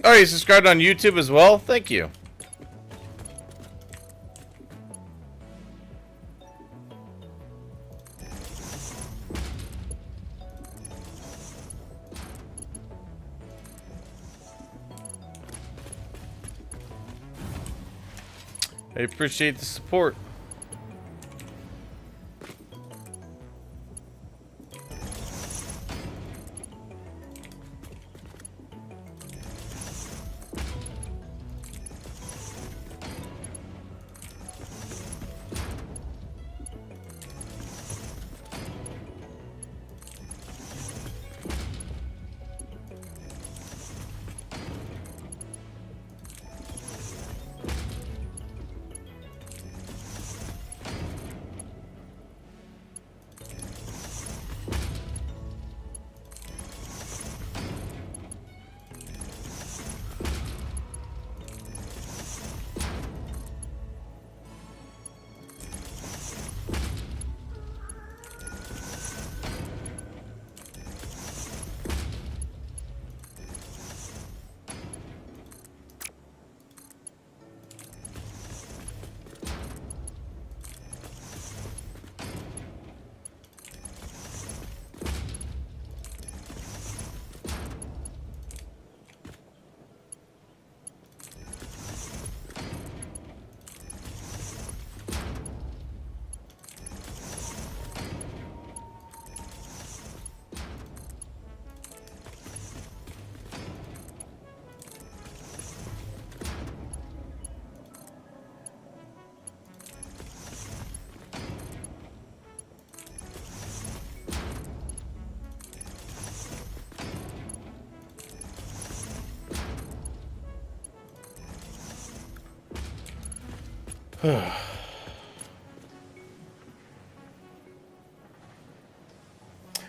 Oh, you subscribed on YouTube as well? Thank you. I appreciate the support.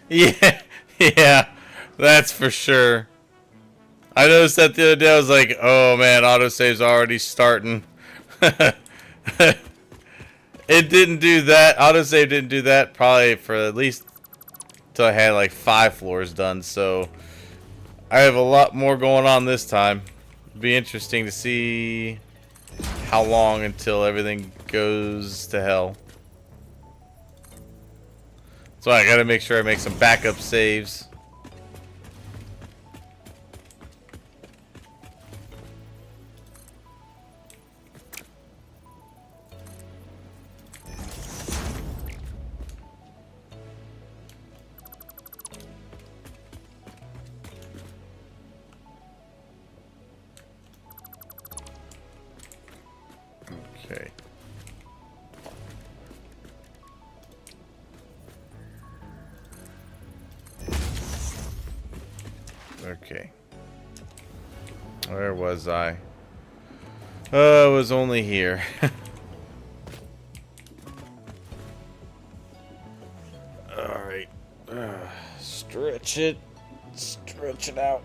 Yeah, yeah, that's for sure. I noticed that the other day. I was like, oh man, autosave's already starting. It didn't do that. Autosave didn't do that probably for at least till I had like 5 floors done. So I have a lot more going on this time. It'll be interesting to see how long until everything goes to hell. So I gotta make sure I make some backup saves. Okay. Okay. Where was I? Oh, it was only here. Alright. Stretch it. Stretch it out.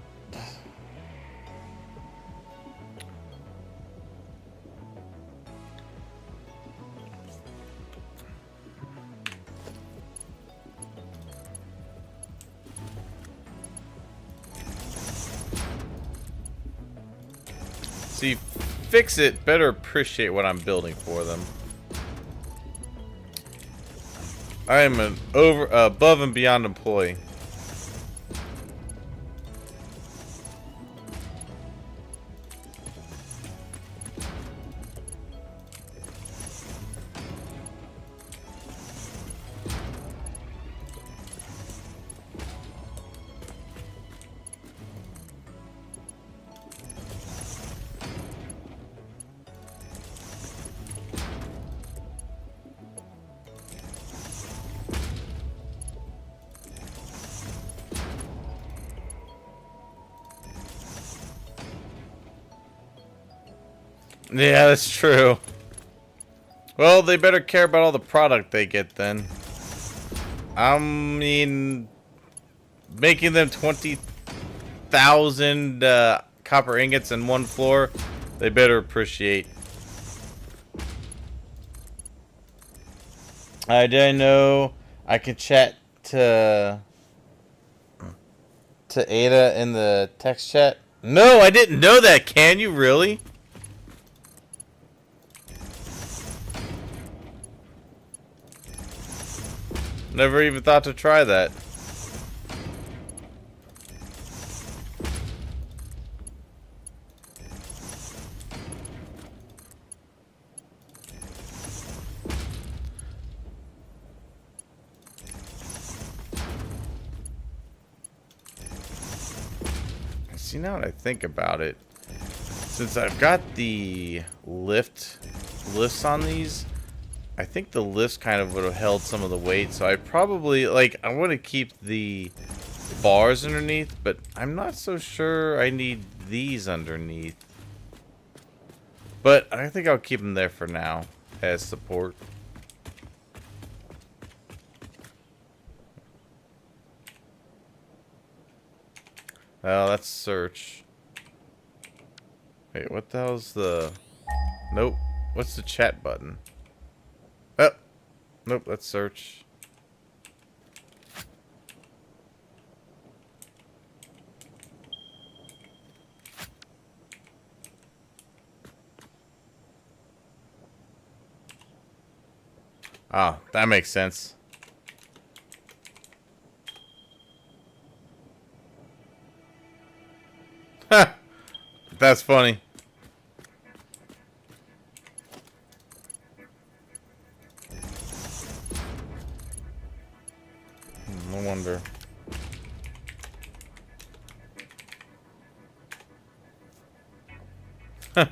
See, fix it better appreciate what I'm building for them. I am an above and beyond employee. Yeah, that's true. Well, they better care about all the product they get then. I mean, making them 20,000 copper ingots in one floor, they better appreciate. Did I know I can chat to Ada in the text chat? No, I didn't know that. Can you really? Never even thought to try that. See, now that I think about it, since I've got the lifts on these, I think the lifts kind of would have held some of the weight. So I probably, like, I want to keep the bars underneath, but I'm not so sure I need these underneath. But I think I'll keep them there for now as support. Well, let's search. Wait, what the hell's the... Nope. What's the chat button? Oh. Nope, let's search. Oh, that makes sense. Ha! That's funny. No wonder. Huh.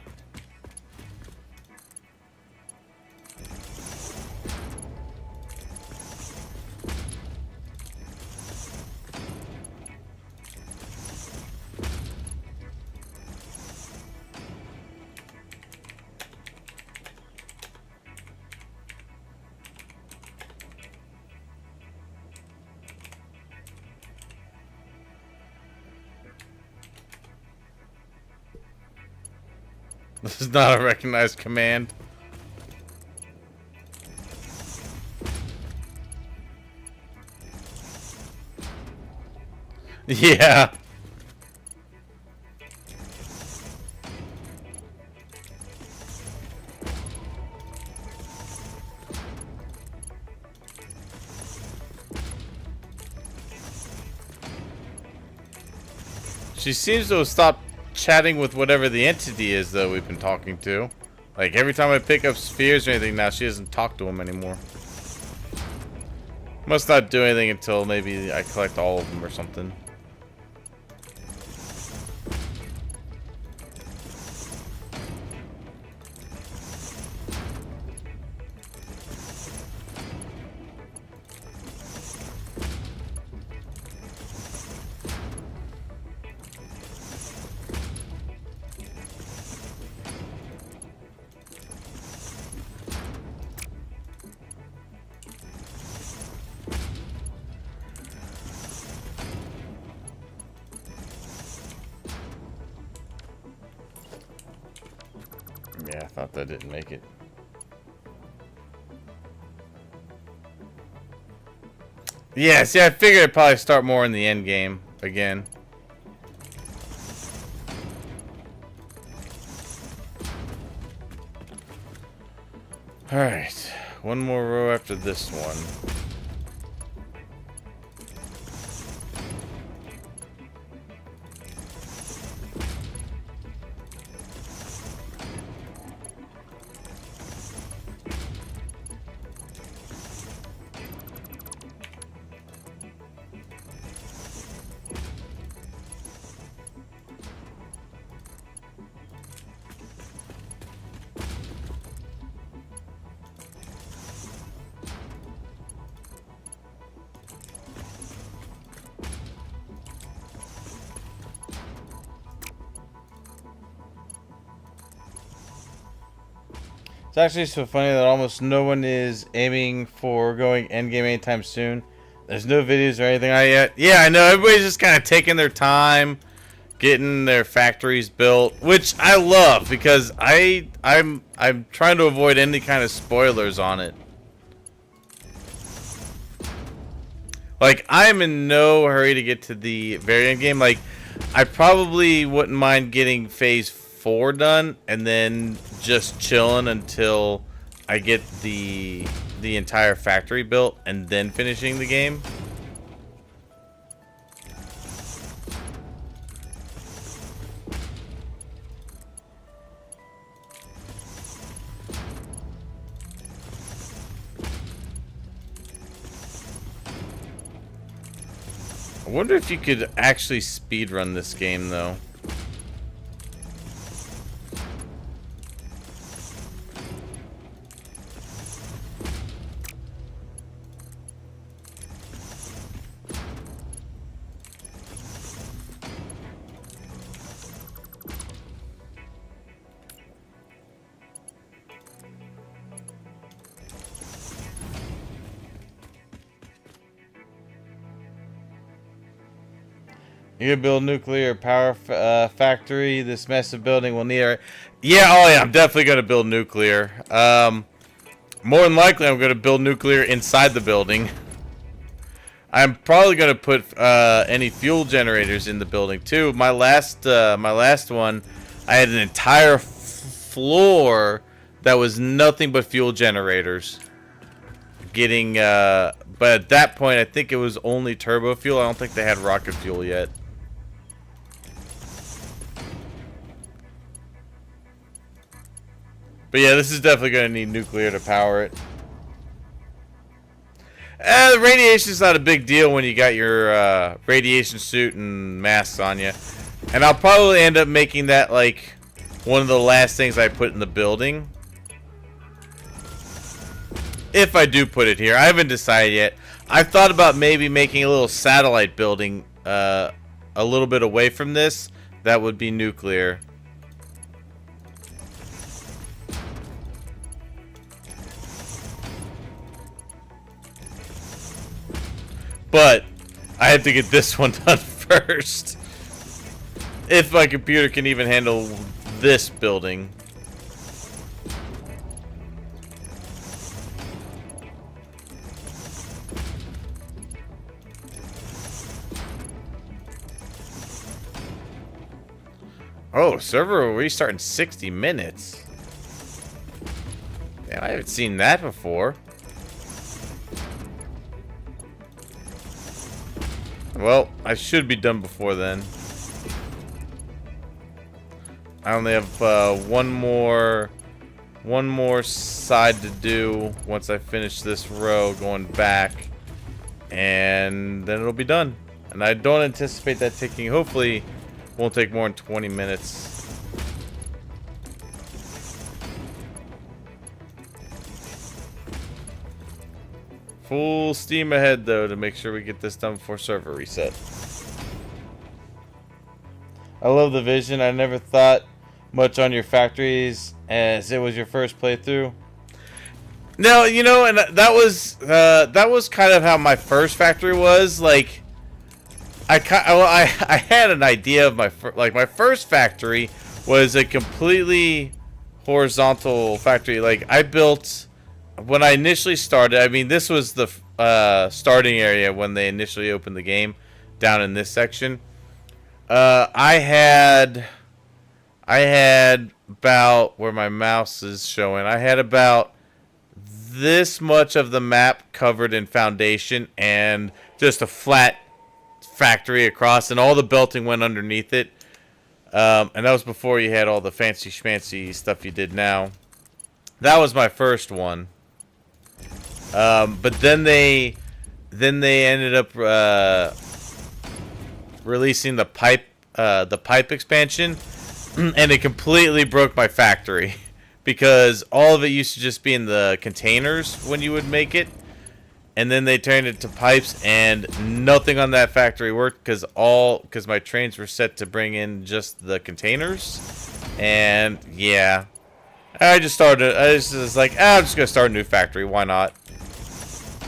This is not a recognized command. Yeah. She seems to have stopped chatting with whatever the entity is, though, we've been talking to. Like, every time I pick up spheres or anything now, she doesn't talk to them anymore. Must not do anything until maybe I collect all of them or something. Yeah, I thought that didn't make it. Yeah, see, I figured I'd probably start more in the end game again. Alright, one more row after this one. It's actually so funny that almost no one is aiming for going endgame anytime soon. There's no videos or anything out yet. Yeah, I know. Everybody's just kind of taking their time, getting their factories built, which I love because I'm trying to avoid any kind of spoilers on it. Like, I'm in no hurry to get to the very end game. Like, I probably wouldn't mind getting phase 4 done and then just chilling until I get the entire factory built and then finishing the game. I wonder if you could actually speedrun this game, though. You're gonna build nuclear power factory. This massive building will need a... Yeah, oh yeah, I'm definitely gonna build nuclear. More than likely, I'm gonna build nuclear inside the building. I'm probably gonna put any fuel generators in the building too. My last one, I had an entire floor that was nothing but fuel generators. But at that point, I think it was only turbo fuel. I don't think they had rocket fuel yet. But yeah, this is definitely going to need nuclear to power it. The radiation's not a big deal when you got your radiation suit and masks on you. And I'll probably end up making that like one of the last things I put in the building. If I do put it here. I haven't decided yet. I've thought about maybe making a little satellite building a little bit away from this. That would be nuclear. But I have to get this one done first. If my computer can even handle this building. Oh, server will restart in 60 minutes. Damn, I haven't seen that before. Well, I should be done before then. I only have one more side to do once I finish this row going back, and then it'll be done. And I don't anticipate that taking, hopefully, won't take more than 20 minutes. Full steam ahead, though, to make sure we get this done before server reset. I love the vision. I never thought much on your factories as it was your first playthrough. No, you know, and that was kind of how my first factory was. Like, I had an idea of my my first factory was a completely horizontal factory. Like, I built. When I initially started, I mean, this was the starting area when they initially opened the game, down in this section. I had about, where my mouse is showing, I had about this much of the map covered in foundation and just a flat factory across, and all the belting went underneath it. And that was before you had all the fancy schmancy stuff you did now. That was my first one. But then they ended up releasing the pipe expansion, and it completely broke my factory because all of it used to just be in the containers when you would make it, and then they turned it to pipes, and nothing on that factory worked because my trains were set to bring in just the containers, and yeah, I just was like, I'm just gonna start a new factory. Why not?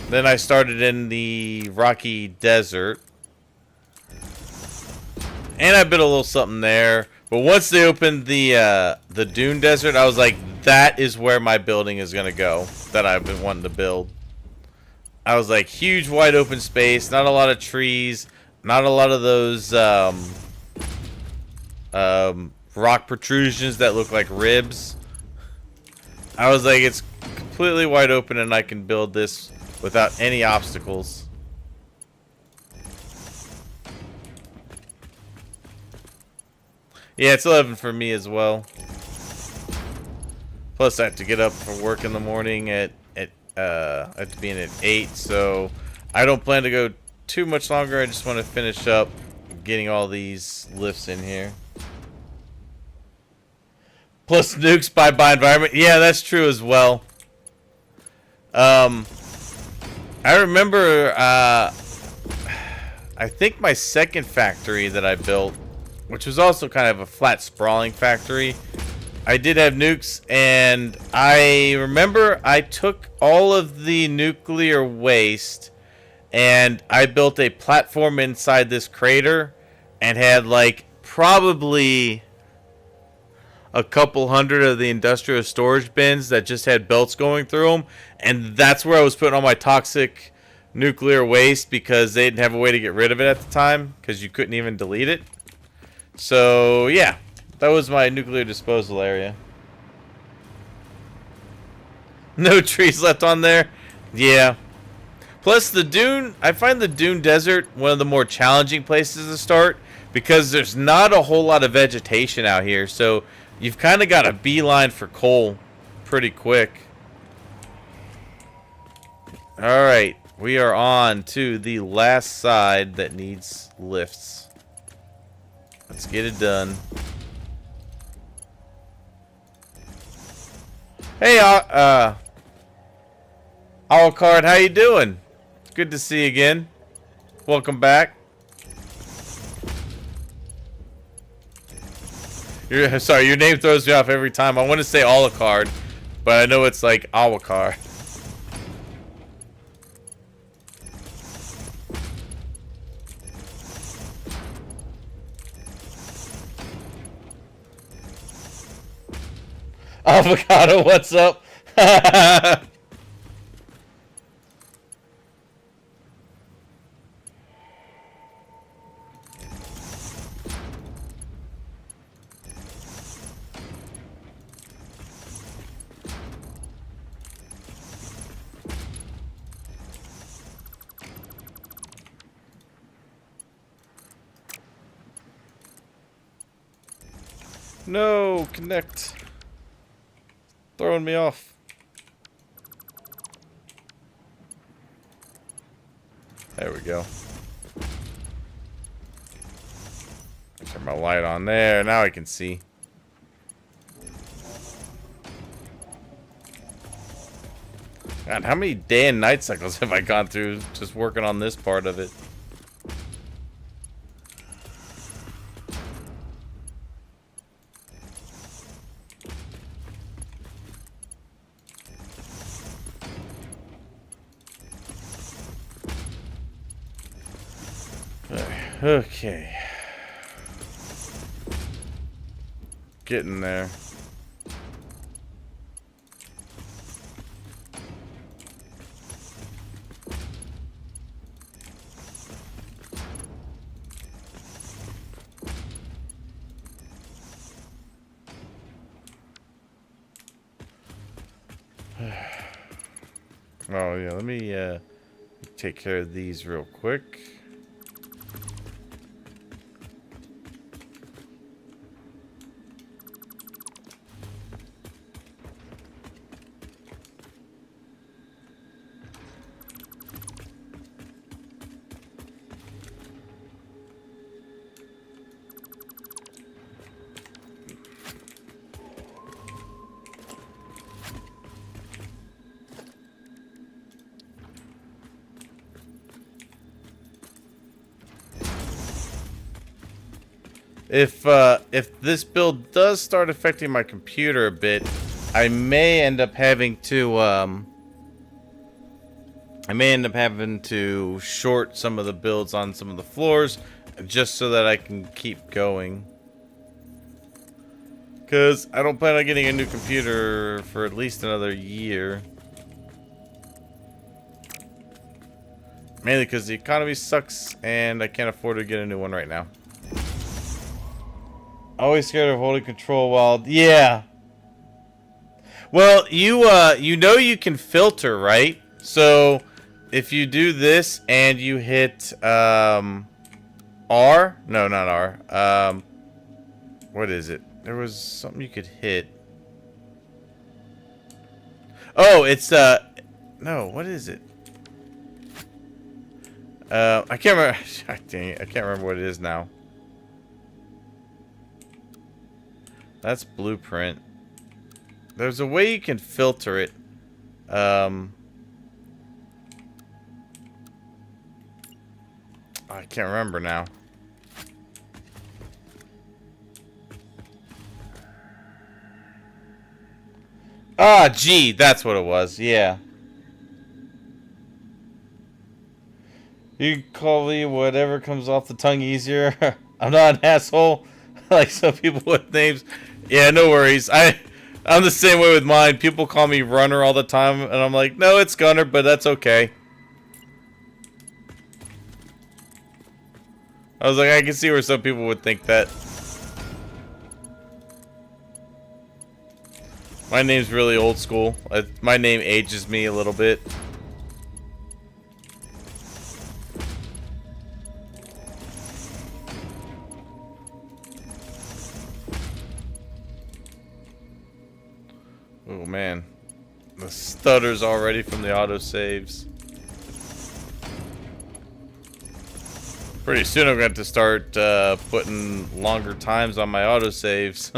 Then I started in the Rocky Desert. And I built a little something there. But once they opened the Dune Desert, I was like, that is where my building is going to go that I've been wanting to build. I was like, huge wide open space, not a lot of trees, not a lot of those rock protrusions that look like ribs. I was like, it's completely wide open and I can build this without any obstacles. Yeah, it's 11 for me as well. Plus, I have to get up for work in the morning I have to be in at 8, so I don't plan to go too much longer. I just want to finish up getting all these lifts in here. Plus nukes by environment. Yeah, that's true as well. I remember, I think my second factory that I built, which was also kind of a flat sprawling factory, I did have nukes, and I remember I took all of the nuclear waste and I built a platform inside this crater and had like probably a couple hundred of the industrial storage bins that just had belts going through them, and that's where I was putting all my toxic nuclear waste because they didn't have a way to get rid of it at the time because you couldn't even delete it. So yeah, that was my nuclear disposal area. No trees left on there. Yeah. Plus the dune, I find the dune desert one of the more challenging places to start because there's not a whole lot of vegetation out here, so you've kind of got a beeline for coal pretty quick. Alright, we are on to the last side that needs lifts. Let's get it done. Hey, Alucard, how you doing? Good to see you again. Welcome back. Sorry, your name throws me off every time. I want to say Alucard, but I know it's like Alucard. Avocado, what's up? No, connect. Throwing me off. There we go. Turn my light on there. Now I can see. God, how many day and night cycles have I gone through just working on this part of it? Okay. Getting there. Oh yeah, let me take care of these real quick. If this build does start affecting my computer a bit, I may end up having to short some of the builds on some of the floors just so that I can keep going. Because I don't plan on getting a new computer for at least another year. Mainly because the economy sucks and I can't afford to get a new one right now. Always scared of holding control while... Yeah. Well, you know you can filter, right? So, if you do this and you hit, R? No, not R. What is it? There was something you could hit. Oh, it's, no, what is it? I can't remember. Dang it, I can't remember what it is now. That's blueprint. There's a way you can filter it. I can't remember now. Ah, G, that's what it was. Yeah. You can call me whatever comes off the tongue easier. I'm not an asshole like some people with names. Yeah, no worries. I'm the same way with mine. People call me Runner all the time, and I'm like, no, it's Gunner, but that's okay. I was like, I can see where some people would think that. My name's really old school. My name ages me a little bit. Oh man, the stutters already from the autosaves. Pretty soon I'm going to start putting longer times on my autosaves.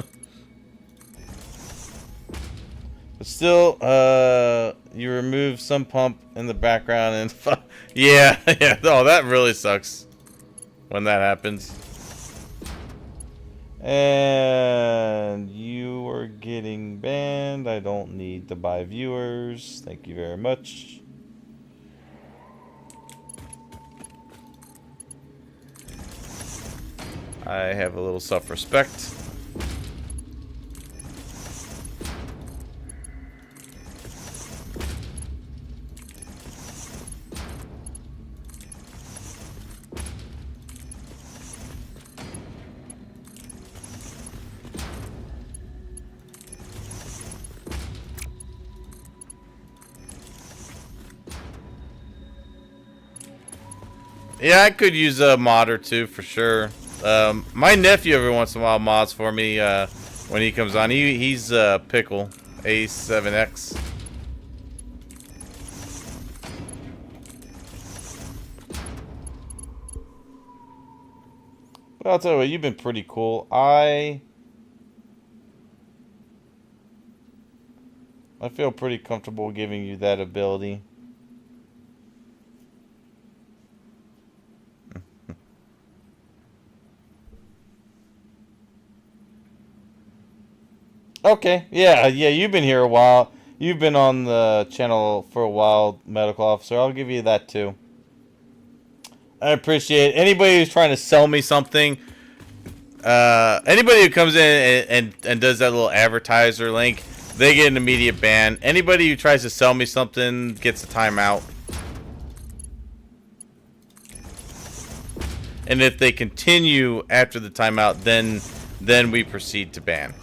But still, you remove some pump in the background and yeah, yeah. Oh, that really sucks when that happens. And you are getting banned. I don't need to buy viewers. Thank you very much. I have a little self-respect. Yeah, I could use a mod or two for sure. My nephew every once in a while mods for me when he comes on. He's Pickle A7X. But I'll tell you what, you've been pretty cool. I feel pretty comfortable giving you that ability. Okay, yeah, you've been here a while. You've been on the channel for a while, Medical Officer. I'll give you that too. I appreciate it. Anybody who's trying to sell me something, anybody who comes in and does that little advertiser link, they get an immediate ban. Anybody who tries to sell me something gets a timeout. And if they continue after the timeout, then we proceed to ban.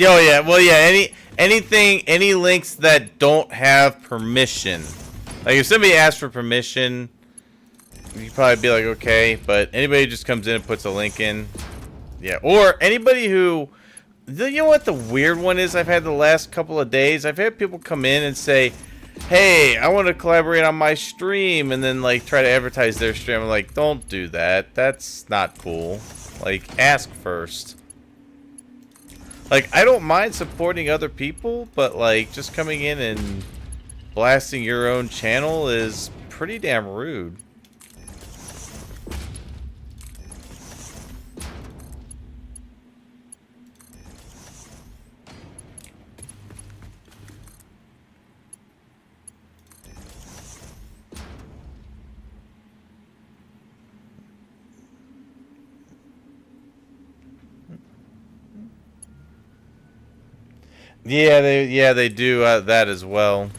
Oh yeah, well yeah, any links that don't have permission. Like if somebody asks for permission, you'd probably be like, okay, but anybody who just comes in and puts a link in, yeah. Or anybody who, you know what the weird one is I've had the last couple of days? I've had people come in and say, hey, I want to collaborate on my stream, and then like try to advertise their stream. I'm like, don't do that. That's not cool. Like, ask first. Like, I don't mind supporting other people, but, like, just coming in and blasting your own channel is pretty damn rude. Yeah, they do that as well.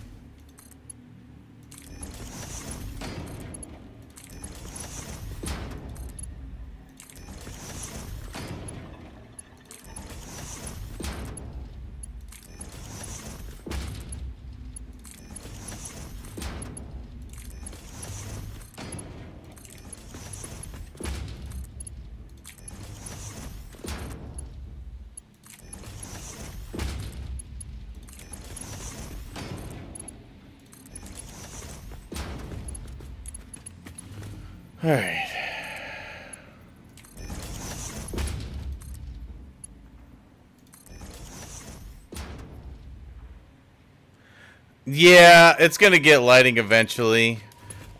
All right. Yeah, it's gonna get lighting eventually.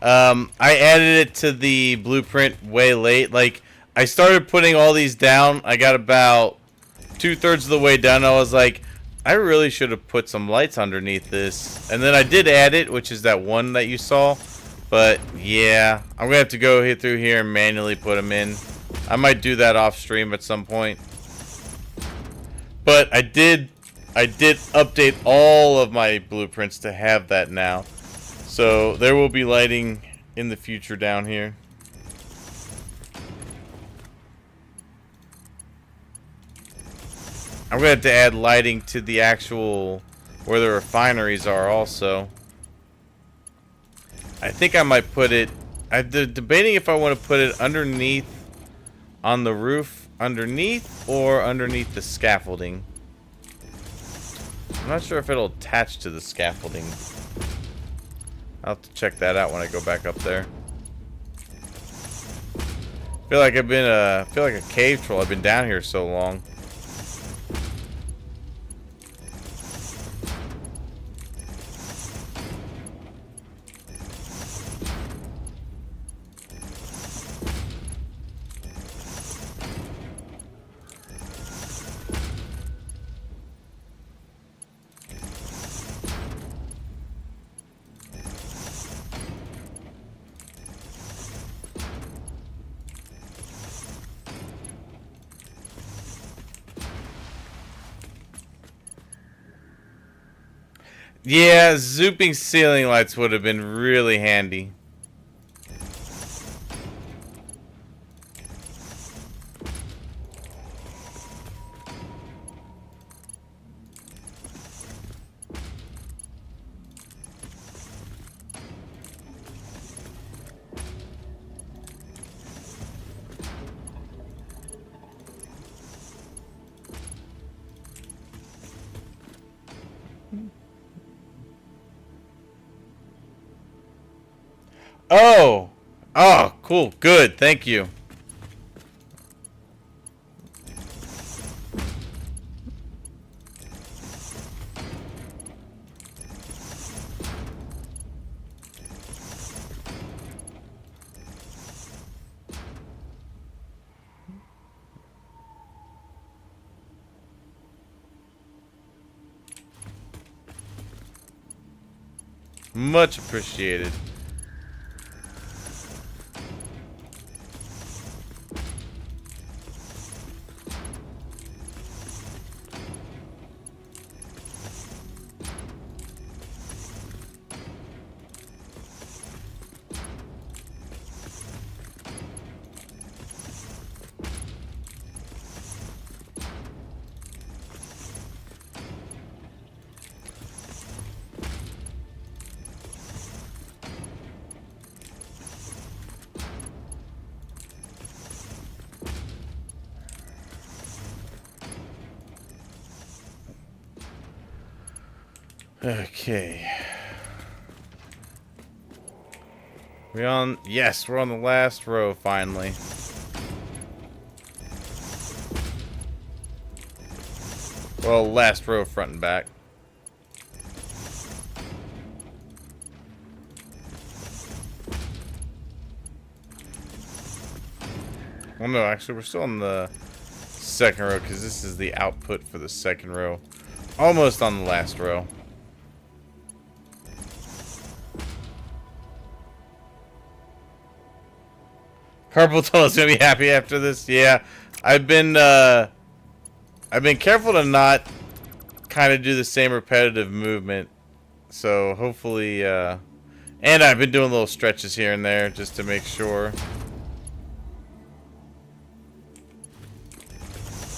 I added it to the blueprint way late. Like, I started putting all these down. I got about 2/3 of the way done. I was like, I really should have put some lights underneath this. And then I did add it, which is that one that you saw. But yeah, I'm gonna have to go hit through here and manually put them in. I might do that off stream at some point. But I did update all of my blueprints to have that now. So there will be lighting in the future down here. I'm going to have to add lighting to the actual where the refineries are also. I think I might put it... I'm debating if I want to put it underneath on the roof underneath or underneath the scaffolding. I'm not sure if it'll attach to the scaffolding. I'll have to check that out when I go back up there. Feel like I've been feel like a cave troll. I've been down here so long. Yeah, zooping ceiling lights would have been really handy. Oh! Oh, cool. Good. Thank you. Much appreciated. Okay. We on? Yes, we're on the last row finally. Well, last row front and back. Well, no, actually, we're still on the second row because this is the output for the second row. Almost on the last row. Carpal Tunnel's gonna be happy after this. Yeah, I've been careful to not kind of do the same repetitive movement. So hopefully, and I've been doing little stretches here and there just to make sure.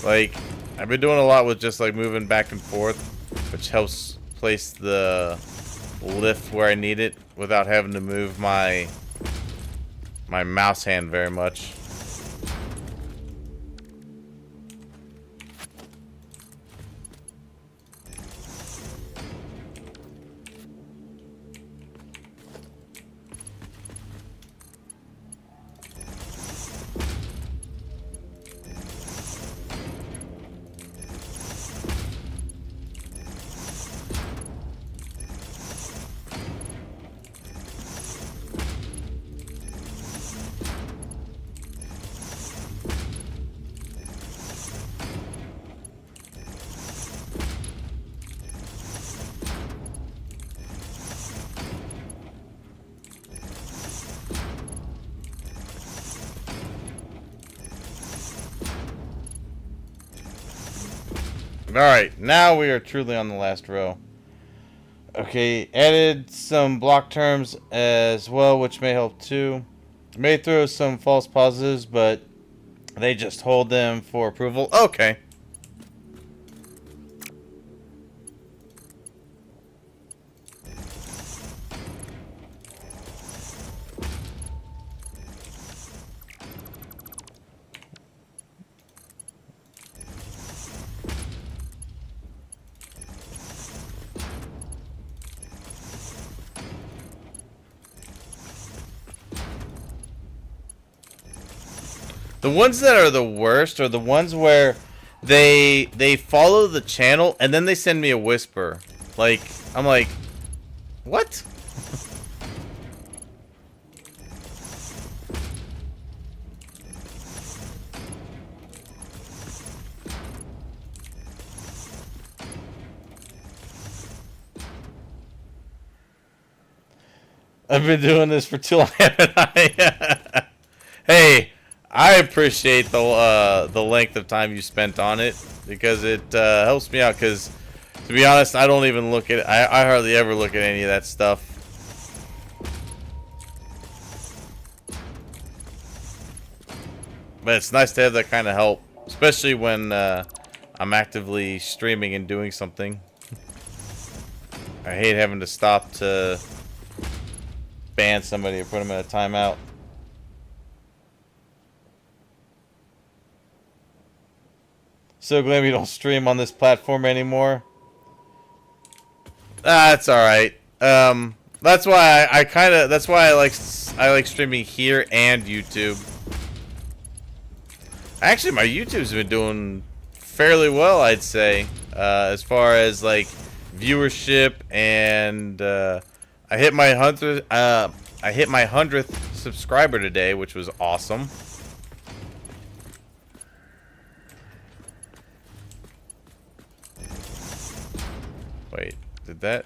Like, I've been doing a lot with just like moving back and forth, which helps place the lift where I need it without having to move my mouse hand very much. Alright, now we are truly on the last row. Okay, added some block terms as well, which may help too. May throw some false positives, but they just hold them for approval. Okay. The ones that are the worst are the ones where they follow the channel and then they send me a whisper. Like, I'm like, what? I've been doing this for too long, haven't I? Hey, I appreciate the length of time you spent on it because it helps me out. Because to be honest, I don't even look at it. I hardly ever look at any of that stuff. But it's nice to have that kind of help, especially when I'm actively streaming and doing something. I hate having to stop to ban somebody or put them in a timeout. So glad we don't stream on this platform anymore. That's all right. That's why that's why I like streaming here and YouTube. Actually, my YouTube's been doing fairly well, I'd say, as far as like viewership, and I hit my 100th subscriber today, which was awesome. Wait, did that?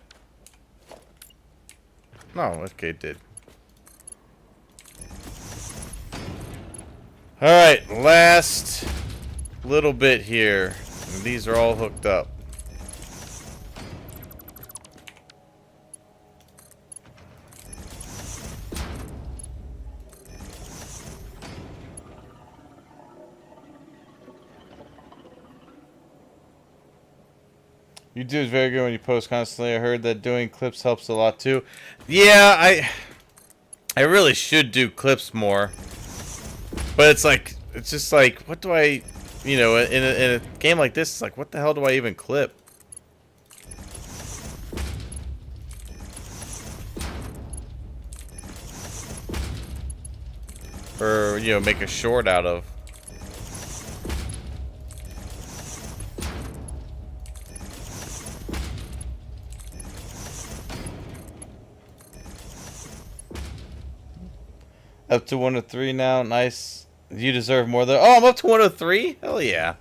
No, okay, it did. Alright, last little bit here. And these are all hooked up. YouTube is very good when you post constantly. I heard that doing clips helps a lot too. Yeah, I really should do clips more. But it's just like, what do I, you know, in a game like this, it's like, what the hell do I even clip? Or, you know, make a short out of. Up to 103 now. Nice. You deserve more though. Oh, I'm up to 103? Hell yeah.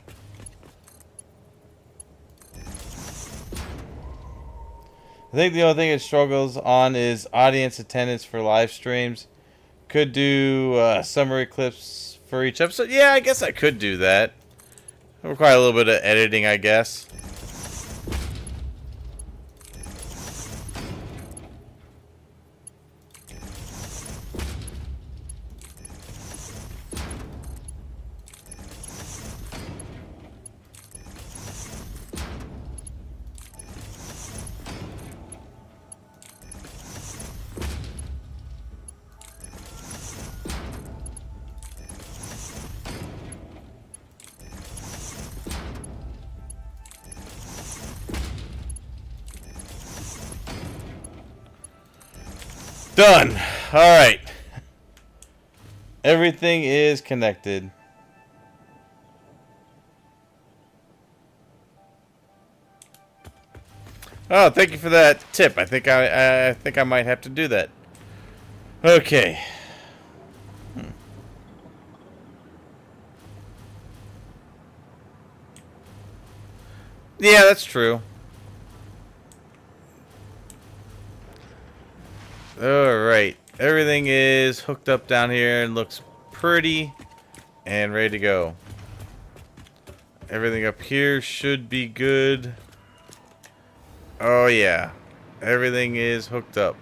I think the only thing it struggles on is audience attendance for live streams. Could do summary clips for each episode. Yeah, I guess I could do that. It'll require a little bit of editing, I guess. Done. All right. Everything is connected. Oh, thank you for that tip. I think I might have to do that. Okay. Yeah, that's true. Alright. Everything is hooked up down here and looks pretty and ready to go. Everything up here should be good. Oh, yeah. Everything is hooked up.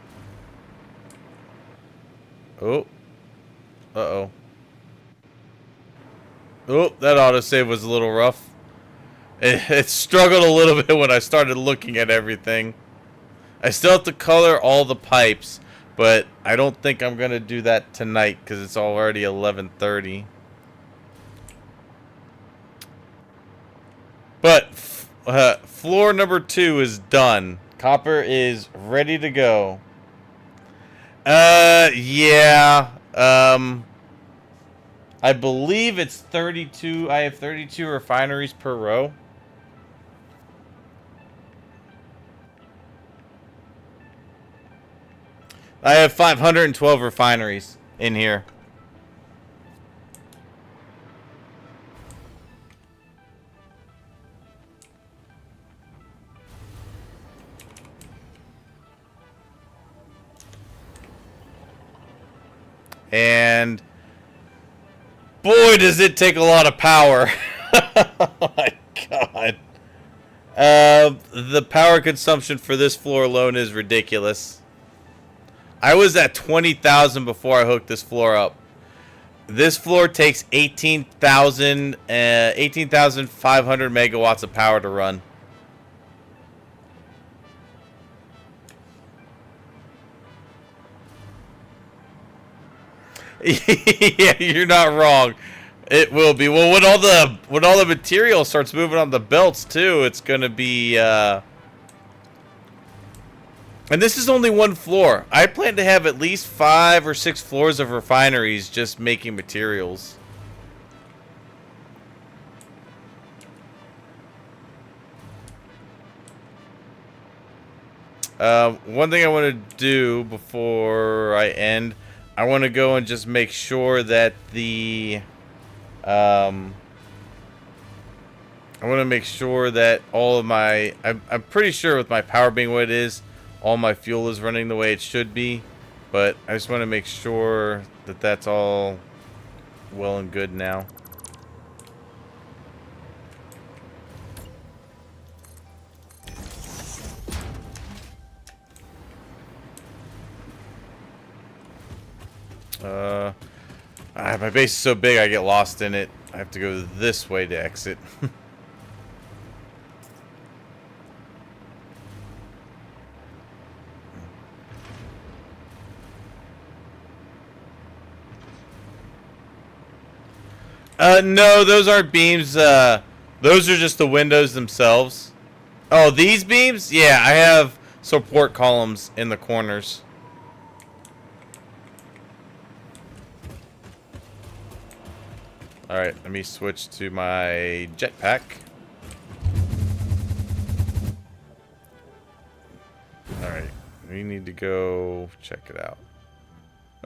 Oh. Uh-oh. Oh, that autosave was a little rough. It struggled a little bit when I started looking at everything. I still have to color all the pipes, but I don't think I'm going to do that tonight because it's already 11:30. But floor number 2 is done. Copper is ready to go. Yeah. I believe it's 32. I have 32 refineries per row. I have 512 refineries in here. And boy, does it take a lot of power. Oh my god. The power consumption for this floor alone is ridiculous. I was at 20,000 before I hooked this floor up. This floor takes 18,500 megawatts of power to run. Yeah, you're not wrong. It will be. Well, when all the material starts moving on the belts too, it's gonna be. And this is only one floor. I plan to have at least 5 or 6 floors of refineries just making materials. One thing I want to do before I end, I want to go and just make sure that the I want to make sure that all of my I'm pretty sure with my power being what it is, all my fuel is running the way it should be, but I just want to make sure that that's all well and good now. My base is so big I get lost in it. I have to go this way to exit. No, those aren't beams. Those are just the windows themselves. Oh, these beams? Yeah, I have support columns in the corners. Alright, let me switch to my jetpack. Alright, we need to go check it out.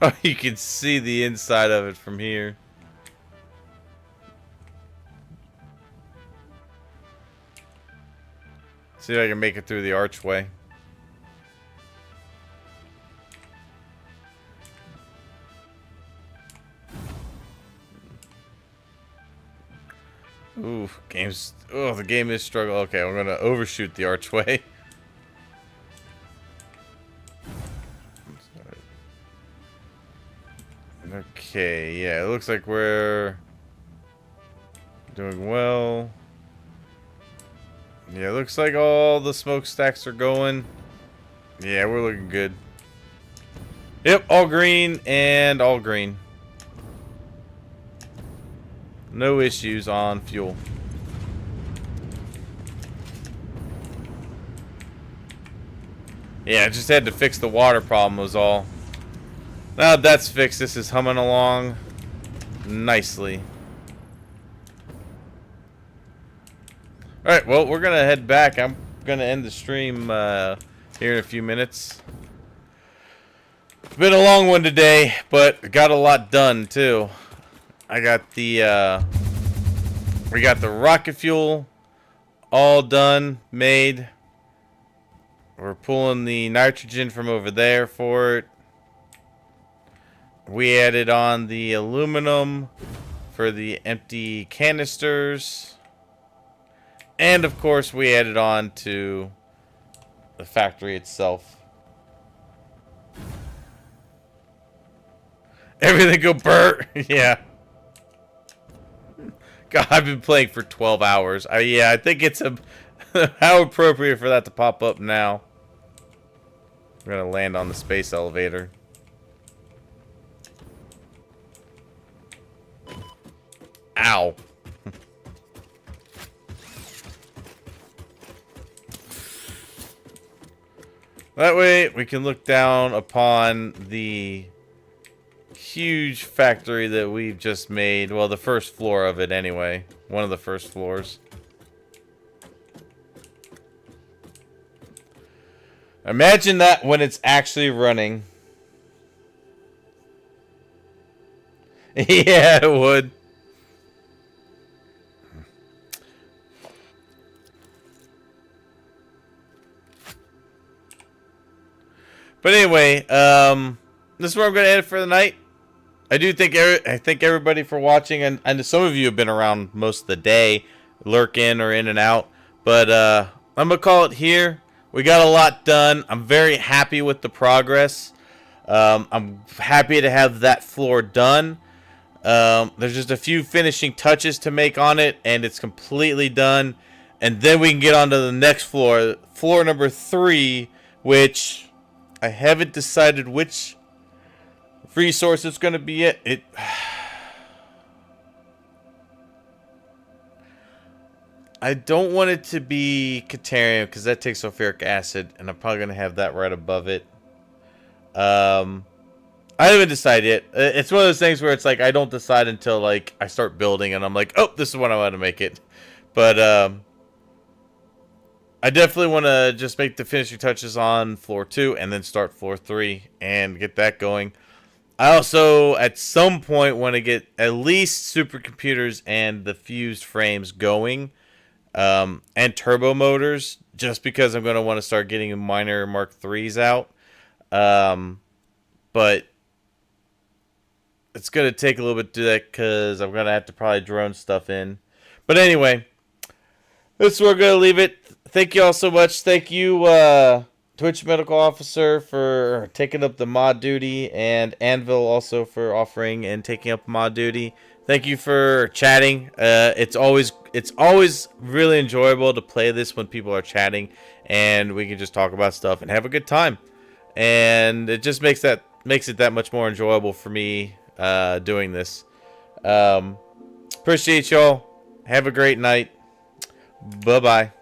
Oh, you can see the inside of it from here. See if I can make it through the archway. Ooh, the game is struggle. Okay, I'm gonna overshoot the archway. Okay, yeah, it looks like we're doing well. Yeah, it looks like all the smokestacks are going. Yeah, we're looking good. Yep, all green and all green. No issues on fuel. Yeah, I just had to fix the water problem was all. Now that's fixed, this is humming along nicely. Alright, well, we're going to head back. I'm going to end the stream here in a few minutes. It's been a long one today, but got a lot done, too. I got the, we got the rocket fuel all done, made. We're pulling the nitrogen from over there for it. We added on the aluminum for the empty canisters. And of course we added on to the factory itself. Everything go burr. Yeah. God, I've been playing for 12 hours. Yeah, I think it's how appropriate for that to pop up now. I'm gonna land on the space elevator. Ow. That way we can look down upon the huge factory that we've just made. Well, the first floor of it anyway. One of the first floors. Imagine that when it's actually running. Yeah, it would. But anyway, this is where I'm going to end it for the night. I thank everybody for watching, and some of you have been around most of the day, lurking or in and out. But I'm going to call it here. We got a lot done. I'm very happy with the progress. I'm happy to have that floor done. There's just a few finishing touches to make on it, and it's completely done. And then we can get on to the next floor, floor number 3, which I haven't decided which resource it's going to be at. I don't want it to be Caterium because that takes sulfuric acid, and I'm probably going to have that right above it. I haven't decided yet. It's one of those things where it's like I don't decide until like I start building, and I'm like, oh, this is what I want to make it. But I definitely want to just make the finishing touches on floor 2 and then start floor 3 and get that going. I also, at some point, want to get at least supercomputers and the fused frames going, and turbo motors, just because I'm going to want to start getting minor Mark IIIs out. But it's going to take a little bit to do that because I'm going to have to probably drone stuff in. But anyway, this is where we're going to leave it. Thank you all so much. Thank you, Twitch Medical Officer, for taking up the mod duty, and Anvil also for offering and taking up mod duty. Thank you for chatting. It's always really enjoyable to play this when people are chatting, and we can just talk about stuff and have a good time. And it just makes it that much more enjoyable for me doing this. Appreciate y'all. Have a great night. Bye-bye.